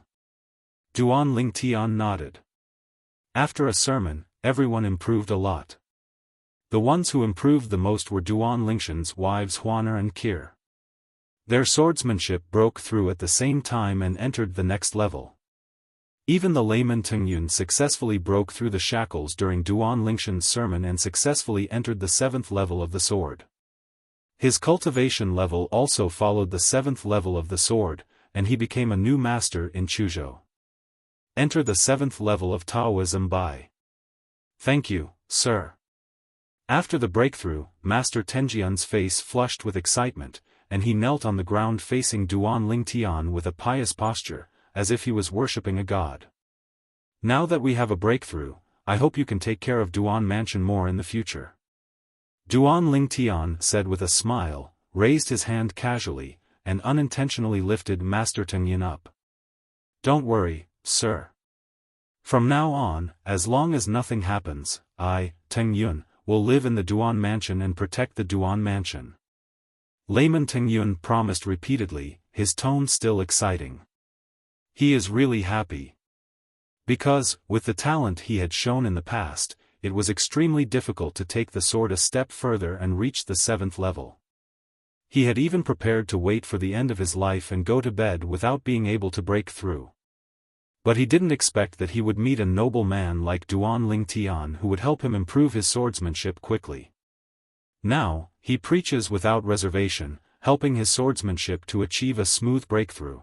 Lingtian nodded. After a sermon, everyone improved a lot. The ones who improved the most were Duan Lingshan's wives Huaner and Kir. Their swordsmanship broke through at the same time and entered the next level. Even the layman Tengyun successfully broke through the shackles during Duan Lingshan's sermon and successfully entered the 7th level of the sword. His cultivation level also followed the 7th level of the sword, and he became a new master in Chuzhou. Enter the 7th level of Taoism by. "Thank you, sir." After the breakthrough, Master Tenjian's face flushed with excitement, and he knelt on the ground facing Duan Lingtian with a pious posture, as if he was worshipping a god. "Now that we have a breakthrough, I hope you can take care of Duan Mansion more in the future." Duan Lingtian said with a smile, raised his hand casually, and unintentionally lifted Master Tengyun up. "Don't worry, sir. From now on, as long as nothing happens, I, Tengyun, will live in the Duan Mansion and protect the Duan Mansion." Layman Tengyun promised repeatedly, his tone still exciting. He is really happy. Because, with the talent he had shown in the past, it was extremely difficult to take the sword a step further and reach the 7th level. He had even prepared to wait for the end of his life and go to bed without being able to break through. But he didn't expect that he would meet a noble man like Duan Lingtian who would help him improve his swordsmanship quickly. Now, he preaches without reservation, helping his swordsmanship to achieve a smooth breakthrough.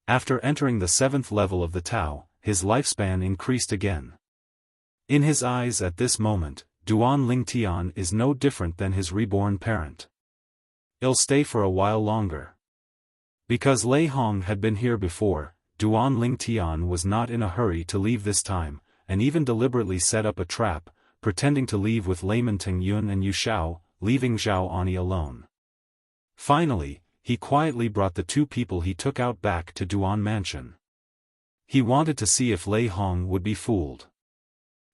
After entering the 7th level of the Tao, his lifespan increased again. In his eyes at this moment, Duan Lingtian is no different than his reborn parent. He'll stay for a while longer. Because Lei Hong had been here before, Duan Lingtian was not in a hurry to leave this time, and even deliberately set up a trap, pretending to leave with Layman Tengyun and Yu Xiao, leaving Zhao Ani alone. Finally, he quietly brought the 2 people he took out back to Duan Mansion. He wanted to see if Lei Hong would be fooled.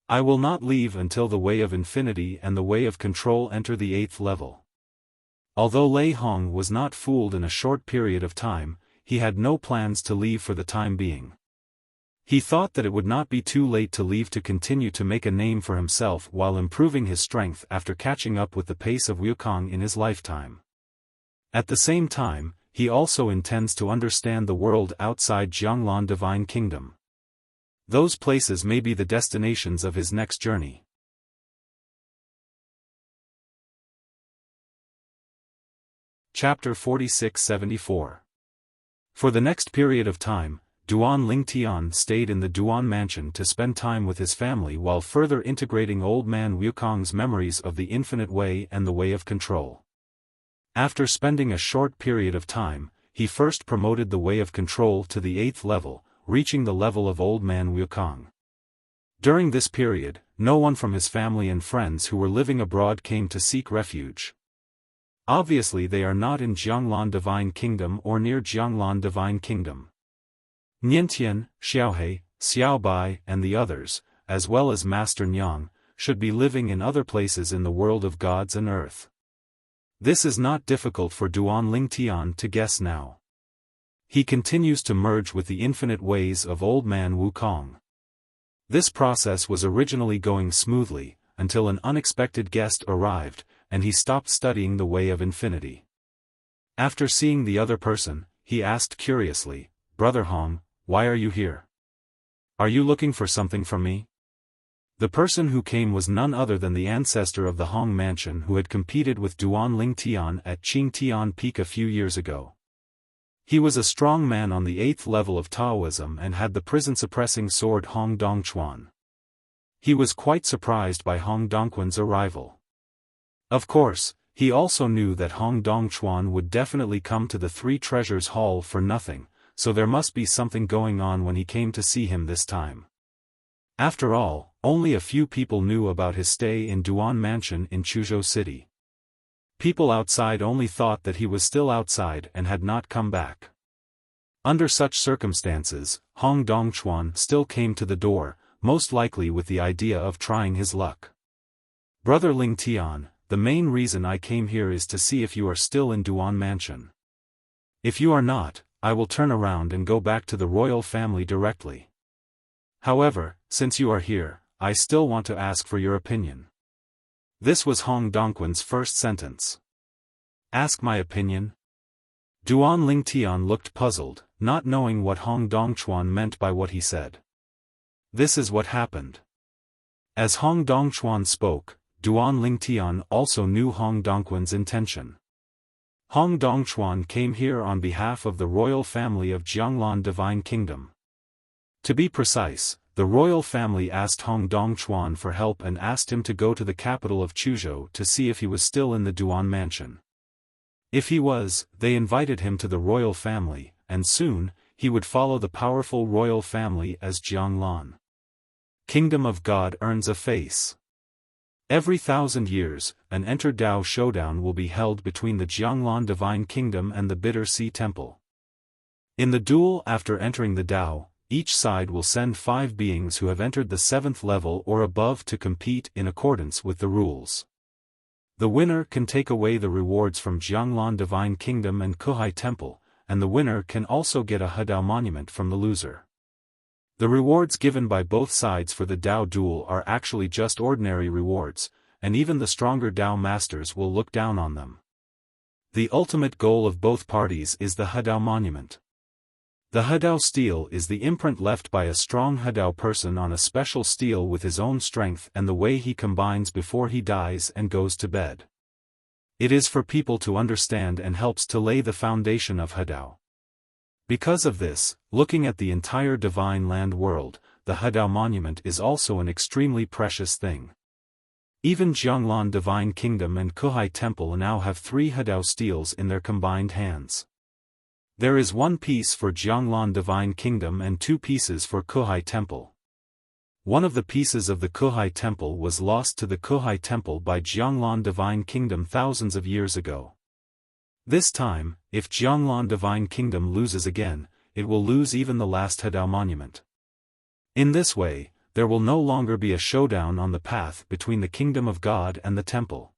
"I will not leave until the way of infinity and the way of control enter the 8th level." Although Lei Hong was not fooled in a short period of time, he had no plans to leave for the time being. He thought that it would not be too late to leave to continue to make a name for himself while improving his strength after catching up with the pace of Wukong in his lifetime. At the same time, he also intends to understand the world outside Jianglan Divine Kingdom. Those places may be the destinations of his next journey. Chapter 46-74. For the next period of time, Duan Lingtian stayed in the Duan mansion to spend time with his family while further integrating old man Wukong's memories of the infinite way and the way of control. After spending a short period of time, he first promoted the way of control to the 8th level, reaching the level of old man Wukong. During this period, no one from his family and friends who were living abroad came to seek refuge. Obviously they are not in Jianglan Divine Kingdom or near Jianglan Divine Kingdom. Niantian, Xiaohe, Xiaobai and the others, as well as Master Nyang, should be living in other places in the world of gods and earth. This is not difficult for Duan Lingtian to guess now. He continues to merge with the infinite ways of old man Wukong. This process was originally going smoothly, until an unexpected guest arrived, and he stopped studying the way of infinity. After seeing the other person, he asked curiously, "Brother Hong, why are you here? Are you looking for something from me?" The person who came was none other than the ancestor of the Hong mansion who had competed with Duan Lingtian at Qingtian Peak a few years ago. He was a strong man on the 8th level of Taoism and had the prison-suppressing sword Hong Dongquan. He was quite surprised by Hong Dongquan's arrival. Of course, he also knew that Hong Dongquan would definitely come to the Three Treasures Hall for nothing, so there must be something going on when he came to see him this time. After all, only a few people knew about his stay in Duan Mansion in Chuzhou City. People outside only thought that he was still outside and had not come back. Under such circumstances, Hong Dongquan still came to the door, most likely with the idea of trying his luck. "Brother Lingtian, the main reason I came here is to see if you are still in Duan Mansion. If you are not, I will turn around and go back to the royal family directly. However, since you are here, I still want to ask for your opinion." This was Hong Dongquan's first sentence. "Ask my opinion?" Duan Lingtian looked puzzled, not knowing what Hong Dongquan meant by what he said. This is what happened. As Hong Dongquan spoke, Duan Lingtian also knew Hong Dongquan's intention. Hong Dongquan came here on behalf of the royal family of Jianglan Divine Kingdom. To be precise, the royal family asked Hong Dongquan for help and asked him to go to the capital of Chuzhou to see if he was still in the Duan mansion. If he was, they invited him to the royal family, and soon, he would follow the powerful royal family as Jianglan Kingdom of God earns a face. Every 1,000 years, an Enter Dao showdown will be held between the Jianglan Divine Kingdom and the Bitter Sea Temple. In the duel after entering the Dao, each side will send 5 beings who have entered the 7th level or above to compete in accordance with the rules. The winner can take away the rewards from Jianglan Divine Kingdom and Kuhai Temple, and the winner can also get a Hedao monument from the loser. The rewards given by both sides for the Dao duel are actually just ordinary rewards, and even the stronger Dao masters will look down on them. The ultimate goal of both parties is the Hedao monument. The Hedao steel is the imprint left by a strong Hedao person on a special steel with his own strength and the way he combines before he dies and goes to bed. It is for people to understand and helps to lay the foundation of Hedao. Because of this, looking at the entire divine land world, the Hedao monument is also an extremely precious thing. Even Jianglan Divine Kingdom and Kuhai Temple now have 3 Hedao steels in their combined hands. There is 1 piece for Jianglan Divine Kingdom and 2 pieces for Kuhai Temple. One of the pieces of the Kuhai Temple was lost to the Kuhai Temple by Jianglan Divine Kingdom thousands of years ago. This time, if Jianglan Divine Kingdom loses again, it will lose even the last Hedao monument. In this way, there will no longer be a showdown on the path between the Kingdom of God and the Temple.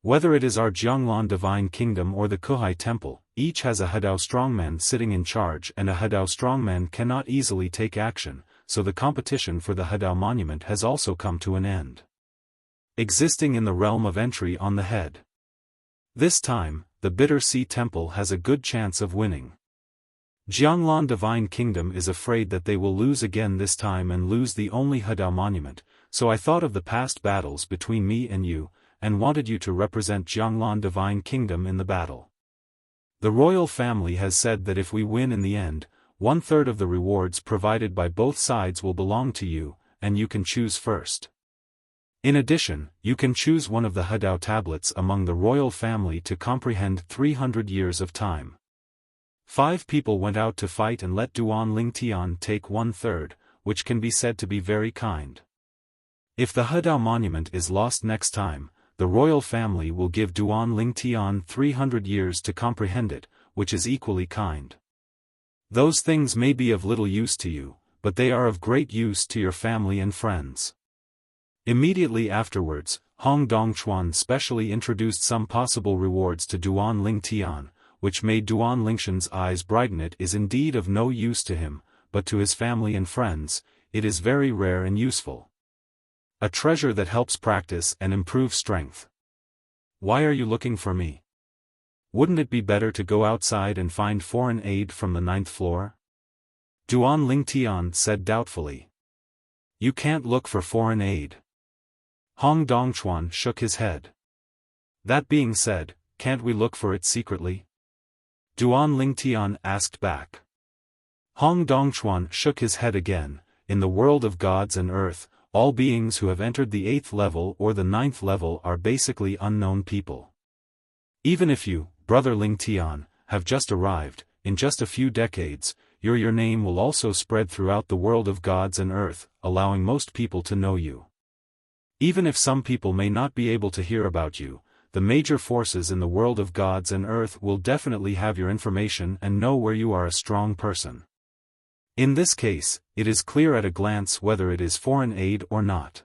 Whether it is our Jianglan Divine Kingdom or the Kuhai Temple, each has a Hadao strongman sitting in charge, and a Hadao strongman cannot easily take action, so the competition for the Hadao monument has also come to an end. Existing in the realm of entry on the head. This time, the Bitter Sea Temple has a good chance of winning. Jianglan Divine Kingdom is afraid that they will lose again this time and lose the only Hadao monument, so I thought of the past battles between me and you, and wanted you to represent Jianglan Divine Kingdom in the battle. The royal family has said that if we win in the end, 1/3 of the rewards provided by both sides will belong to you, and you can choose first. In addition, you can choose one of the Hadao tablets among the royal family to comprehend 300 years of time. 5 people went out to fight and let Duan Lingtian take 1/3, which can be said to be very kind. If the Hadao monument is lost next time, the royal family will give Duan Lingtian 300 years to comprehend it, which is equally kind. Those things may be of little use to you, but they are of great use to your family and friends. Immediately afterwards, Hong Dongchuan specially introduced some possible rewards to Duan Lingtian, which made Duan Lingshan's eyes brighten. It is indeed of no use to him, but to his family and friends, it is very rare and useful. A treasure that helps practice and improve strength. Why are you looking for me? Wouldn't it be better to go outside and find foreign aid from the 9th floor? Duan Lingtian said doubtfully. You can't look for foreign aid. Hong Dongchuan shook his head. That being said, can't we look for it secretly? Duan Lingtian asked back. Hong Dongchuan shook his head again. In the world of gods and earth, all beings who have entered the 8th level or the 9th level are basically unknown people. Even if you, Brother Lingtian, have just arrived, in just a few decades, your name will also spread throughout the world of gods and earth, allowing most people to know you. Even if some people may not be able to hear about you, the major forces in the world of gods and earth will definitely have your information and know where you are a strong person. In this case, it is clear at a glance whether it is foreign aid or not.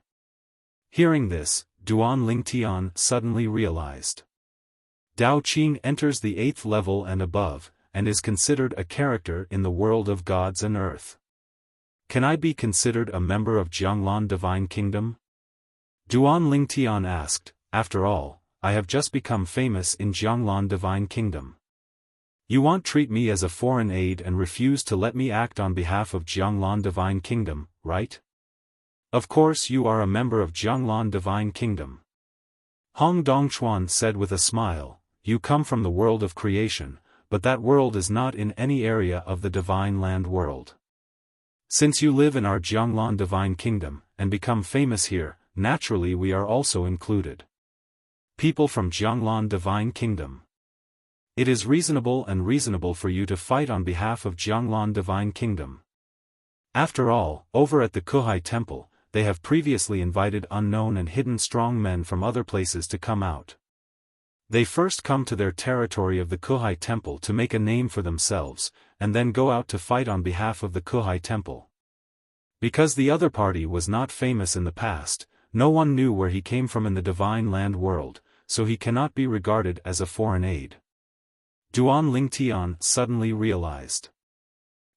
Hearing this, Duan Lingtian suddenly realized. Dao Qing enters the 8th level and above, and is considered a character in the world of gods and earth. Can I be considered a member of Jianglan Divine Kingdom? Duan Lingtian asked. After all, I have just become famous in Jianglan Divine Kingdom. You won't treat me as a foreign aid and refuse to let me act on behalf of Jianglan Divine Kingdom, right? Of course you are a member of Jianglan Divine Kingdom. Hong Dongchuan said with a smile, you come from the world of creation, but that world is not in any area of the Divine Land world. Since you live in our Jianglan Divine Kingdom, and become famous here, naturally we are also included. People from Jianglan Divine Kingdom. It is reasonable for you to fight on behalf of Jianglan Divine Kingdom. After all, over at the Kuhai Temple, they have previously invited unknown and hidden strong men from other places to come out. They first come to their territory of the Kuhai Temple to make a name for themselves, and then go out to fight on behalf of the Kuhai Temple. Because the other party was not famous in the past, no one knew where he came from in the Divine Land world, so he cannot be regarded as a foreign aid. Duan Lingtian suddenly realized.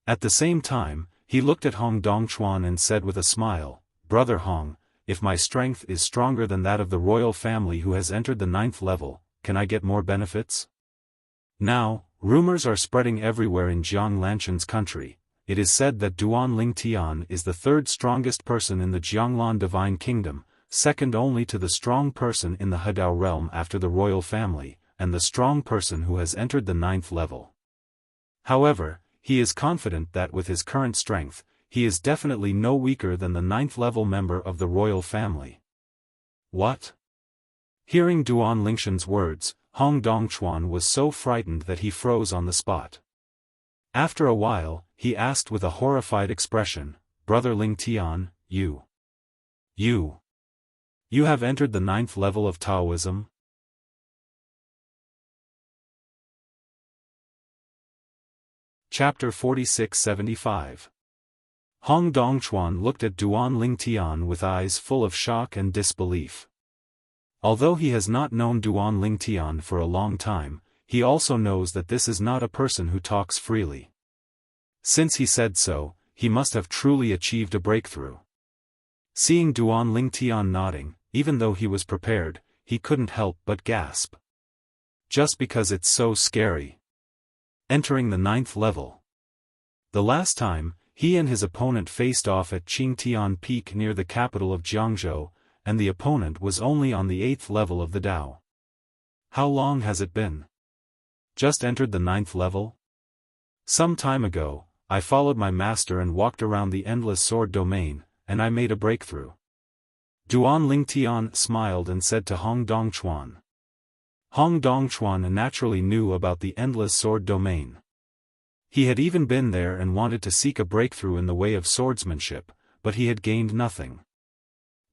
At the same time, he looked at Hong Dongchuan and said with a smile, Brother Hong, if my strength is stronger than that of the royal family who has entered the 9th level, can I get more benefits? Now, rumors are spreading everywhere in Jiang Lanshan's country. It is said that Duan Lingtian is the 3rd strongest person in the Jianglan Divine Kingdom, second only to the strong person in the Hadao realm after the royal family, and the strong person who has entered the 9th level. However, he is confident that with his current strength, he is definitely no weaker than the 9th level member of the royal family. What? Hearing Duan Lingshan's words, Hong Dongchuan was so frightened that he froze on the spot. After a while, he asked with a horrified expression, Brother Lingtian, you have entered the 9th level of Taoism? Chapter 46-75. Hong Dongchuan looked at Duan Lingtian with eyes full of shock and disbelief. Although he has not known Duan Lingtian for a long time, he also knows that this is not a person who talks freely. Since he said so, he must have truly achieved a breakthrough. Seeing Duan Lingtian nodding, even though he was prepared, he couldn't help but gasp. Just because it's so scary. Entering the 9th level. The last time, he and his opponent faced off at Qingtian Peak near the capital of Jiangzhou, and the opponent was only on the 8th level of the Dao. How long has it been? Just entered the 9th level? Some time ago, I followed my master and walked around the endless sword domain, and I made a breakthrough. Duan Lingtian smiled and said to Hong Dongchuan. Hong Dongchuan naturally knew about the endless sword domain. He had even been there and wanted to seek a breakthrough in the way of swordsmanship, but he had gained nothing.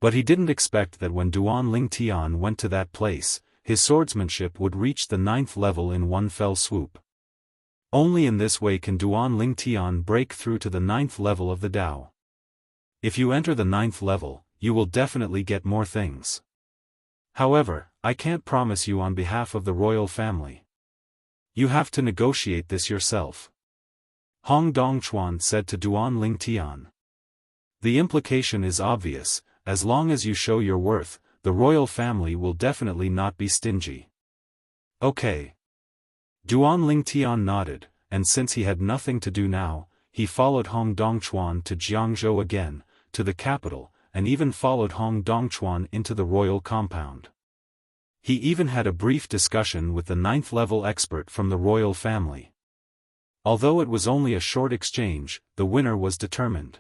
But he didn't expect that when Duan Lingtian went to that place, his swordsmanship would reach the 9th level in one fell swoop. Only in this way can Duan Lingtian break through to the 9th level of the Dao. If you enter the 9th level, you will definitely get more things. However, I can't promise you on behalf of the royal family. You have to negotiate this yourself. Hong Dongchuan said to Duan Lingtian. The implication is obvious, as long as you show your worth, the royal family will definitely not be stingy. Okay. Duan Lingtian nodded, and since he had nothing to do now, he followed Hong Dongchuan to Jiangzhou again, to the capital, and even followed Hong Dongchuan into the royal compound. He even had a brief discussion with the 9th level expert from the royal family. Although it was only a short exchange, the winner was determined.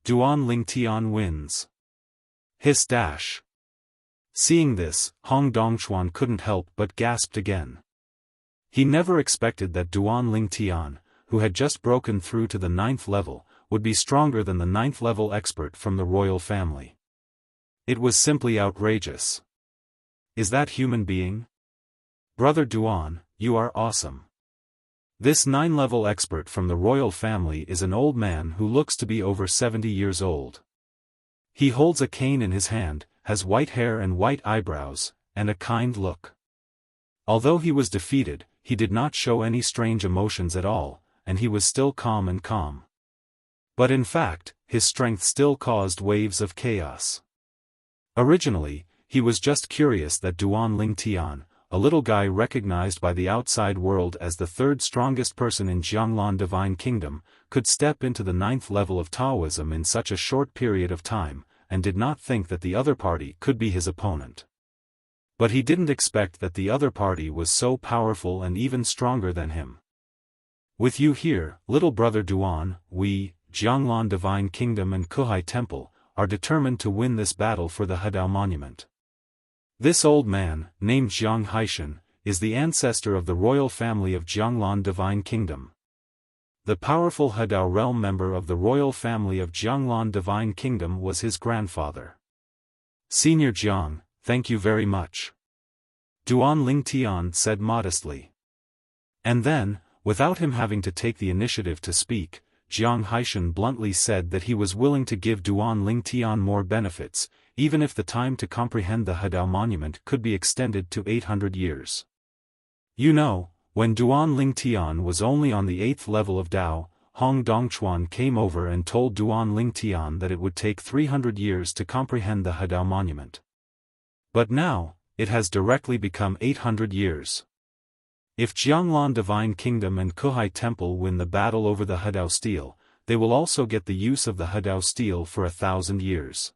Duan Lingtian wins. Hiss dash. Seeing this, Hong Dongchuan couldn't help but gasped again. He never expected that Duan Lingtian, who had just broken through to the 9th level, would be stronger than the 9th level expert from the royal family. It was simply outrageous. Is that human being? Brother Duan, you are awesome. This 9-level expert from the royal family is an old man who looks to be over 70 years old. He holds a cane in his hand, has white hair and white eyebrows, and a kind look. Although he was defeated, he did not show any strange emotions at all, and he was still calm and calm. But in fact, his strength still caused waves of chaos. Originally, he was just curious that Duan Lingtian, a little guy recognized by the outside world as the 3rd strongest person in Jianglan Divine Kingdom, could step into the 9th level of Taoism in such a short period of time, and did not think that the other party could be his opponent. But he didn't expect that the other party was so powerful and even stronger than him. With you here, little brother Duan, we, Jianglan Divine Kingdom and Kuhai Temple, are determined to win this battle for the Hedao Monument. This old man, named Jiang Haishan, is the ancestor of the royal family of Jianglan Divine Kingdom. The powerful Hedao realm member of the royal family of Jianglan Divine Kingdom was his grandfather. Senior Jiang, thank you very much. Duan Lingtian said modestly. And then, without him having to take the initiative to speak, Jiang Haishan bluntly said that he was willing to give Duan Lingtian more benefits, even if the time to comprehend the Hedao monument could be extended to 800 years. You know, when Duan Lingtian was only on the 8th level of Dao, Hong Dongchuan came over and told Duan Lingtian that it would take 300 years to comprehend the Hedao monument. But now, it has directly become 800 years. If Jianglan Divine Kingdom and Kuhai Temple win the battle over the Hedao stele, they will also get the use of the Hedao stele for 1,000 years.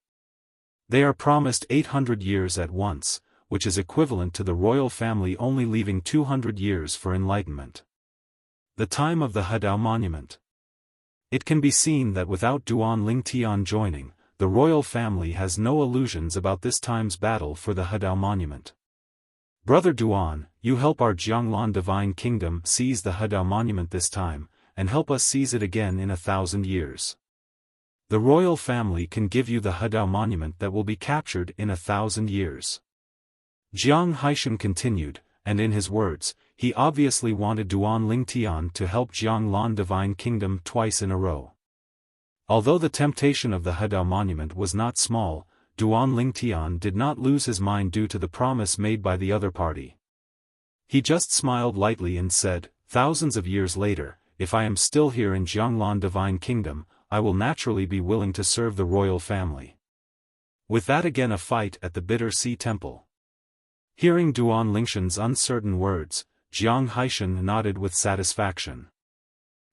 They are promised 800 years at once, which is equivalent to the royal family only leaving 200 years for enlightenment. The time of the Hedao monument. It can be seen that without Duan Lingtian joining, the royal family has no illusions about this time's battle for the Hedao monument. Brother Duan, you help our Jianglan Divine Kingdom seize the Hedao monument this time, and help us seize it again in 1,000 years. The royal family can give you the Hedao monument that will be captured in 1,000 years. Jiang Haishan continued, and in his words, he obviously wanted Duan Lingtian to help Jianglan Divine Kingdom twice in a row. Although the temptation of the Hedao monument was not small, Duan Lingtian did not lose his mind due to the promise made by the other party. He just smiled lightly and said, "Thousands of years later, if I am still here in Jianglan Divine Kingdom, I will naturally be willing to serve the royal family." With that, again a fight at the Bitter Sea Temple. Hearing Duan Lingshan's uncertain words, Jiang Haishan nodded with satisfaction.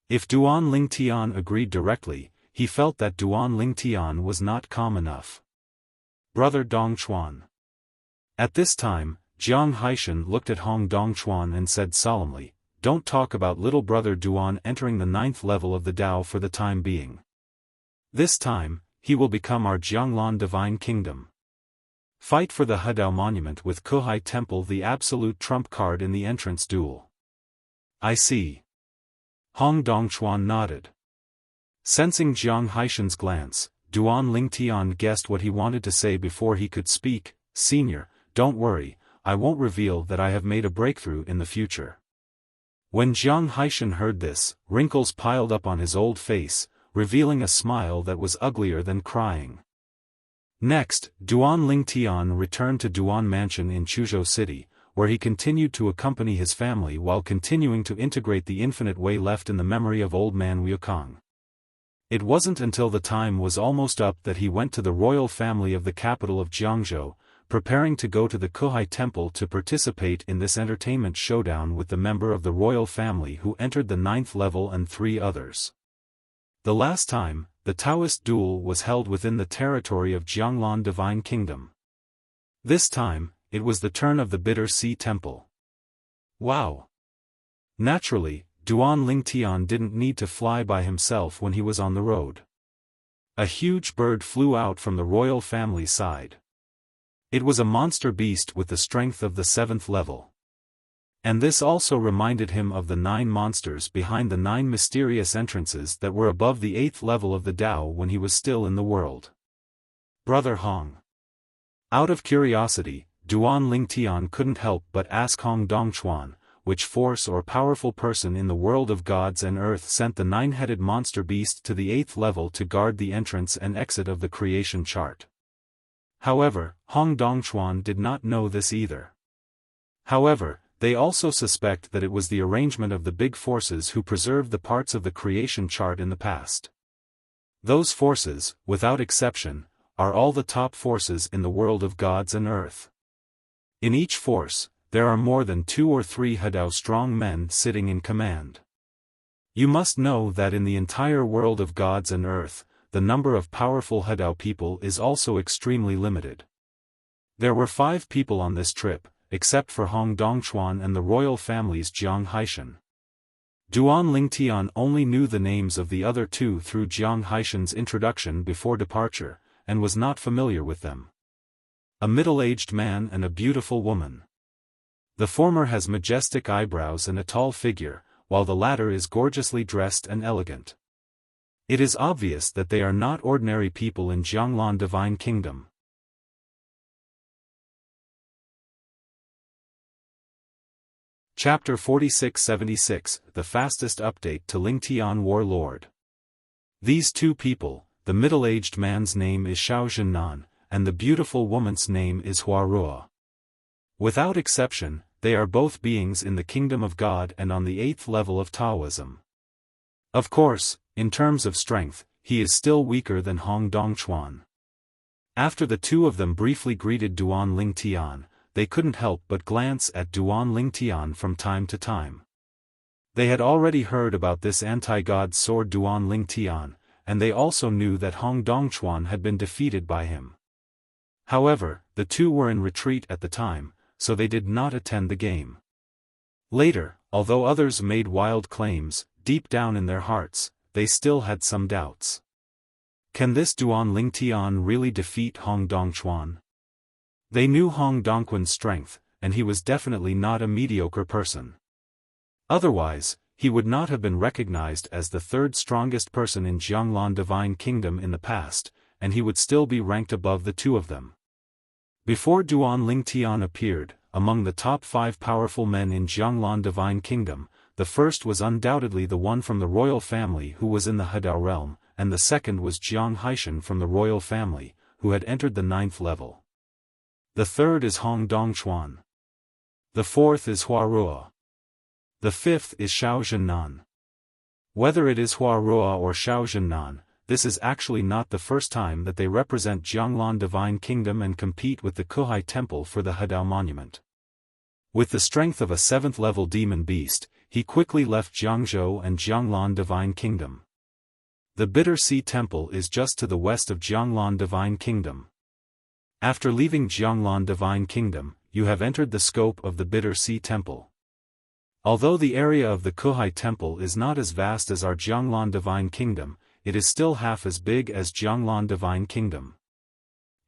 If Duan Lingtian agreed directly, he felt that Duan Lingtian was not calm enough. Brother Dongchuan. At this time, Jiang Haishan looked at Hong Dongchuan and said solemnly, "Don't talk about little brother Duan entering the 9th level of the Tao for the time being. This time, he will become our Jianglan Divine Kingdom. Fight for the Hedao Monument with Kuhai Temple, the absolute trump card in the entrance duel." "I see." Hong Dongchuan nodded. Sensing Jiang Haishan's glance, Duan Lingtian guessed what he wanted to say before he could speak. "Senior, don't worry, I won't reveal that I have made a breakthrough in the future." When Jiang Haishan heard this, wrinkles piled up on his old face, revealing a smile that was uglier than crying. Next, Duan Lingtian returned to Duan Mansion in Chuzhou City, where he continued to accompany his family while continuing to integrate the infinite way left in the memory of old man Wukong. It wasn't until the time was almost up that he went to the royal family of the capital of Jiangzhou, preparing to go to the Kuhai Temple to participate in this entertainment showdown with the member of the royal family who entered the 9th level and 3 others. The last time, the Taoist duel was held within the territory of Jianglan Divine Kingdom. This time, it was the turn of the Bitter Sea Temple. Wow! Naturally, Duan Lingtian didn't need to fly by himself when he was on the road. A huge bird flew out from the royal family's side. It was a monster beast with the strength of the 7th level. And this also reminded him of the 9 monsters behind the 9 mysterious entrances that were above the 8th level of the Tao when he was still in the world. Brother Hong. Out of curiosity, Duan Lingtian couldn't help but ask Hong Dongchuan, which force or powerful person in the world of gods and earth sent the 9-headed monster beast to the 8th level to guard the entrance and exit of the creation chart. However, Hong Dongchuan did not know this either. However, they also suspect that it was the arrangement of the big forces who preserved the parts of the creation chart in the past. Those forces, without exception, are all the top forces in the world of gods and earth. In each force, there are more than 2 or 3 Hedao strong men sitting in command. You must know that in the entire world of gods and earth, the number of powerful Hedao people is also extremely limited. There were 5 people on this trip, except for Hong Dongchuan and the royal family's Jiang Haishan. Duan Lingtian only knew the names of the other 2 through Jiang Haishan's introduction before departure, and was not familiar with them. A middle-aged man and a beautiful woman. The former has majestic eyebrows and a tall figure, while the latter is gorgeously dressed and elegant. It is obvious that they are not ordinary people in Jianglan Divine Kingdom. Chapter 4676, The Fastest Update to Lingtian Warlord. These 2 people, the middle-aged man's name is Xiao Zhennan, and the beautiful woman's name is Hua Ruo. Without exception, they are both beings in the kingdom of God and on the 8th level of Taoism. Of course, in terms of strength, he is still weaker than Hong Dongchuan. After the 2 of them briefly greeted Duan Lingtian, they couldn't help but glance at Duan Lingtian from time to time. They had already heard about this anti-god sword Duan Lingtian, and they also knew that Hong Dongchuan had been defeated by him. However, the 2 were in retreat at the time, so they did not attend the game. Later, although others made wild claims, deep down in their hearts, they still had some doubts. Can this Duan Lingtian really defeat Hong Dongchuan? They knew Hong Dongquan's strength, and he was definitely not a mediocre person. Otherwise, he would not have been recognized as the 3rd strongest person in Jianglan Divine Kingdom in the past, and he would still be ranked above the 2 of them. Before Duan Lingtian appeared, among the top 5 powerful men in Jianglan Divine Kingdom, the first was undoubtedly the one from the royal family who was in the Hedao realm, and the second was Jiang Haishan from the royal family, who had entered the 9th level. The third is Hong Dongchuan. The fourth is Huarua. The fifth is Xiao Zhennan. Whether it is Huarua or Xiao Zhennan, this is actually not the first time that they represent Jianglan Divine Kingdom and compete with the Kuhai Temple for the Hedao Monument. With the strength of a 7th-level demon beast, he quickly left Jiangzhou and Jianglan Divine Kingdom. The Bitter Sea Temple is just to the west of Jianglan Divine Kingdom. After leaving Jianglan Divine Kingdom, you have entered the scope of the Bitter Sea Temple. Although the area of the Kuhai Temple is not as vast as our Jianglan Divine Kingdom, it is still half as big as Jianglan Divine Kingdom.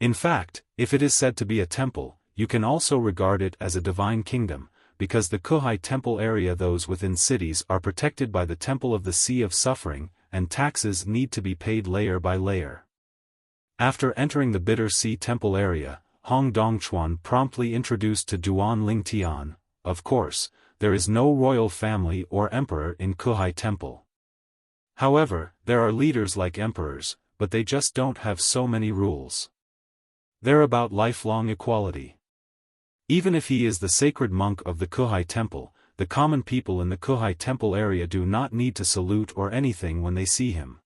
In fact, if it is said to be a temple, you can also regard it as a divine kingdom, because the Kuhai Temple area, those within cities are protected by the Temple of the Sea of Suffering, and taxes need to be paid layer by layer. After entering the Bitter Sea Temple area, Hong Dongchuan promptly introduced to Duan Lingtian, of course, there is no royal family or emperor in Kuhai Temple. However, there are leaders like emperors, but they just don't have so many rules. They're about lifelong equality. Even if he is the sacred monk of the Kuhai Temple, the common people in the Kuhai Temple area do not need to salute or anything when they see him.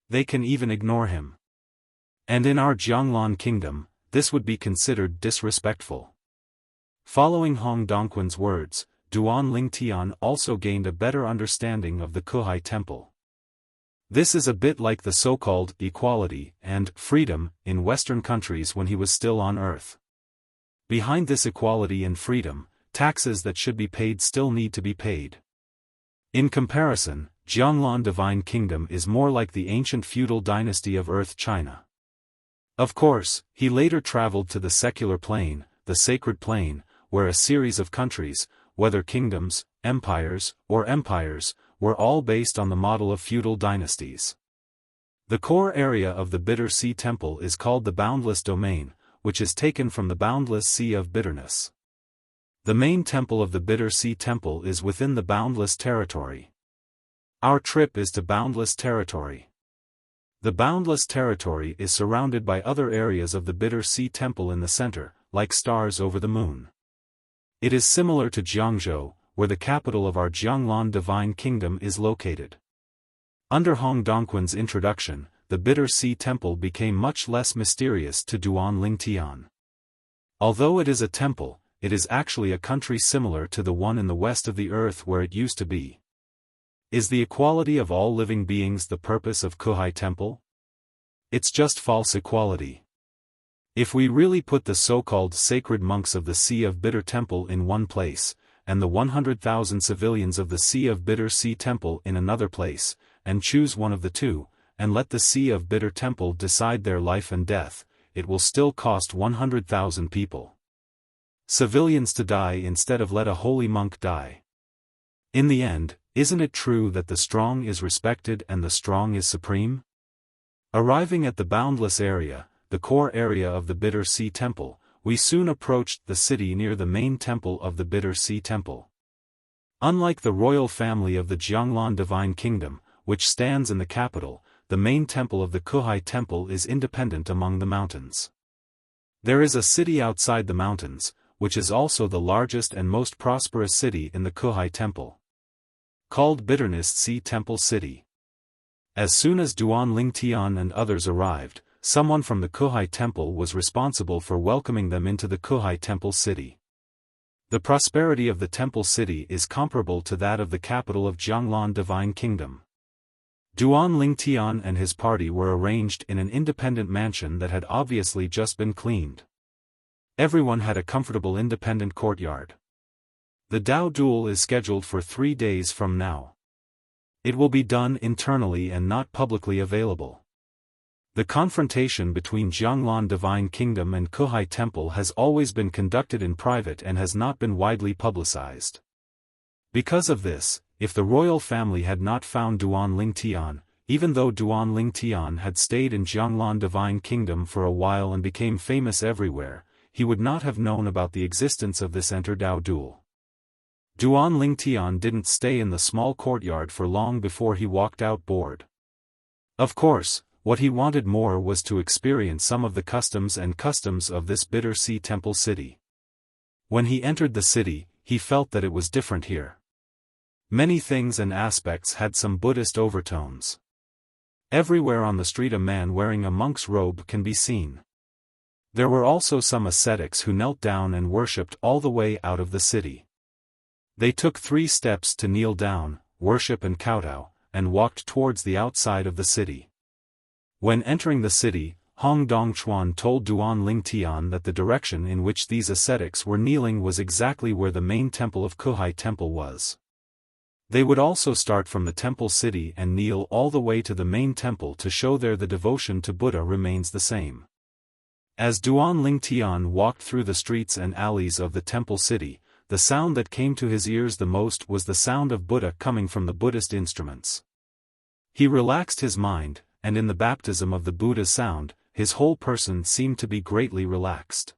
They can even ignore him. And in our Jianglan Kingdom, this would be considered disrespectful. Following Hong Dongquan's words, Duan Lingtian also gained a better understanding of the Kuhai Temple. This is a bit like the so-called equality and freedom in Western countries when he was still on Earth. Behind this equality and freedom, taxes that should be paid still need to be paid. In comparison, Jianglan Divine Kingdom is more like the ancient feudal dynasty of Earth China. Of course, he later traveled to the secular plane, the sacred plane, where a series of countries, whether kingdoms, empires, were all based on the model of feudal dynasties. The core area of the Bitter Sea Temple is called the Boundless Domain, which is taken from the boundless sea of bitterness. The main temple of the Bitter Sea Temple is within the boundless territory. Our trip is to boundless territory. The boundless territory is surrounded by other areas of the Bitter Sea Temple in the center, like stars over the moon. It is similar to Jiangzhou, where the capital of our Jianglan Divine Kingdom is located. Under Hong Dongquan's introduction, the Bitter Sea Temple became much less mysterious to Duan Lingtian. Although it is a temple, it is actually a country similar to the one in the west of the earth where it used to be. Is the equality of all living beings the purpose of Kuhai Temple? It's just false equality. If we really put the so-called sacred monks of the Sea of Bitter Temple in one place, and the 100,000 civilians of the Sea of Bitter Sea Temple in another place, and choose one of the two, and let the Sea of Bitter Temple decide their life and death, it will still cost 100,000 people. Civilians to die instead of let a holy monk die. In the end, isn't it true that the strong is respected and the strong is supreme? Arriving at the boundless area, the core area of the Bitter Sea Temple, we soon approached the city near the main temple of the Bitter Sea Temple. Unlike the royal family of the Jianglan Divine Kingdom, which stands in the capital, the main temple of the Kuhai Temple is independent among the mountains. There is a city outside the mountains, which is also the largest and most prosperous city in the Kuhai Temple. Called Bitterness Sea Temple City. As soon as Duan Lingtian and others arrived, someone from the Kuhai Temple was responsible for welcoming them into the Kuhai Temple City. The prosperity of the Temple City is comparable to that of the capital of Jianglan Divine Kingdom. Duan Lingtian and his party were arranged in an independent mansion that had obviously just been cleaned. Everyone had a comfortable independent courtyard. The Dao duel is scheduled for 3 days from now. It will be done internally and not publicly available. The confrontation between Jianglan Divine Kingdom and Kuhai Temple has always been conducted in private and has not been widely publicized. Because of this, if the royal family had not found Duan Lingtian, even though Duan Lingtian had stayed in Jianglan Divine Kingdom for a while and became famous everywhere, he would not have known about the existence of this Dao duel. Duan Lingtian didn't stay in the small courtyard for long before he walked out bored. Of course, What he wanted more was to experience some of the customs of this bitter sea temple city. When he entered the city, he felt that it was different here. Many things and aspects had some Buddhist overtones. Everywhere on the street a man wearing a monk's robe can be seen. There were also some ascetics who knelt down and worshipped all the way out of the city. They took 3 steps to kneel down, worship and kowtow, and walked towards the outside of the city. When entering the city, Hong Dongchuan told Duan Lingtian that the direction in which these ascetics were kneeling was exactly where the main temple of Kuhai Temple was. They would also start from the temple city and kneel all the way to the main temple to show there the devotion to Buddha remains the same. As Duan Lingtian walked through the streets and alleys of the temple city, the sound that came to his ears the most was the sound of Buddha coming from the Buddhist instruments. He relaxed his mind, and in the baptism of the Buddha's sound, his whole person seemed to be greatly relaxed.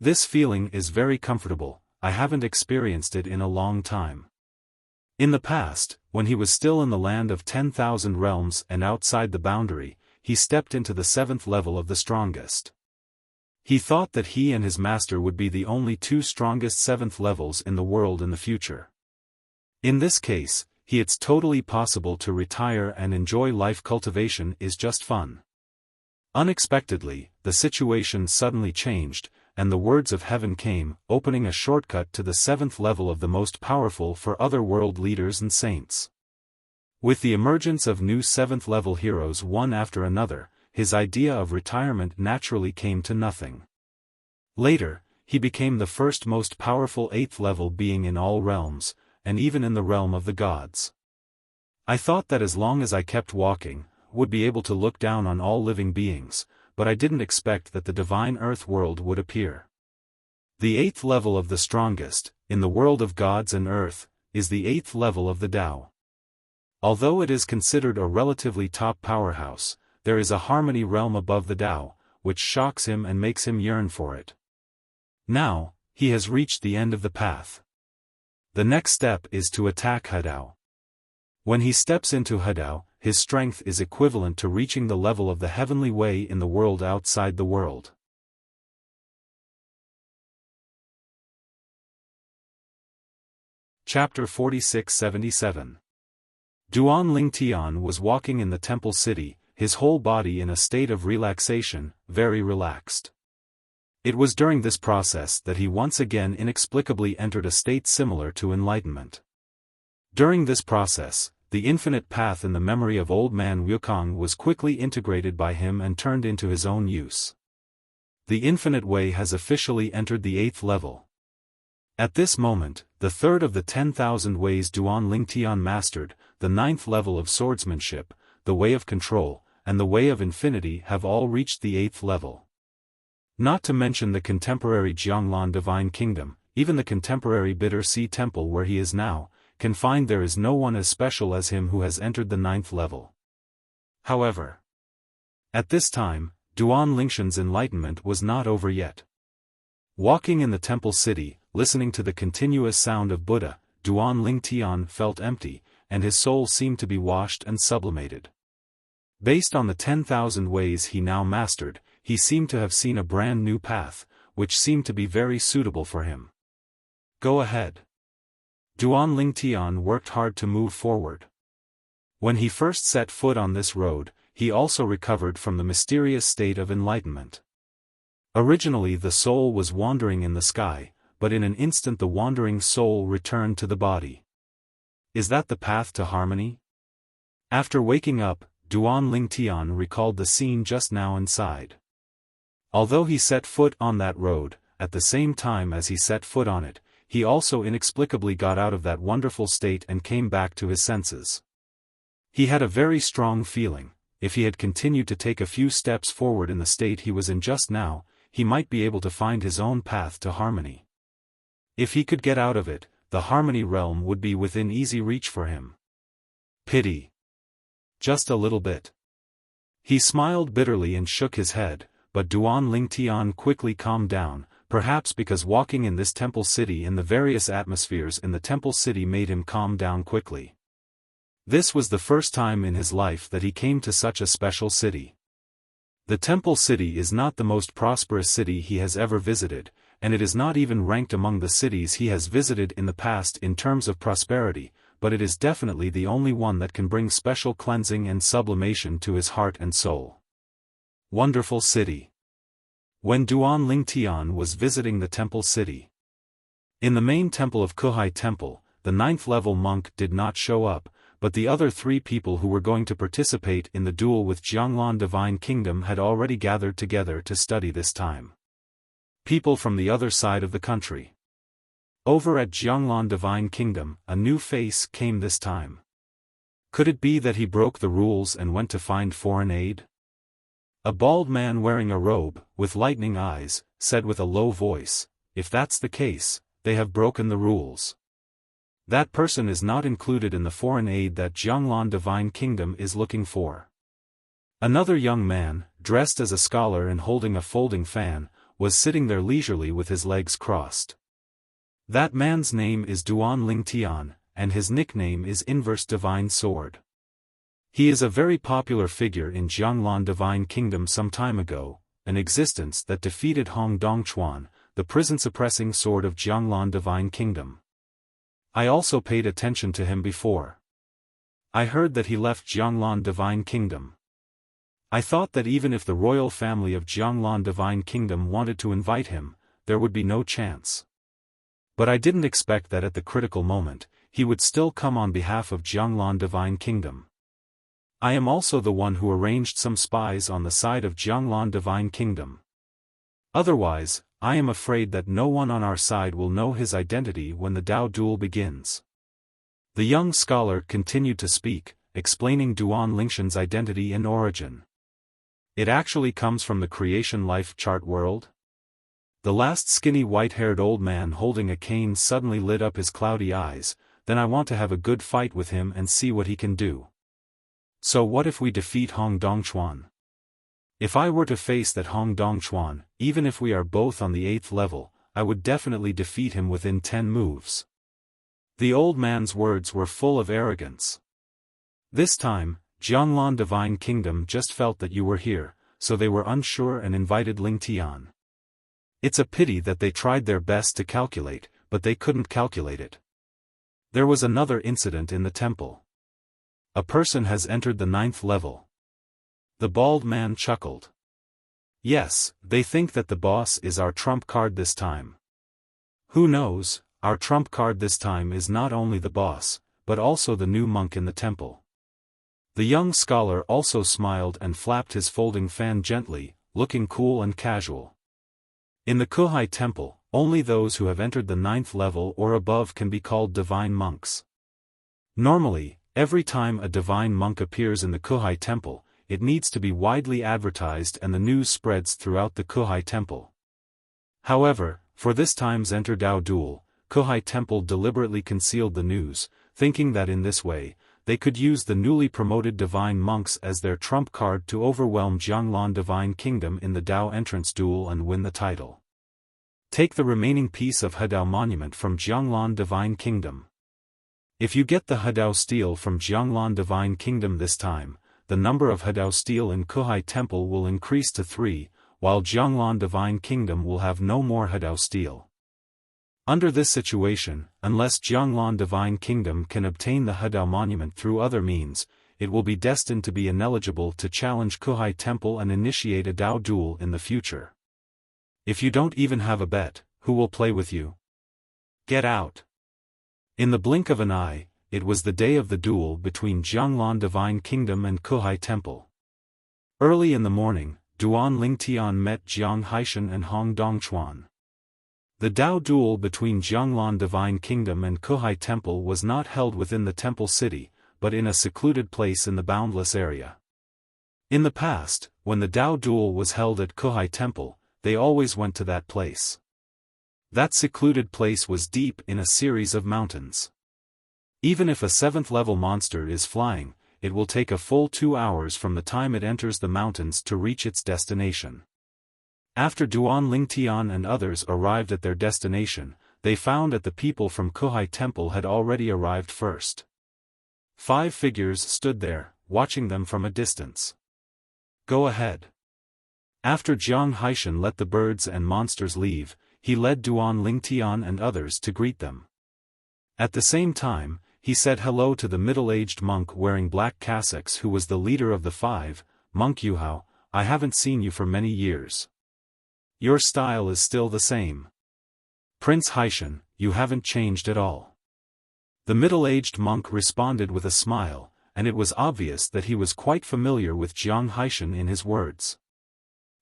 This feeling is very comfortable. I haven't experienced it in a long time. In the past, when he was still in the land of 10,000 realms and outside the boundary, he stepped into the 7th level of the strongest. He thought that he and his master would be the only 2 strongest 7th levels in the world in the future. In this case, it's totally possible to retire and enjoy life. Cultivation is just fun. Unexpectedly, the situation suddenly changed, and the words of heaven came, opening a shortcut to the 7th level of the most powerful for other world leaders and saints. With the emergence of new 7th level heroes one after another, his idea of retirement naturally came to nothing. Later, he became the first most powerful 8th level being in all realms, and even in the realm of the gods. I thought that as long as I kept walking, would be able to look down on all living beings, but I didn't expect that the divine earth world would appear. The 8th level of the strongest, in the world of gods and earth, is the 8th level of the Tao. Although it is considered a relatively top powerhouse, there is a harmony realm above the Tao, which shocks him and makes him yearn for it. Now, he has reached the end of the path. The next step is to attack Hedao. When he steps into Hedao, his strength is equivalent to reaching the level of the heavenly way in the world outside the world. Chapter 46-77. Duan Lingtian was walking in the temple city, his whole body in a state of relaxation, very relaxed. It was during this process that he once again inexplicably entered a state similar to enlightenment. During this process, the infinite path in the memory of old man Wukong was quickly integrated by him and turned into his own use. The infinite way has officially entered the 8th level. At this moment, the 3rd of the 10,000 ways Duan Lingtian mastered, the 9th level of swordsmanship, the way of control, and the way of infinity have all reached the 8th level. Not to mention the contemporary Jianglan Divine Kingdom, even the contemporary Bitter Sea Temple where he is now, can find there is no one as special as him who has entered the 9th level. However, at this time, Duan Lingshan's enlightenment was not over yet. Walking in the temple city, listening to the continuous sound of Buddha, Duan Lingtian felt empty, and his soul seemed to be washed and sublimated. Based on the 10,000 ways he now mastered, he seemed to have seen a brand new path, which seemed to be very suitable for him. Go ahead. Duan Lingtian worked hard to move forward. When he first set foot on this road, he also recovered from the mysterious state of enlightenment. Originally the soul was wandering in the sky, but in an instant the wandering soul returned to the body. Is that the path to harmony? After waking up, Duan Lingtian recalled the scene just now and sighed. Although he set foot on that road, at the same time as he set foot on it, he also inexplicably got out of that wonderful state and came back to his senses. He had a very strong feeling, if he had continued to take a few steps forward in the state he was in just now, he might be able to find his own path to harmony. If he could get out of it, the harmony realm would be within easy reach for him. Pity. Just a little bit. He smiled bitterly and shook his head, but Duan Lingtian quickly calmed down, perhaps because walking in this temple city in the various atmospheres in the temple city made him calm down quickly. This was the first time in his life that he came to such a special city. The Temple City is not the most prosperous city he has ever visited, and it is not even ranked among the cities he has visited in the past in terms of prosperity, but it is definitely the only one that can bring special cleansing and sublimation to his heart and soul. Wonderful city. When Duan Lingtian was visiting the Temple City. In the main temple of Kuhai Temple, the 9th level monk did not show up, but the other 3 people who were going to participate in the duel with Jianglan Divine Kingdom had already gathered together to study this time. People from the other side of the country. Over at Jianglan Divine Kingdom, a new face came this time. Could it be that he broke the rules and went to find foreign aid? A bald man wearing a robe, with lightning eyes, said with a low voice, "If that's the case, they have broken the rules. That person is not included in the foreign aid that Jianglan Divine Kingdom is looking for." Another young man, dressed as a scholar and holding a folding fan, was sitting there leisurely with his legs crossed. That man's name is Duan Lingtian, and his nickname is Inverse Divine Sword. He is a very popular figure in Jianglan Divine Kingdom some time ago, an existence that defeated Hong Dongchuan, the prison-suppressing sword of Jianglan Divine Kingdom. I also paid attention to him before. I heard that he left Jianglan Divine Kingdom. I thought that even if the royal family of Jianglan Divine Kingdom wanted to invite him, there would be no chance. But I didn't expect that at the critical moment, he would still come on behalf of Jianglan Divine Kingdom. I am also the one who arranged some spies on the side of Jianglan Divine Kingdom. Otherwise, I am afraid that no one on our side will know his identity when the Dao duel begins. The young scholar continued to speak, explaining Duan Lingshan's identity and origin. It actually comes from the creation life chart world? The last skinny white-haired old man holding a cane suddenly lit up his cloudy eyes. Then I want to have a good fight with him and see what he can do. So what if we defeat Hong Dongchuan? If I were to face that Hong Dongchuan, even if we are both on the 8th level, I would definitely defeat him within 10 moves. The old man's words were full of arrogance. This time, Jianglan Divine Kingdom just felt that you were here, so they were unsure and invited Lingtian. It's a pity that they tried their best to calculate, but they couldn't calculate it. There was another incident in the temple. A person has entered the 9th level. The bald man chuckled. Yes, they think that the boss is our trump card this time. Who knows, our trump card this time is not only the boss, but also the new monk in the temple. The young scholar also smiled and flapped his folding fan gently, looking cool and casual. In the Kuhai Temple, only those who have entered the 9th level or above can be called divine monks. Normally, every time a divine monk appears in the Kuhai Temple, it needs to be widely advertised and the news spreads throughout the Kuhai Temple. However, for this time's Enter Dao duel, Kuhai Temple deliberately concealed the news, thinking that in this way, they could use the newly promoted divine monks as their trump card to overwhelm Jianglan Divine Kingdom in the Dao entrance duel and win the title. Take the remaining piece of Hedao monument from Jianglan Divine Kingdom. If you get the Hedao stele from Jianglan Divine Kingdom this time, the number of Hedao stele in Kuhai Temple will increase to 3, while Jianglan Divine Kingdom will have no more Hedao stele. Under this situation, unless Jianglan Divine Kingdom can obtain the Hedao monument through other means, it will be destined to be ineligible to challenge Kuhai Temple and initiate a Dao duel in the future. If you don't even have a bet, who will play with you? Get out! In the blink of an eye, it was the day of the duel between Jianglan Divine Kingdom and Kuhai Temple. Early in the morning, Duan Lingtian met Jiang Haishan and Hong Dongchuan. The Dao duel between Jianglan Divine Kingdom and Kuhai Temple was not held within the temple city, but in a secluded place in the boundless area. In the past, when the Dao duel was held at Kuhai Temple, they always went to that place. That secluded place was deep in a series of mountains. Even if a 7th level monster is flying, it will take a full 2 hours from the time it enters the mountains to reach its destination. After Duan Lingtian and others arrived at their destination, they found that the people from Kuhai Temple had already arrived first. 5 figures stood there, watching them from a distance. Go ahead. After Jiang Haishan let the birds and monsters leave, he led Duan Lingtian and others to greet them. At the same time, he said hello to the middle-aged monk wearing black cassocks who was the leader of the 5, Monk Yuhao. I haven't seen you for many years. Your style is still the same. Prince Haishan, you haven't changed at all. The middle-aged monk responded with a smile, and it was obvious that he was quite familiar with Jiang Haishan in his words.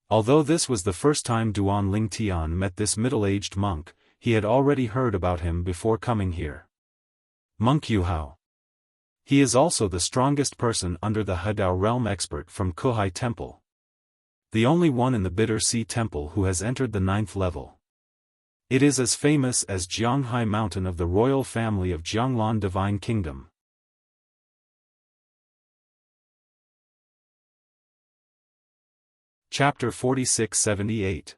Although this was the first time Duan Lingtian met this middle-aged monk, he had already heard about him before coming here. Monk Yuhao. He is also the strongest person under the Hadao realm expert from Kuhai Temple. The only one in the Bitter Sea Temple who has entered the 9th level. It is as famous as Jianghai Mountain of the royal family of Jianglan Divine Kingdom. Chapter 4678.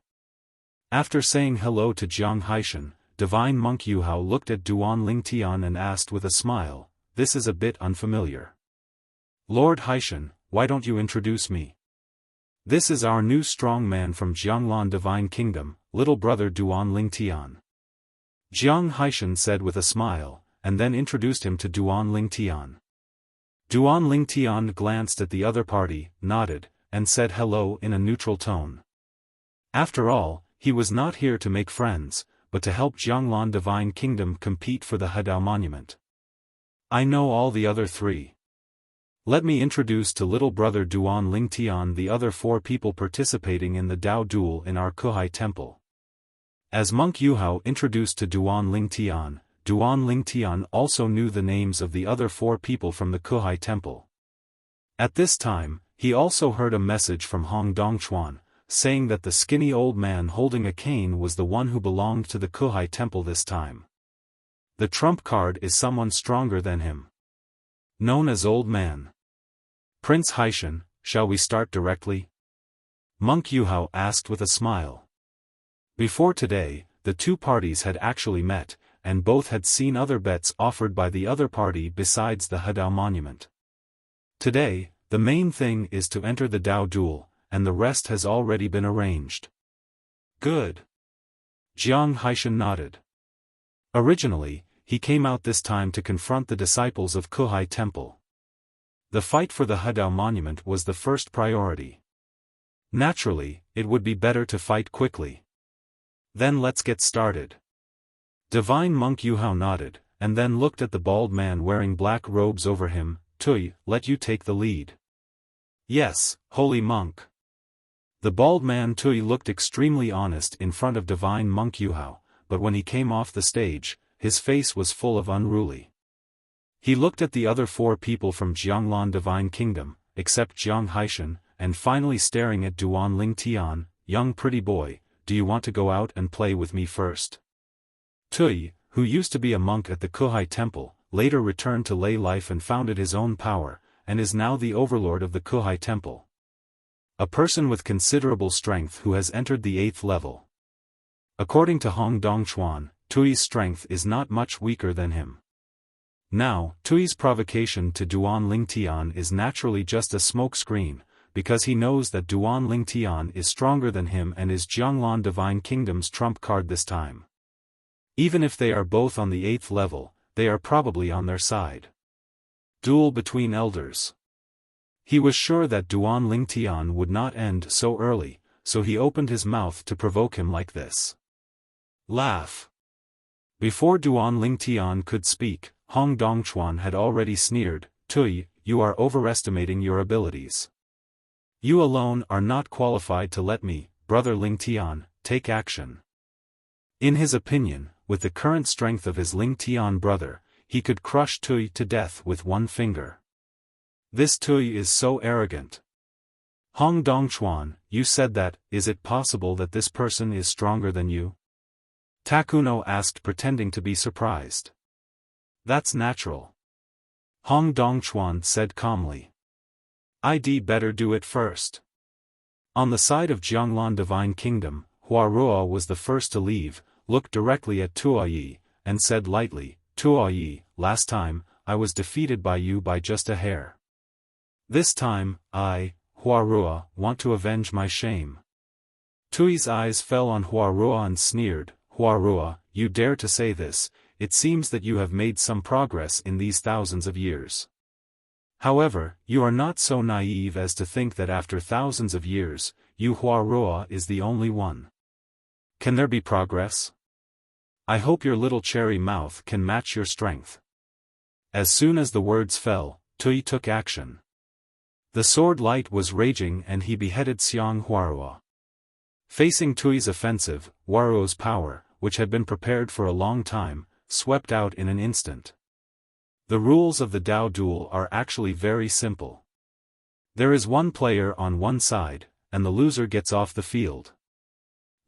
After saying hello to Jiang Haishan, Divine Monk Yuhao looked at Duan Lingtian and asked with a smile, "This is a bit unfamiliar. Lord Haishan, why don't you introduce me? This is our new strong man from Jianglan Divine Kingdom, little brother Duan Lingtian." Jiang Haishan said with a smile, and then introduced him to Duan Lingtian. Duan Lingtian glanced at the other party, nodded, and said hello in a neutral tone. After all, he was not here to make friends, but to help Jianglan Divine Kingdom compete for the Hadao Monument. I know all the other 3. Let me introduce to little brother Duan Lingtian the other 4 people participating in the Dao duel in our Kuhai Temple. As Monk Yuhao introduced to Duan Lingtian also knew the names of the other 4 people from the Kuhai Temple. At this time, he also heard a message from Hong Dongchuan, saying that the skinny old man holding a cane was the one who belonged to the Kuhai Temple this time. The trump card is someone stronger than him. Known as Old Man. Prince Haishan, shall we start directly? Monk Yuhao asked with a smile. Before today, the 2 parties had actually met, and both had seen other bets offered by the other party besides the Hadao Monument. Today, the main thing is to enter the Dao duel, and the rest has already been arranged. Good. Jiang Haishan nodded. Originally, he came out this time to confront the disciples of Kuhai Temple. The fight for the Hadao Monument was the first priority. Naturally, it would be better to fight quickly. Then let's get started. Divine Monk Yuhao nodded, and then looked at the bald man wearing black robes over him. Tui, let you take the lead. Yes, holy monk. The bald man Tui looked extremely honest in front of Divine Monk Yuhao, but when he came off the stage, his face was full of unruly. He looked at the other 4 people from Jianglan Divine Kingdom, except Jiang Haishan, and finally staring at Duan Lingtian, young pretty boy, do you want to go out and play with me first? Tui, who used to be a monk at the Kuhai Temple, later returned to lay life and founded his own power, and is now the overlord of the Kuhai Temple. A person with considerable strength who has entered the 8th level. According to Hong Dongchuan, Tui's strength is not much weaker than him. Now, Tui's provocation to Duan Lingtian is naturally just a smokescreen, because he knows that Duan Lingtian is stronger than him and is Jianglan Divine Kingdom's trump card this time. Even if they are both on the 8th level, they are probably on their side. Duel between elders. He was sure that Duan Lingtian would not end so early, so he opened his mouth to provoke him like this. Laugh. Before Duan Lingtian could speak, Hong Dongchuan had already sneered, Tui, you are overestimating your abilities. You alone are not qualified to let me, brother Lingtian, take action. In his opinion, with the current strength of his Lingtian brother, he could crush Tui to death with one finger. This Tui is so arrogant. Hong Dongchuan, you said that, is it possible that this person is stronger than you? Takuno asked, pretending to be surprised. That's natural. Hong Dongchuan said calmly. I'd better do it first. On the side of Jianglan Divine Kingdom, Huarua was the first to leave, looked directly at Tuoyi, and said lightly, Tuoyi, last time, I was defeated by you by just a hair. This time, I, Huarua, want to avenge my shame. Tui's eyes fell on Huarua and sneered, Huarua, you dare to say this, it seems that you have made some progress in these thousands of years. However, you are not so naive as to think that after thousands of years, you Huarua is the only one. Can there be progress? I hope your little cherry mouth can match your strength. As soon as the words fell, Tui took action. The sword light was raging and he beheaded Xiang Huarua. Facing Tui's offensive, Huarua's power, which had been prepared for a long time, swept out in an instant. The rules of the Dao duel are actually very simple. There is one player on one side, and the loser gets off the field.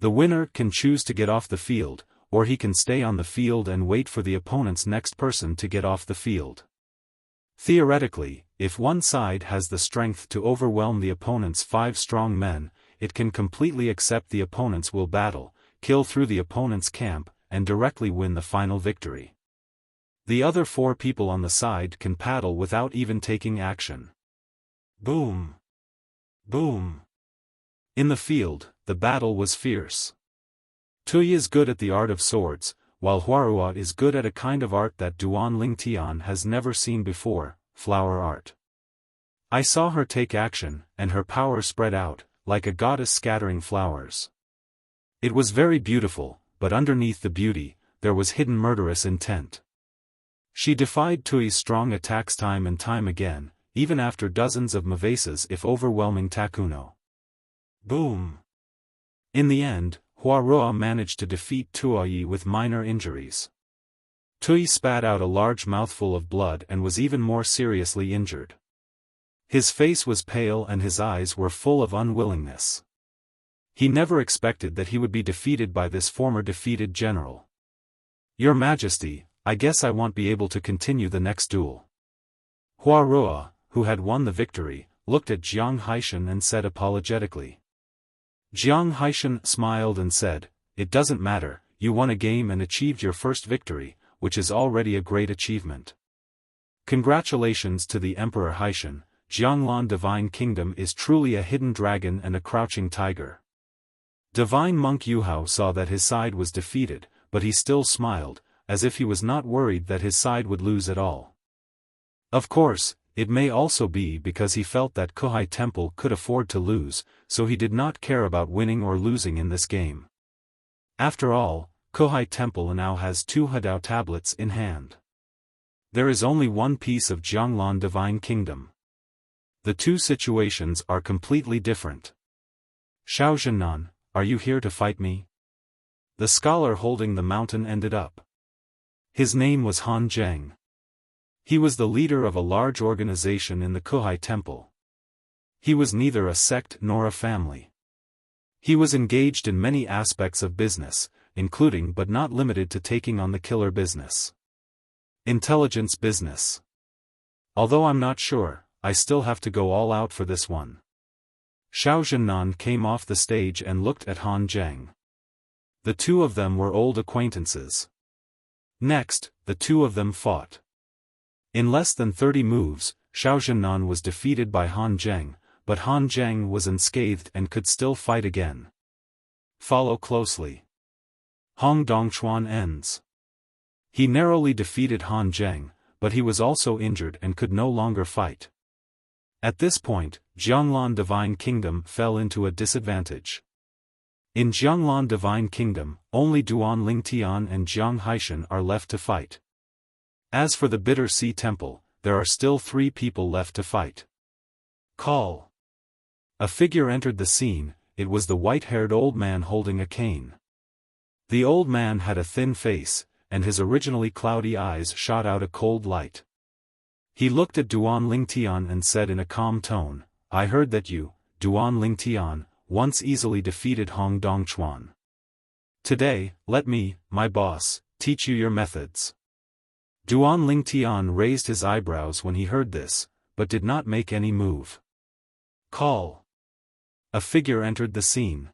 The winner can choose to get off the field, or he can stay on the field and wait for the opponent's next person to get off the field. Theoretically, if one side has the strength to overwhelm the opponent's 5 strong men, it can completely accept the opponent's will battle, kill through the opponent's camp, and directly win the final victory. The other 4 people on the side can paddle without even taking action. Boom! Boom! In the field, the battle was fierce. Tui is good at the art of swords, while Huarua is good at a kind of art that Duan Ling Tian has never seen before, flower art. I saw her take action, and her power spread out, like a goddess scattering flowers. It was very beautiful, but underneath the beauty, there was hidden murderous intent. She defied Tui's strong attacks time and time again, even after dozens of mavesas if overwhelming Takuno. Boom! In the end, Huarua managed to defeat Tui with minor injuries. Tui spat out a large mouthful of blood and was even more seriously injured. His face was pale and his eyes were full of unwillingness. He never expected that he would be defeated by this former defeated general. Your Majesty, I guess I won't be able to continue the next duel. Huarua, who had won the victory, looked at Jiang Haishan and said apologetically. Jiang Haishan smiled and said, it doesn't matter, you won a game and achieved your first victory, which is already a great achievement. Congratulations to the Emperor Haishan, Jianglan Divine Kingdom is truly a hidden dragon and a crouching tiger. Divine Monk Yuhao saw that his side was defeated, but he still smiled, as if he was not worried that his side would lose at all. Of course, it may also be because he felt that Kuhai Temple could afford to lose, so he did not care about winning or losing in this game. After all, Kuhai Temple now has 2 Hadao tablets in hand. There is only one piece of Jianglan Divine Kingdom. The 2 situations are completely different. Xiao Zhennan, are you here to fight me? The scholar holding the mountain ended up. His name was Han Zheng. He was the leader of a large organization in the Kuhai Temple. He was neither a sect nor a family. He was engaged in many aspects of business, including but not limited to taking on the killer business. Intelligence business. Although I'm not sure, I still have to go all out for this one. Xiao Zhennan came off the stage and looked at Han Zheng. The 2 of them were old acquaintances. Next, the 2 of them fought. In less than 30 moves, Xiao Zhennan was defeated by Han Zheng, but Han Zheng was unscathed and could still fight again. Follow closely. Hong Dongchuan ends. He narrowly defeated Han Zheng, but he was also injured and could no longer fight. At this point, Jianglan Divine Kingdom fell into a disadvantage. In Jianglan Divine Kingdom, only Duan Ling Tian and Jiang Haishan are left to fight. As for the Bitter Sea Temple, there are still 3 people left to fight. Call. A figure entered the scene, it was the white-haired old man holding a cane. The old man had a thin face, and his originally cloudy eyes shot out a cold light. He looked at Duan Ling Tian and said in a calm tone, I heard that you, Duan Ling Tian, once easily defeated Hong Dongchuan. Today, let me, my boss, teach you your methods. Duan Ling Tian raised his eyebrows when he heard this, but did not make any move. Call. A figure entered the scene.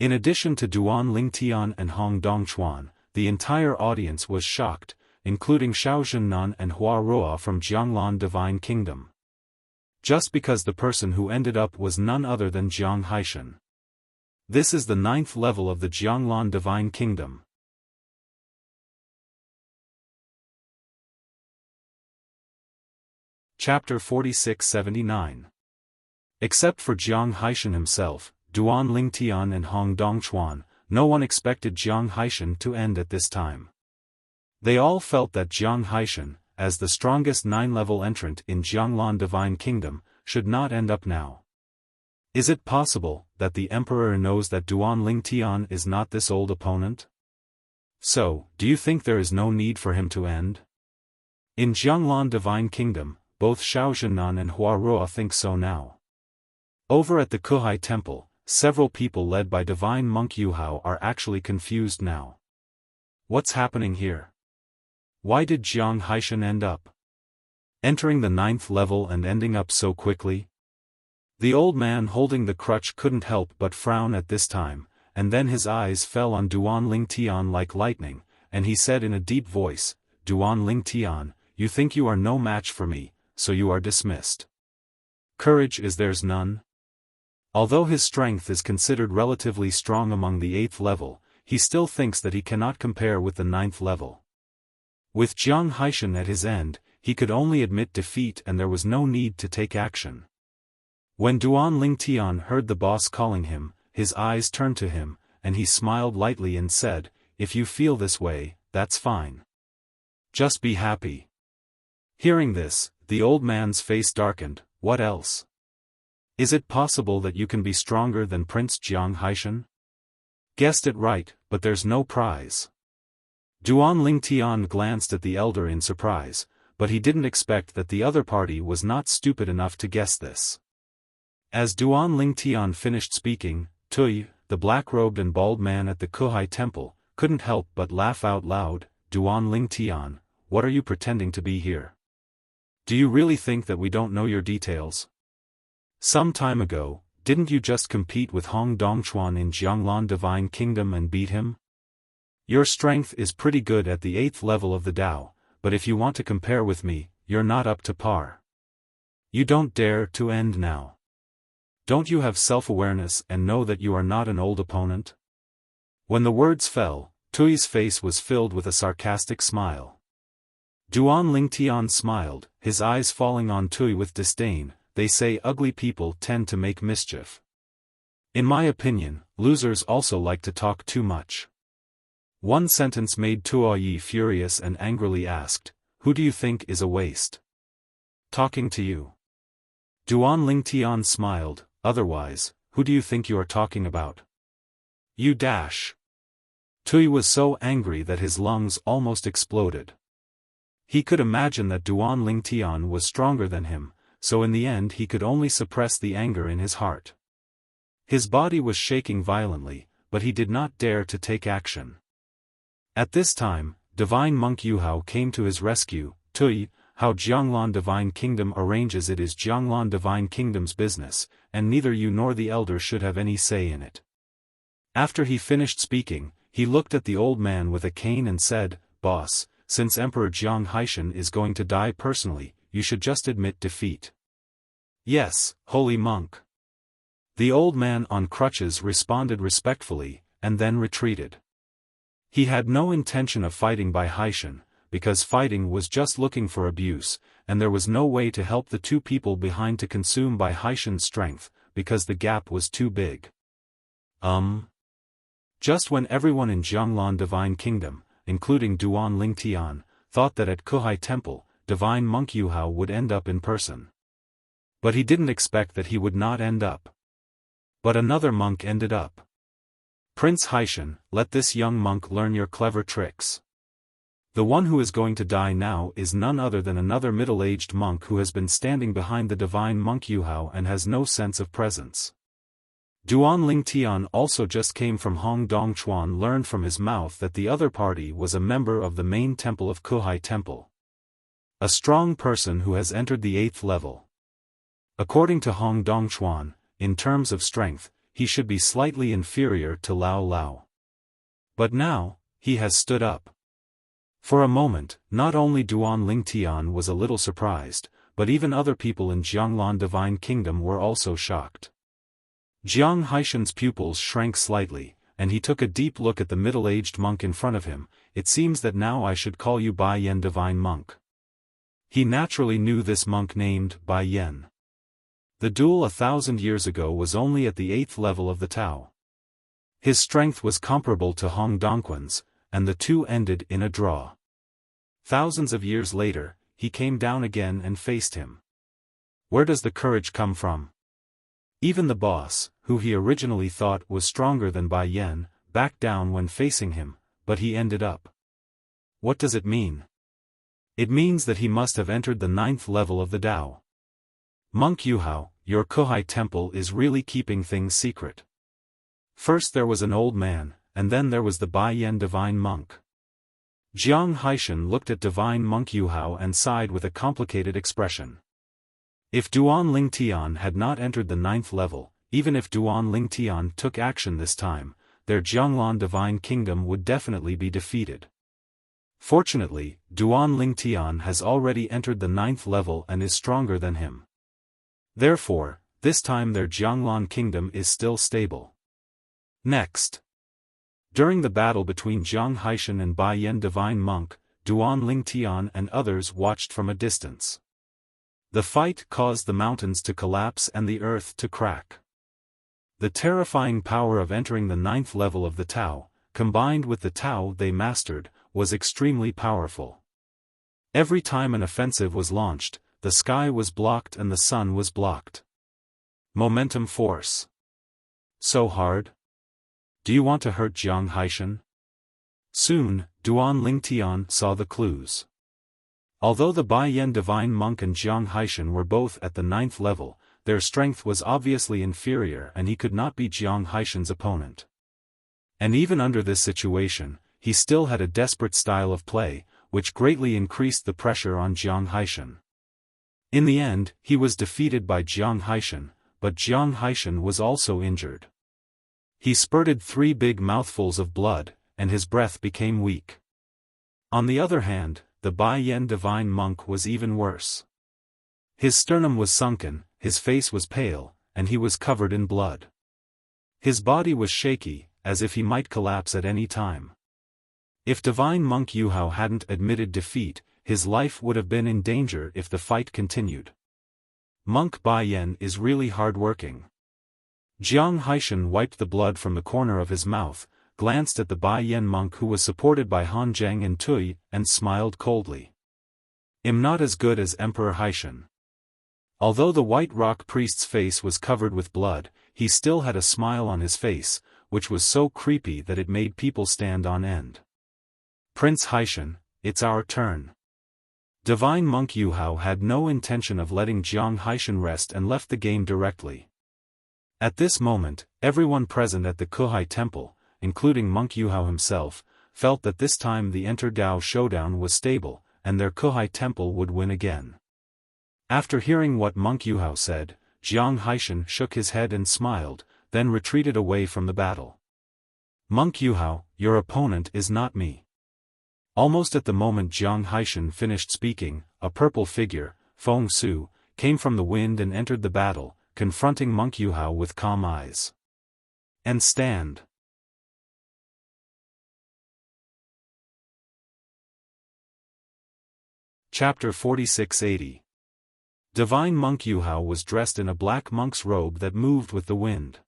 In addition to Duan Ling Tian and Hong Dongchuan, the entire audience was shocked, including Xiao Zhennan and Hua Ruo from Jianglan Divine Kingdom. Just because the person who ended up was none other than Jiang Haishan. This is the 9th level of the Jianglan Divine Kingdom. Chapter 46-79. Except for Jiang Haishan himself, Duan Lingtian and Hong Dongchuan, no one expected Jiang Haishan to end at this time. They all felt that Jiang Haishan, as the strongest 9-level entrant in Jianglan Divine Kingdom, should not end up now. Is it possible that the Emperor knows that Duan Lingtian is not this old opponent? So, do you think there is no need for him to end? In Jianglan Divine Kingdom, both Xiao Zhennan and Hua Ruo think so now. Over at the Kuhai Temple, several people led by Divine Monk Yuhao are actually confused now. What's happening here? Why did Jiang Haishan end up entering the 9th level and ending up so quickly? The old man holding the crutch couldn't help but frown at this time, and then his eyes fell on Duan Lingtian like lightning, and he said in a deep voice, "Duan Lingtian, you think you are no match for me, so you are dismissed. Courage is there's none?" Although his strength is considered relatively strong among the 8th level, he still thinks that he cannot compare with the 9th level. With Jiang Haishan at his end, he could only admit defeat and there was no need to take action. When Duan Lingtian heard the boss calling him, his eyes turned to him, and he smiled lightly and said, "If you feel this way, that's fine. Just be happy." Hearing this, the old man's face darkened. What else? Is it possible that you can be stronger than Prince Jiang Haishan? Guessed it right, but there's no prize. Duan Lingtian glanced at the elder in surprise, but he didn't expect that the other party was not stupid enough to guess this. As Duan Lingtian finished speaking, Tui, the black-robed and bald man at the Kuhai Temple, couldn't help but laugh out loud. "Duan Lingtian, what are you pretending to be here? Do you really think that we don't know your details? Some time ago, didn't you just compete with Hong Dongchuan in Jianglan Divine Kingdom and beat him? Your strength is pretty good at the 8th level of the Tao, but if you want to compare with me, you're not up to par. You don't dare to end now. Don't you have self-awareness and know that you are not an old opponent?" When the words fell, Tui's face was filled with a sarcastic smile. Duan Lingtian smiled, his eyes falling on Tui with disdain. "They say ugly people tend to make mischief. In my opinion, losers also like to talk too much." One sentence made Tuoyi furious and angrily asked, "Who do you think is a waste talking to you?" Duan Lingtian smiled, "Otherwise, who do you think you are talking about? You dash." Tui was so angry that his lungs almost exploded. He could imagine that Duan Lingtian was stronger than him, so in the end he could only suppress the anger in his heart. His body was shaking violently, but he did not dare to take action. At this time, Divine Monk Yuhao came to his rescue. "Tui, how Jianglan Divine Kingdom arranges it is Jianglan Divine Kingdom's business, and neither you nor the elder should have any say in it." After he finished speaking, he looked at the old man with a cane and said, "Boss, since Emperor Jiang Haishan is going to die personally, you should just admit defeat." "Yes, holy monk." The old man on crutches responded respectfully, and then retreated. He had no intention of fighting by Haishan, because fighting was just looking for abuse, and there was no way to help the two people behind to consume by Haishan's strength, because the gap was too big. Just when everyone in Jianglan Divine Kingdom, including Duan Lingtian, thought that at Kuhai Temple, Divine Monk Yuhao would end up in person. But he didn't expect that he would not end up. But another monk ended up. "Prince Haishan, let this young monk learn your clever tricks. The one who is going to die now is none other than another middle-aged monk who has been standing behind the Divine Monk Yuhao and has no sense of presence." Duan Lingtian also just came from Hong Dongchuan, learned from his mouth that the other party was a member of the main temple of Kuhai Temple. A strong person who has entered the 8th level. According to Hong Dongchuan, in terms of strength, he should be slightly inferior to Lao Lao. But now, he has stood up. For a moment, not only Duan Lingtian was a little surprised, but even other people in Jianglan Divine Kingdom were also shocked. Jiang Haishan's pupils shrank slightly, and he took a deep look at the middle-aged monk in front of him. It seems that now I should call you Bai Yan Divine Monk. He naturally knew this monk named Bai Yan. The duel 1,000 years ago was only at the 8th level of the Tao. His strength was comparable to Hong Dongquan's, and the two ended in a draw. Thousands of years later, he came down again and faced him. Where does the courage come from? Even the boss, who he originally thought was stronger than Bai Yan, backed down when facing him, but he ended up. What does it mean? It means that he must have entered the 9th level of the Tao. Monk Yuhao, your Kuhai temple is really keeping things secret. First there was an old man, and then there was the Bai Yan Divine Monk. Jiang Haishan looked at Divine Monk Yuhao and sighed with a complicated expression. If Duan Lingtian had not entered the 9th level, even if Duan Lingtian took action this time, their Jianglan Divine Kingdom would definitely be defeated. Fortunately, Duan Lingtian has already entered the 9th level and is stronger than him. Therefore, this time their Jianglan Kingdom is still stable. Next. During the battle between Jiang Haishan and Bai Yan Divine Monk, Duan Lingtian and others watched from a distance. The fight caused the mountains to collapse and the earth to crack. The terrifying power of entering the 9th level of the Tao, combined with the Tao they mastered, was extremely powerful. Every time an offensive was launched, the sky was blocked and the sun was blocked. Momentum force. So hard? Do you want to hurt Jiang Haishan? Soon, Duan Lingtian saw the clues. Although the Bai Yan Divine Monk and Jiang Haishan were both at the 9th level, their strength was obviously inferior and he could not be Jiang Haishan's opponent. And even under this situation, he still had a desperate style of play, which greatly increased the pressure on Jiang Haishan. In the end, he was defeated by Jiang Haishan, but Jiang Haishan was also injured. He spurted 3 big mouthfuls of blood, and his breath became weak. On the other hand, the Bai Yan Divine Monk was even worse. His sternum was sunken, his face was pale, and he was covered in blood. His body was shaky, as if he might collapse at any time. If Divine Monk Yuhao hadn't admitted defeat, his life would have been in danger if the fight continued. Monk Bai Yan is really hard-working. Jiang Haishan wiped the blood from the corner of his mouth, glanced at the Bai Yan monk who was supported by Han Zheng and Tui, and smiled coldly. I'm not as good as Emperor Haishan. Although the white rock priest's face was covered with blood, he still had a smile on his face, which was so creepy that it made people stand on end. Prince Haishan, it's our turn. Divine Monk Yuhao had no intention of letting Jiang Haishan rest and left the game directly. At this moment, everyone present at the Kuhai temple, including Monk Yuhao himself, felt that this time the Enter-Dao showdown was stable, and their Kuhai temple would win again. After hearing what Monk Yuhao said, Jiang Haishan shook his head and smiled, then retreated away from the battle. Monk Yuhao, your opponent is not me. Almost at the moment Jiang Haishan finished speaking, a purple figure, Feng Su, came from the wind and entered the battle, confronting Monk Yuhao with calm eyes. And stand. Chapter 4680. Divine Monk Yuhao was dressed in a black monk's robe that moved with the wind.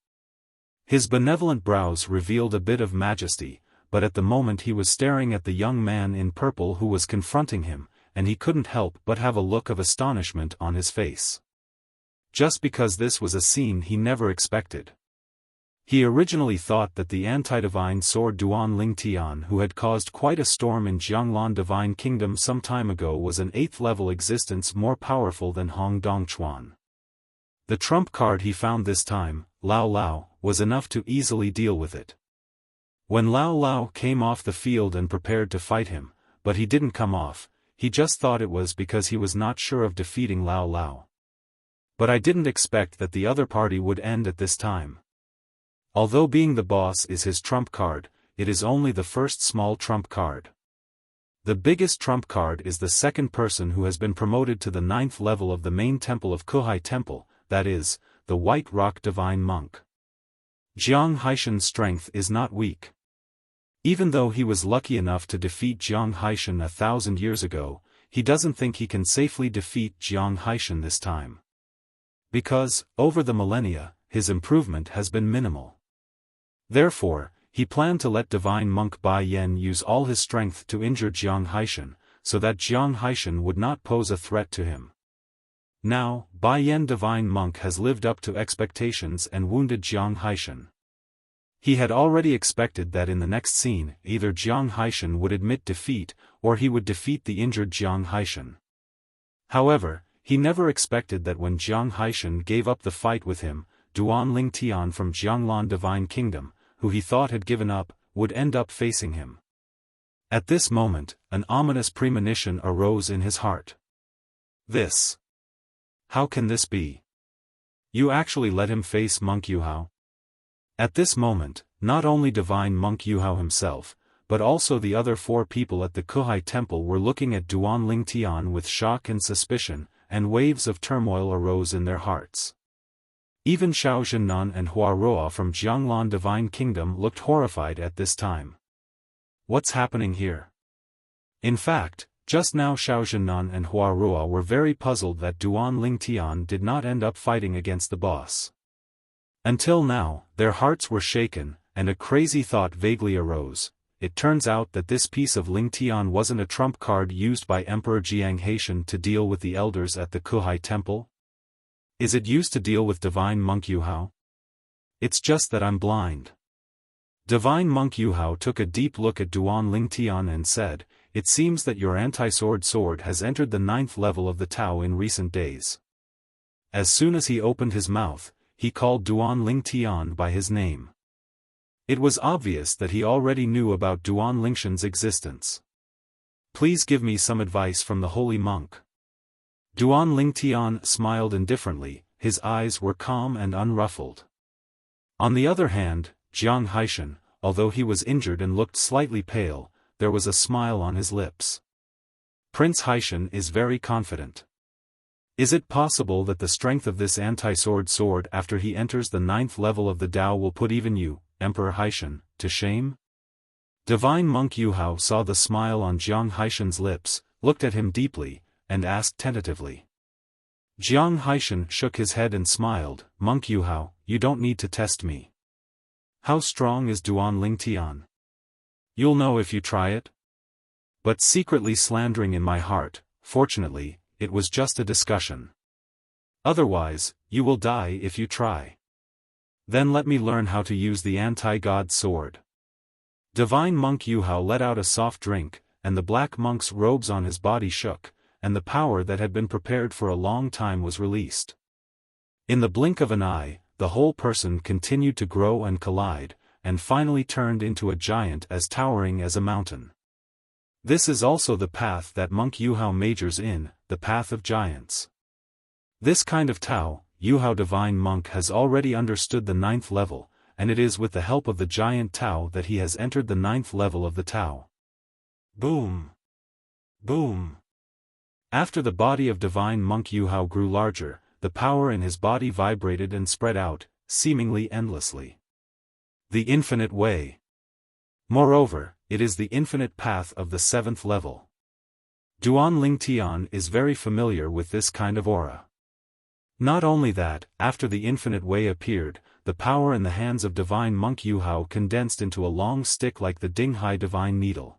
His benevolent brows revealed a bit of majesty, but at the moment he was staring at the young man in purple who was confronting him, and he couldn't help but have a look of astonishment on his face. Just because this was a scene he never expected. He originally thought that the anti-divine sword Duan Lingtian who had caused quite a storm in Jianglan Divine Kingdom some time ago was an 8th-level existence more powerful than Hong Dongquan. The trump card he found this time, Lao Lao, was enough to easily deal with it. When Lao Lao came off the field and prepared to fight him, but he didn't come off, he just thought it was because he was not sure of defeating Lao Lao. But I didn't expect that the other party would end at this time. Although being the boss is his trump card, it is only the first small trump card. The biggest trump card is the second person who has been promoted to the 9th level of the main temple of Kuhai Temple, that is, the White Rock Divine Monk. Jiang Haishan's strength is not weak. Even though he was lucky enough to defeat Jiang Haishan 1,000 years ago, he doesn't think he can safely defeat Jiang Haishan this time. Because, over the millennia, his improvement has been minimal. Therefore, he planned to let Divine Monk Bai Yan use all his strength to injure Jiang Haishan, so that Jiang Haishan would not pose a threat to him. Now, Bai Yan Divine Monk has lived up to expectations and wounded Jiang Haishan. He had already expected that in the next scene, either Jiang Haishan would admit defeat, or he would defeat the injured Jiang Haishan. However, he never expected that when Jiang Haishan gave up the fight with him, Duan Ling Tian from Jianglan Divine Kingdom, who he thought had given up, would end up facing him. At this moment, an ominous premonition arose in his heart. This. How can this be? You actually let him face Monk Yuhao? At this moment, not only Divine Monk Yuhao himself, but also the other 4 people at the Kuhai Temple were looking at Duan Ling Tian with shock and suspicion, and waves of turmoil arose in their hearts. Even Xiao Zhennan and Hua Ruo from Jianglan Divine Kingdom looked horrified at this time. What's happening here? In fact, just now Xiao Zhennan and Hua Ruo were very puzzled that Duan Ling Tian did not end up fighting against the boss. Until now, their hearts were shaken, and a crazy thought vaguely arose. It turns out that this piece of Ling Tian wasn't a trump card used by Emperor Jiang Haishan to deal with the elders at the Kuhai Temple? Is it used to deal with Divine Monk Yuhao? It's just that I'm blind. Divine Monk Yuhao took a deep look at Duan Ling Tian and said, "It seems that your anti-sword sword has entered the 9th level of the Tao in recent days." As soon as he opened his mouth, he called Duan Ling Tian by his name. It was obvious that he already knew about Duan Lingshan's existence. "Please give me some advice from the holy monk." Duan Ling Tian smiled indifferently, his eyes were calm and unruffled. On the other hand, Jiang Haishan, although he was injured and looked slightly pale, there was a smile on his lips. Prince Haishan is very confident. Is it possible that the strength of this anti-sword sword after he enters the 9th level of the Tao will put even you, Emperor Haishan, to shame? Divine Monk Yuhao saw the smile on Jiang Haishan's lips, looked at him deeply, and asked tentatively. Jiang Haishan shook his head and smiled, "Monk Yuhao, you don't need to test me. How strong is Duan Ling Tian? You'll know if you try it." But secretly slandering in my heart, fortunately, it was just a discussion. Otherwise, you will die if you try. Then let me learn how to use the anti-god sword. Divine Monk Yuhao let out a soft drink, and the black monk's robes on his body shook, and the power that had been prepared for a long time was released. In the blink of an eye, the whole person continued to grow and collide, and finally turned into a giant as towering as a mountain. This is also the path that Monk Yuhao majors in, the path of giants. This kind of Tao, Yuhao Divine Monk has already understood the 9th level, and it is with the help of the giant Tao that he has entered the 9th level of the Tao. Boom! Boom! After the body of Divine Monk Yuhao grew larger, the power in his body vibrated and spread out, seemingly endlessly. The infinite way. Moreover, it is the infinite path of the 7th level. Duan Ling Tian is very familiar with this kind of aura. Not only that, after the infinite way appeared, the power in the hands of Divine Monk Yuhao condensed into a long stick like the Dinghai Divine Needle.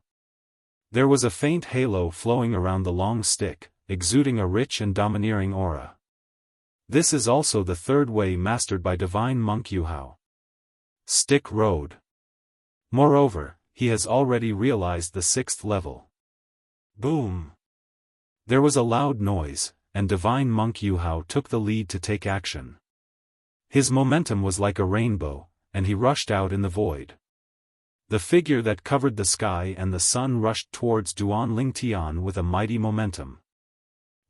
There was a faint halo flowing around the long stick, exuding a rich and domineering aura. This is also the 3rd way mastered by Divine Monk Yuhao. Stick Road. Moreover, he has already realized the 6th level. Boom! There was a loud noise, and Divine Monk Yuhao took the lead to take action. His momentum was like a rainbow, and he rushed out in the void. The figure that covered the sky and the sun rushed towards Duan Ling Tian with a mighty momentum.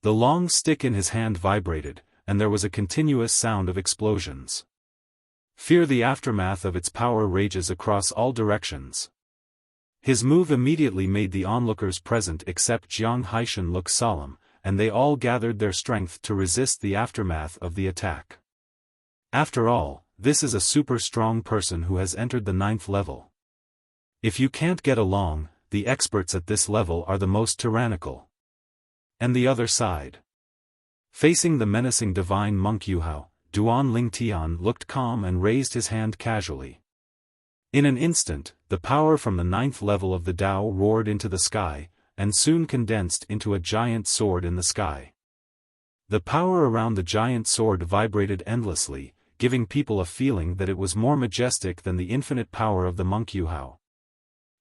The long stick in his hand vibrated, and there was a continuous sound of explosions. Fear the aftermath of its power rages across all directions. His move immediately made the onlookers present except Jiang Haishan look solemn, and they all gathered their strength to resist the aftermath of the attack. After all, this is a super strong person who has entered the 9th level. If you can't get along, the experts at this level are the most tyrannical. And the other side. Facing the menacing divine monk Yuhao, Duan Lingtian looked calm and raised his hand casually. In an instant, the power from the 9th level of the Tao roared into the sky, and soon condensed into a giant sword in the sky. The power around the giant sword vibrated endlessly, giving people a feeling that it was more majestic than the infinite power of the monk Yuhao.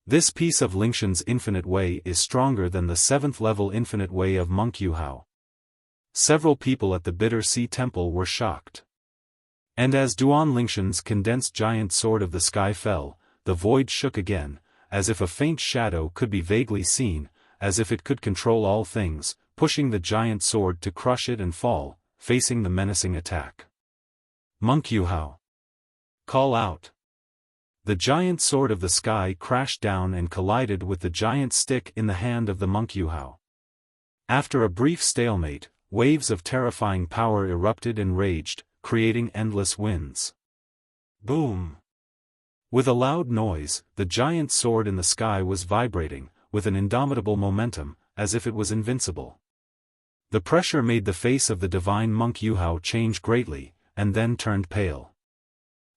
This piece of Lingshan's infinite way is stronger than the 7th level infinite way of monk Yuhao. Several people at the Bitter Sea Temple were shocked. And as Duan Lingshan's condensed giant sword of the sky fell, the void shook again, as if a faint shadow could be vaguely seen, as if it could control all things, pushing the giant sword to crush it and fall, facing the menacing attack. Monk Yuhao. Call out. The giant sword of the sky crashed down and collided with the giant stick in the hand of the monk Yuhao. After a brief stalemate, waves of terrifying power erupted and raged, creating endless winds. Boom! With a loud noise, the giant sword in the sky was vibrating, with an indomitable momentum, as if it was invincible. The pressure made the face of the divine monk Yuhao change greatly, and then turned pale.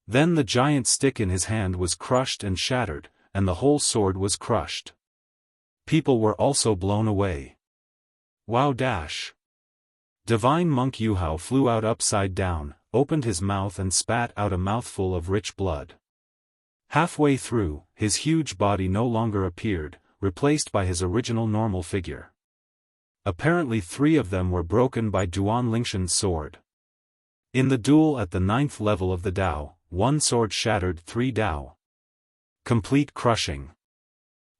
Then the giant stick in his hand was crushed and shattered, and the whole sword was crushed. People were also blown away. Wow! Divine monk Yuhao flew out upside down, opened his mouth and spat out a mouthful of rich blood. Halfway through, his huge body no longer appeared, replaced by his original normal figure. Apparently 3 of them were broken by Duan Lingshan's sword. In the duel at the 9th level of the Tao, 1 sword shattered 3 Tao. Complete crushing.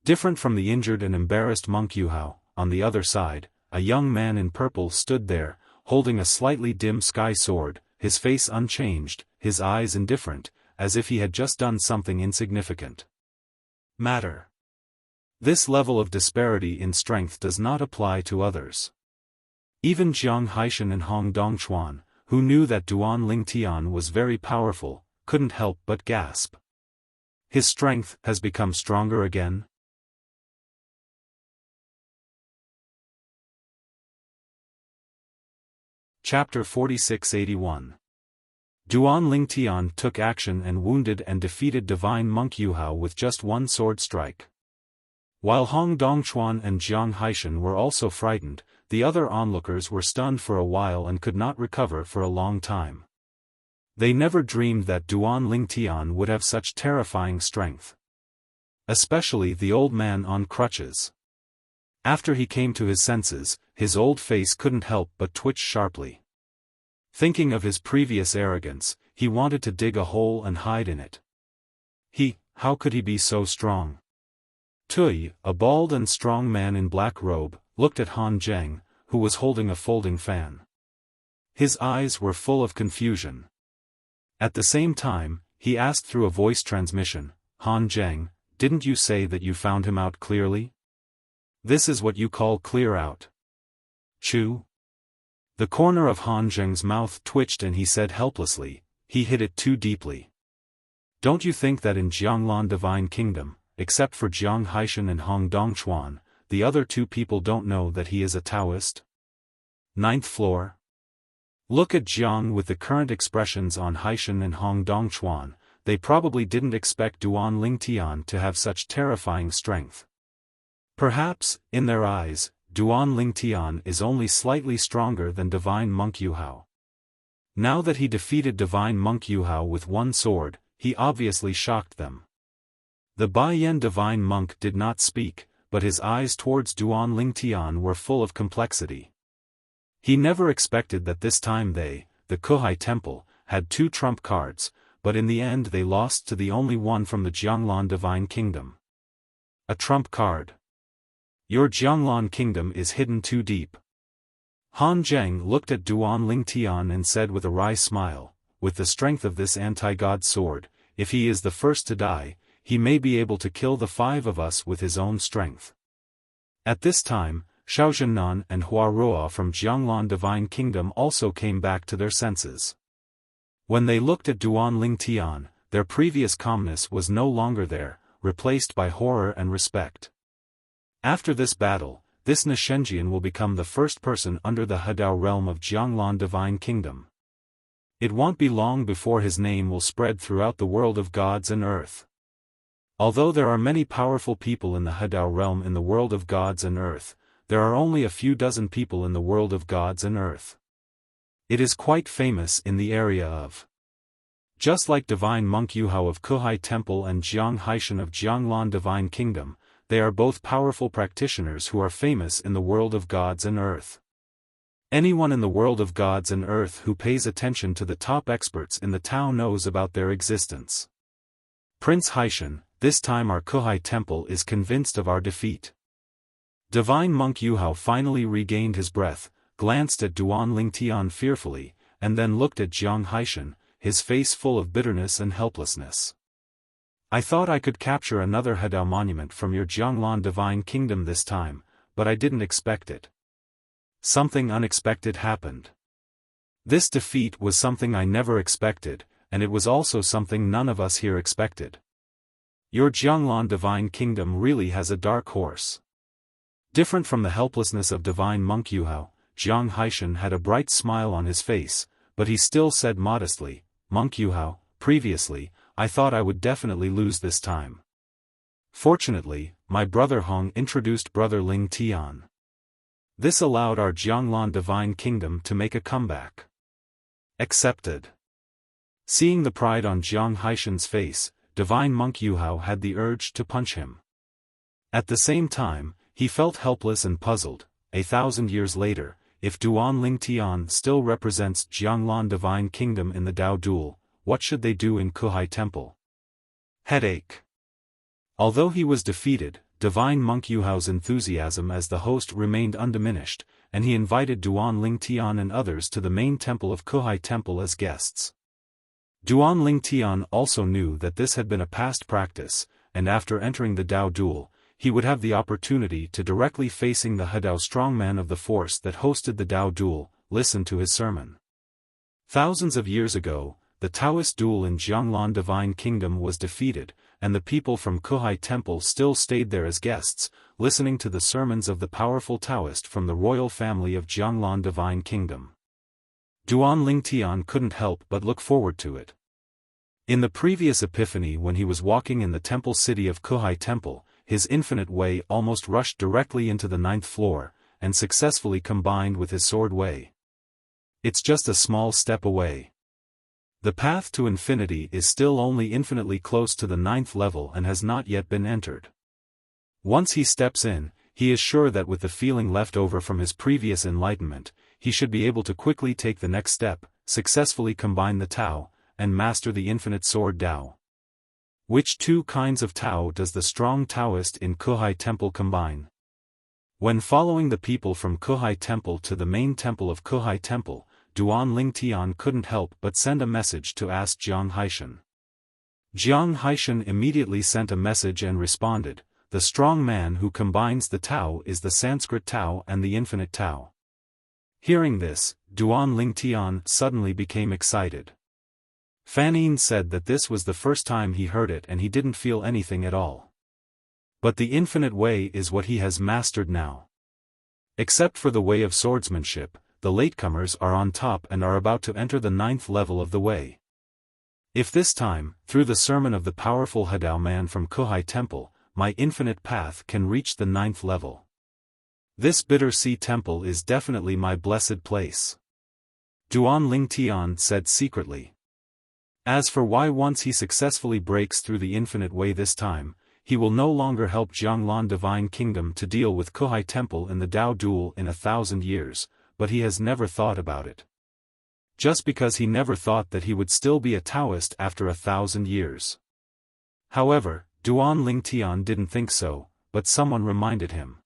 Different from the injured and embarrassed monk Yuhao, on the other side, a young man in purple stood there, holding a slightly dim sky sword, his face unchanged, his eyes indifferent, as if he had just done something insignificant. Matter. This level of disparity in strength does not apply to others. Even Jiang Haishan and Hong Dongchuan, who knew that Duan Lingtian was very powerful, couldn't help but gasp. His strength has become stronger again? Chapter 4681. Duan Lingtian took action and wounded and defeated divine monk Yuhao with just 1 sword strike. While Hong Dongchuan and Jiang Haishan were also frightened, the other onlookers were stunned for a while and could not recover for a long time. They never dreamed that Duan Lingtian would have such terrifying strength. Especially the old man on crutches. After he came to his senses, his old face couldn't help but twitch sharply. Thinking of his previous arrogance, he wanted to dig a hole and hide in it. How could he be so strong? Tui, a bald and strong man in black robe, looked at Han Zheng, who was holding a folding fan. His eyes were full of confusion. At the same time, he asked through a voice transmission, Han Zheng, didn't you say that you found him out clearly? This is what you call clear out. Chew. The corner of Han Zheng's mouth twitched and he said helplessly, he hit it too deeply. Don't you think that in Jianglan Divine Kingdom, except for Jiang Haishan and Hong Dongchuan, the other 2 people don't know that he is a Taoist? 9th floor. Look at Jiang with the current expressions on Haishan and Hong Dongchuan, they probably didn't expect Duan Lingtian to have such terrifying strength. Perhaps, in their eyes, Duan Lingtian is only slightly stronger than Divine Monk Yuhao. Now that he defeated Divine Monk Yuhao with 1 sword, he obviously shocked them. The Baiyan Divine Monk did not speak, but his eyes towards Duan Lingtian were full of complexity. He never expected that this time they, the Kuhai Temple, had 2 trump cards, but in the end they lost to the only one from the Jianglan Divine Kingdom. A trump card. Your Jianglan Kingdom is hidden too deep. Han Zheng looked at Duan Lingtian and said with a wry smile, with the strength of this anti-god sword, if he is the first to die, he may be able to kill the 5 of us with his own strength. At this time, Xiaozhannan and Huaroa from Jianglan Divine Kingdom also came back to their senses. When they looked at Duan Lingtian, their previous calmness was no longer there, replaced by horror and respect. After this battle, this Nishenjian will become the first person under the Hadao realm of Jianglan Divine Kingdom. It won't be long before his name will spread throughout the world of gods and earth. Although there are many powerful people in the Hadao realm in the world of gods and earth, there are only a few dozen people in the world of gods and earth. It is quite famous in the area of. Just like Divine Monk Yuhao of Kuhai Temple and Jiang Haishan of Jianglan Divine Kingdom, they are both powerful practitioners who are famous in the world of gods and earth. Anyone in the world of gods and earth who pays attention to the top experts in the town knows about their existence. Prince Haishan, this time our Kuhai Temple is convinced of our defeat. Divine Monk Yuhao finally regained his breath, glanced at Duan Lingtian fearfully, and then looked at Jiang Haishan, his face full of bitterness and helplessness. I thought I could capture another Hadao monument from your Jianglan Divine Kingdom this time, but I didn't expect it. Something unexpected happened. This defeat was something I never expected, and it was also something none of us here expected. Your Jianglan Divine Kingdom really has a dark horse. Different from the helplessness of Divine Monk Yuhao, Jiang Haishan had a bright smile on his face, but he still said modestly, Monk Yuhao, previously, I thought I would definitely lose this time. Fortunately, my brother Hong introduced brother Ling Tian. This allowed our Jianglan Divine Kingdom to make a comeback. Accepted. Seeing the pride on Jiang Haishan's face, Divine Monk Yuhao had the urge to punch him. At the same time, he felt helpless and puzzled. 1,000 years later, if Duan Lingtian still represents Jianglan Divine Kingdom in the Dao duel, what should they do in Kuhai Temple? Headache. Although he was defeated, Divine Monk Yuhao's enthusiasm as the host remained undiminished, and he invited Duan Lingtian and others to the main temple of Kuhai Temple as guests. Duan Lingtian also knew that this had been a past practice, and after entering the Dao duel, he would have the opportunity to directly facing the Hadao strongman of the force that hosted the Dao duel, listen to his sermon. Thousands of years ago, the Taoist duel in Jianglan Divine Kingdom was defeated, and the people from Kuhai Temple still stayed there as guests, listening to the sermons of the powerful Taoist from the royal family of Jianglan Divine Kingdom. Duan Lingtian couldn't help but look forward to it. In the previous epiphany when he was walking in the temple city of Kuhai Temple, his infinite way almost rushed directly into the 9th floor, and successfully combined with his sword way. It's just a small step away. The path to infinity is still only infinitely close to the 9th level and has not yet been entered. Once he steps in, he is sure that with the feeling left over from his previous enlightenment, he should be able to quickly take the next step, successfully combine the Tao, and master the infinite sword Tao. Which 2 kinds of Tao does the strong Taoist in Kuhai Temple combine? When following the people from Kuhai Temple to the main temple of Kuhai Temple, Duan Lingtian couldn't help but send a message to ask Jiang Haishan. Jiang Haishan immediately sent a message and responded, the strong man who combines the Tao is the Sanskrit Tao and the infinite Tao. Hearing this, Duan Lingtian suddenly became excited. Fan Yin said that this was the first time he heard it and he didn't feel anything at all. But the infinite way is what he has mastered now. Except for the way of swordsmanship, the latecomers are on top and are about to enter the 9th level of the way. If this time, through the sermon of the powerful Hadao man from Kuhai Temple, my infinite path can reach the 9th level. This Bitter Sea Temple is definitely my blessed place. Duan Lingtian said secretly. As for why once he successfully breaks through the infinite way this time, he will no longer help Jianglan Divine Kingdom to deal with Kuhai Temple in the Dao duel in 1,000 years, but he has never thought about it. Just because he never thought that he would still be a Taoist after 1,000 years. However, Duan Lingtian didn't think so, but someone reminded him.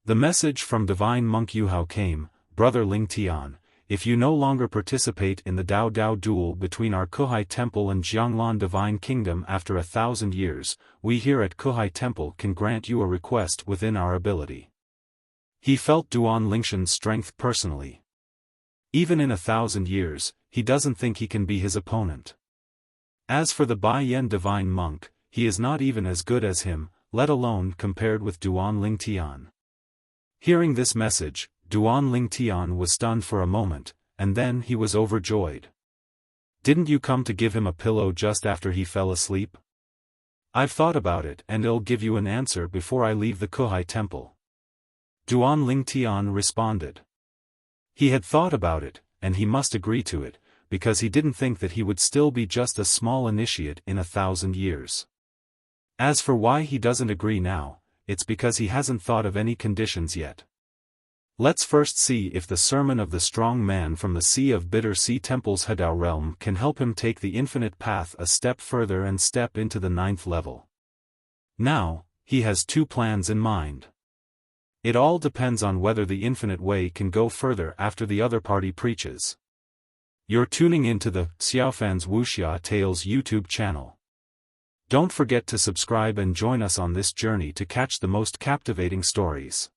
The message from Divine Monk Yuhao came, Brother Lingtian, if you no longer participate in the Dao Dao duel between our Kuhai Temple and Jianglan Divine Kingdom after 1,000 years, we here at Kuhai Temple can grant you a request within our ability. He felt Duan Lingshan's strength personally. Even in 1,000 years, he doesn't think he can be his opponent. As for the Bai Yan Divine Monk, he is not even as good as him, let alone compared with Duan Lingtian. Hearing this message, Duan Lingtian was stunned for a moment, and then he was overjoyed. Didn't you come to give him a pillow just after he fell asleep? I've thought about it and I'll give you an answer before I leave the Kuhai Temple. Duan Lingtian responded. He had thought about it, and he must agree to it, because he didn't think that he would still be just a small initiate in 1,000 years. As for why he doesn't agree now, it's because he hasn't thought of any conditions yet. Let's first see if the sermon of the strong man from the Sea of Bitter Sea Temple's Hadao realm can help him take the infinite path a step further and step into the 9th level. Now, he has 2 plans in mind. It all depends on whether the infinite way can go further after the other party preaches. You're tuning into the Xiaofan's Wuxia Tales YouTube channel. Don't forget to subscribe and join us on this journey to catch the most captivating stories.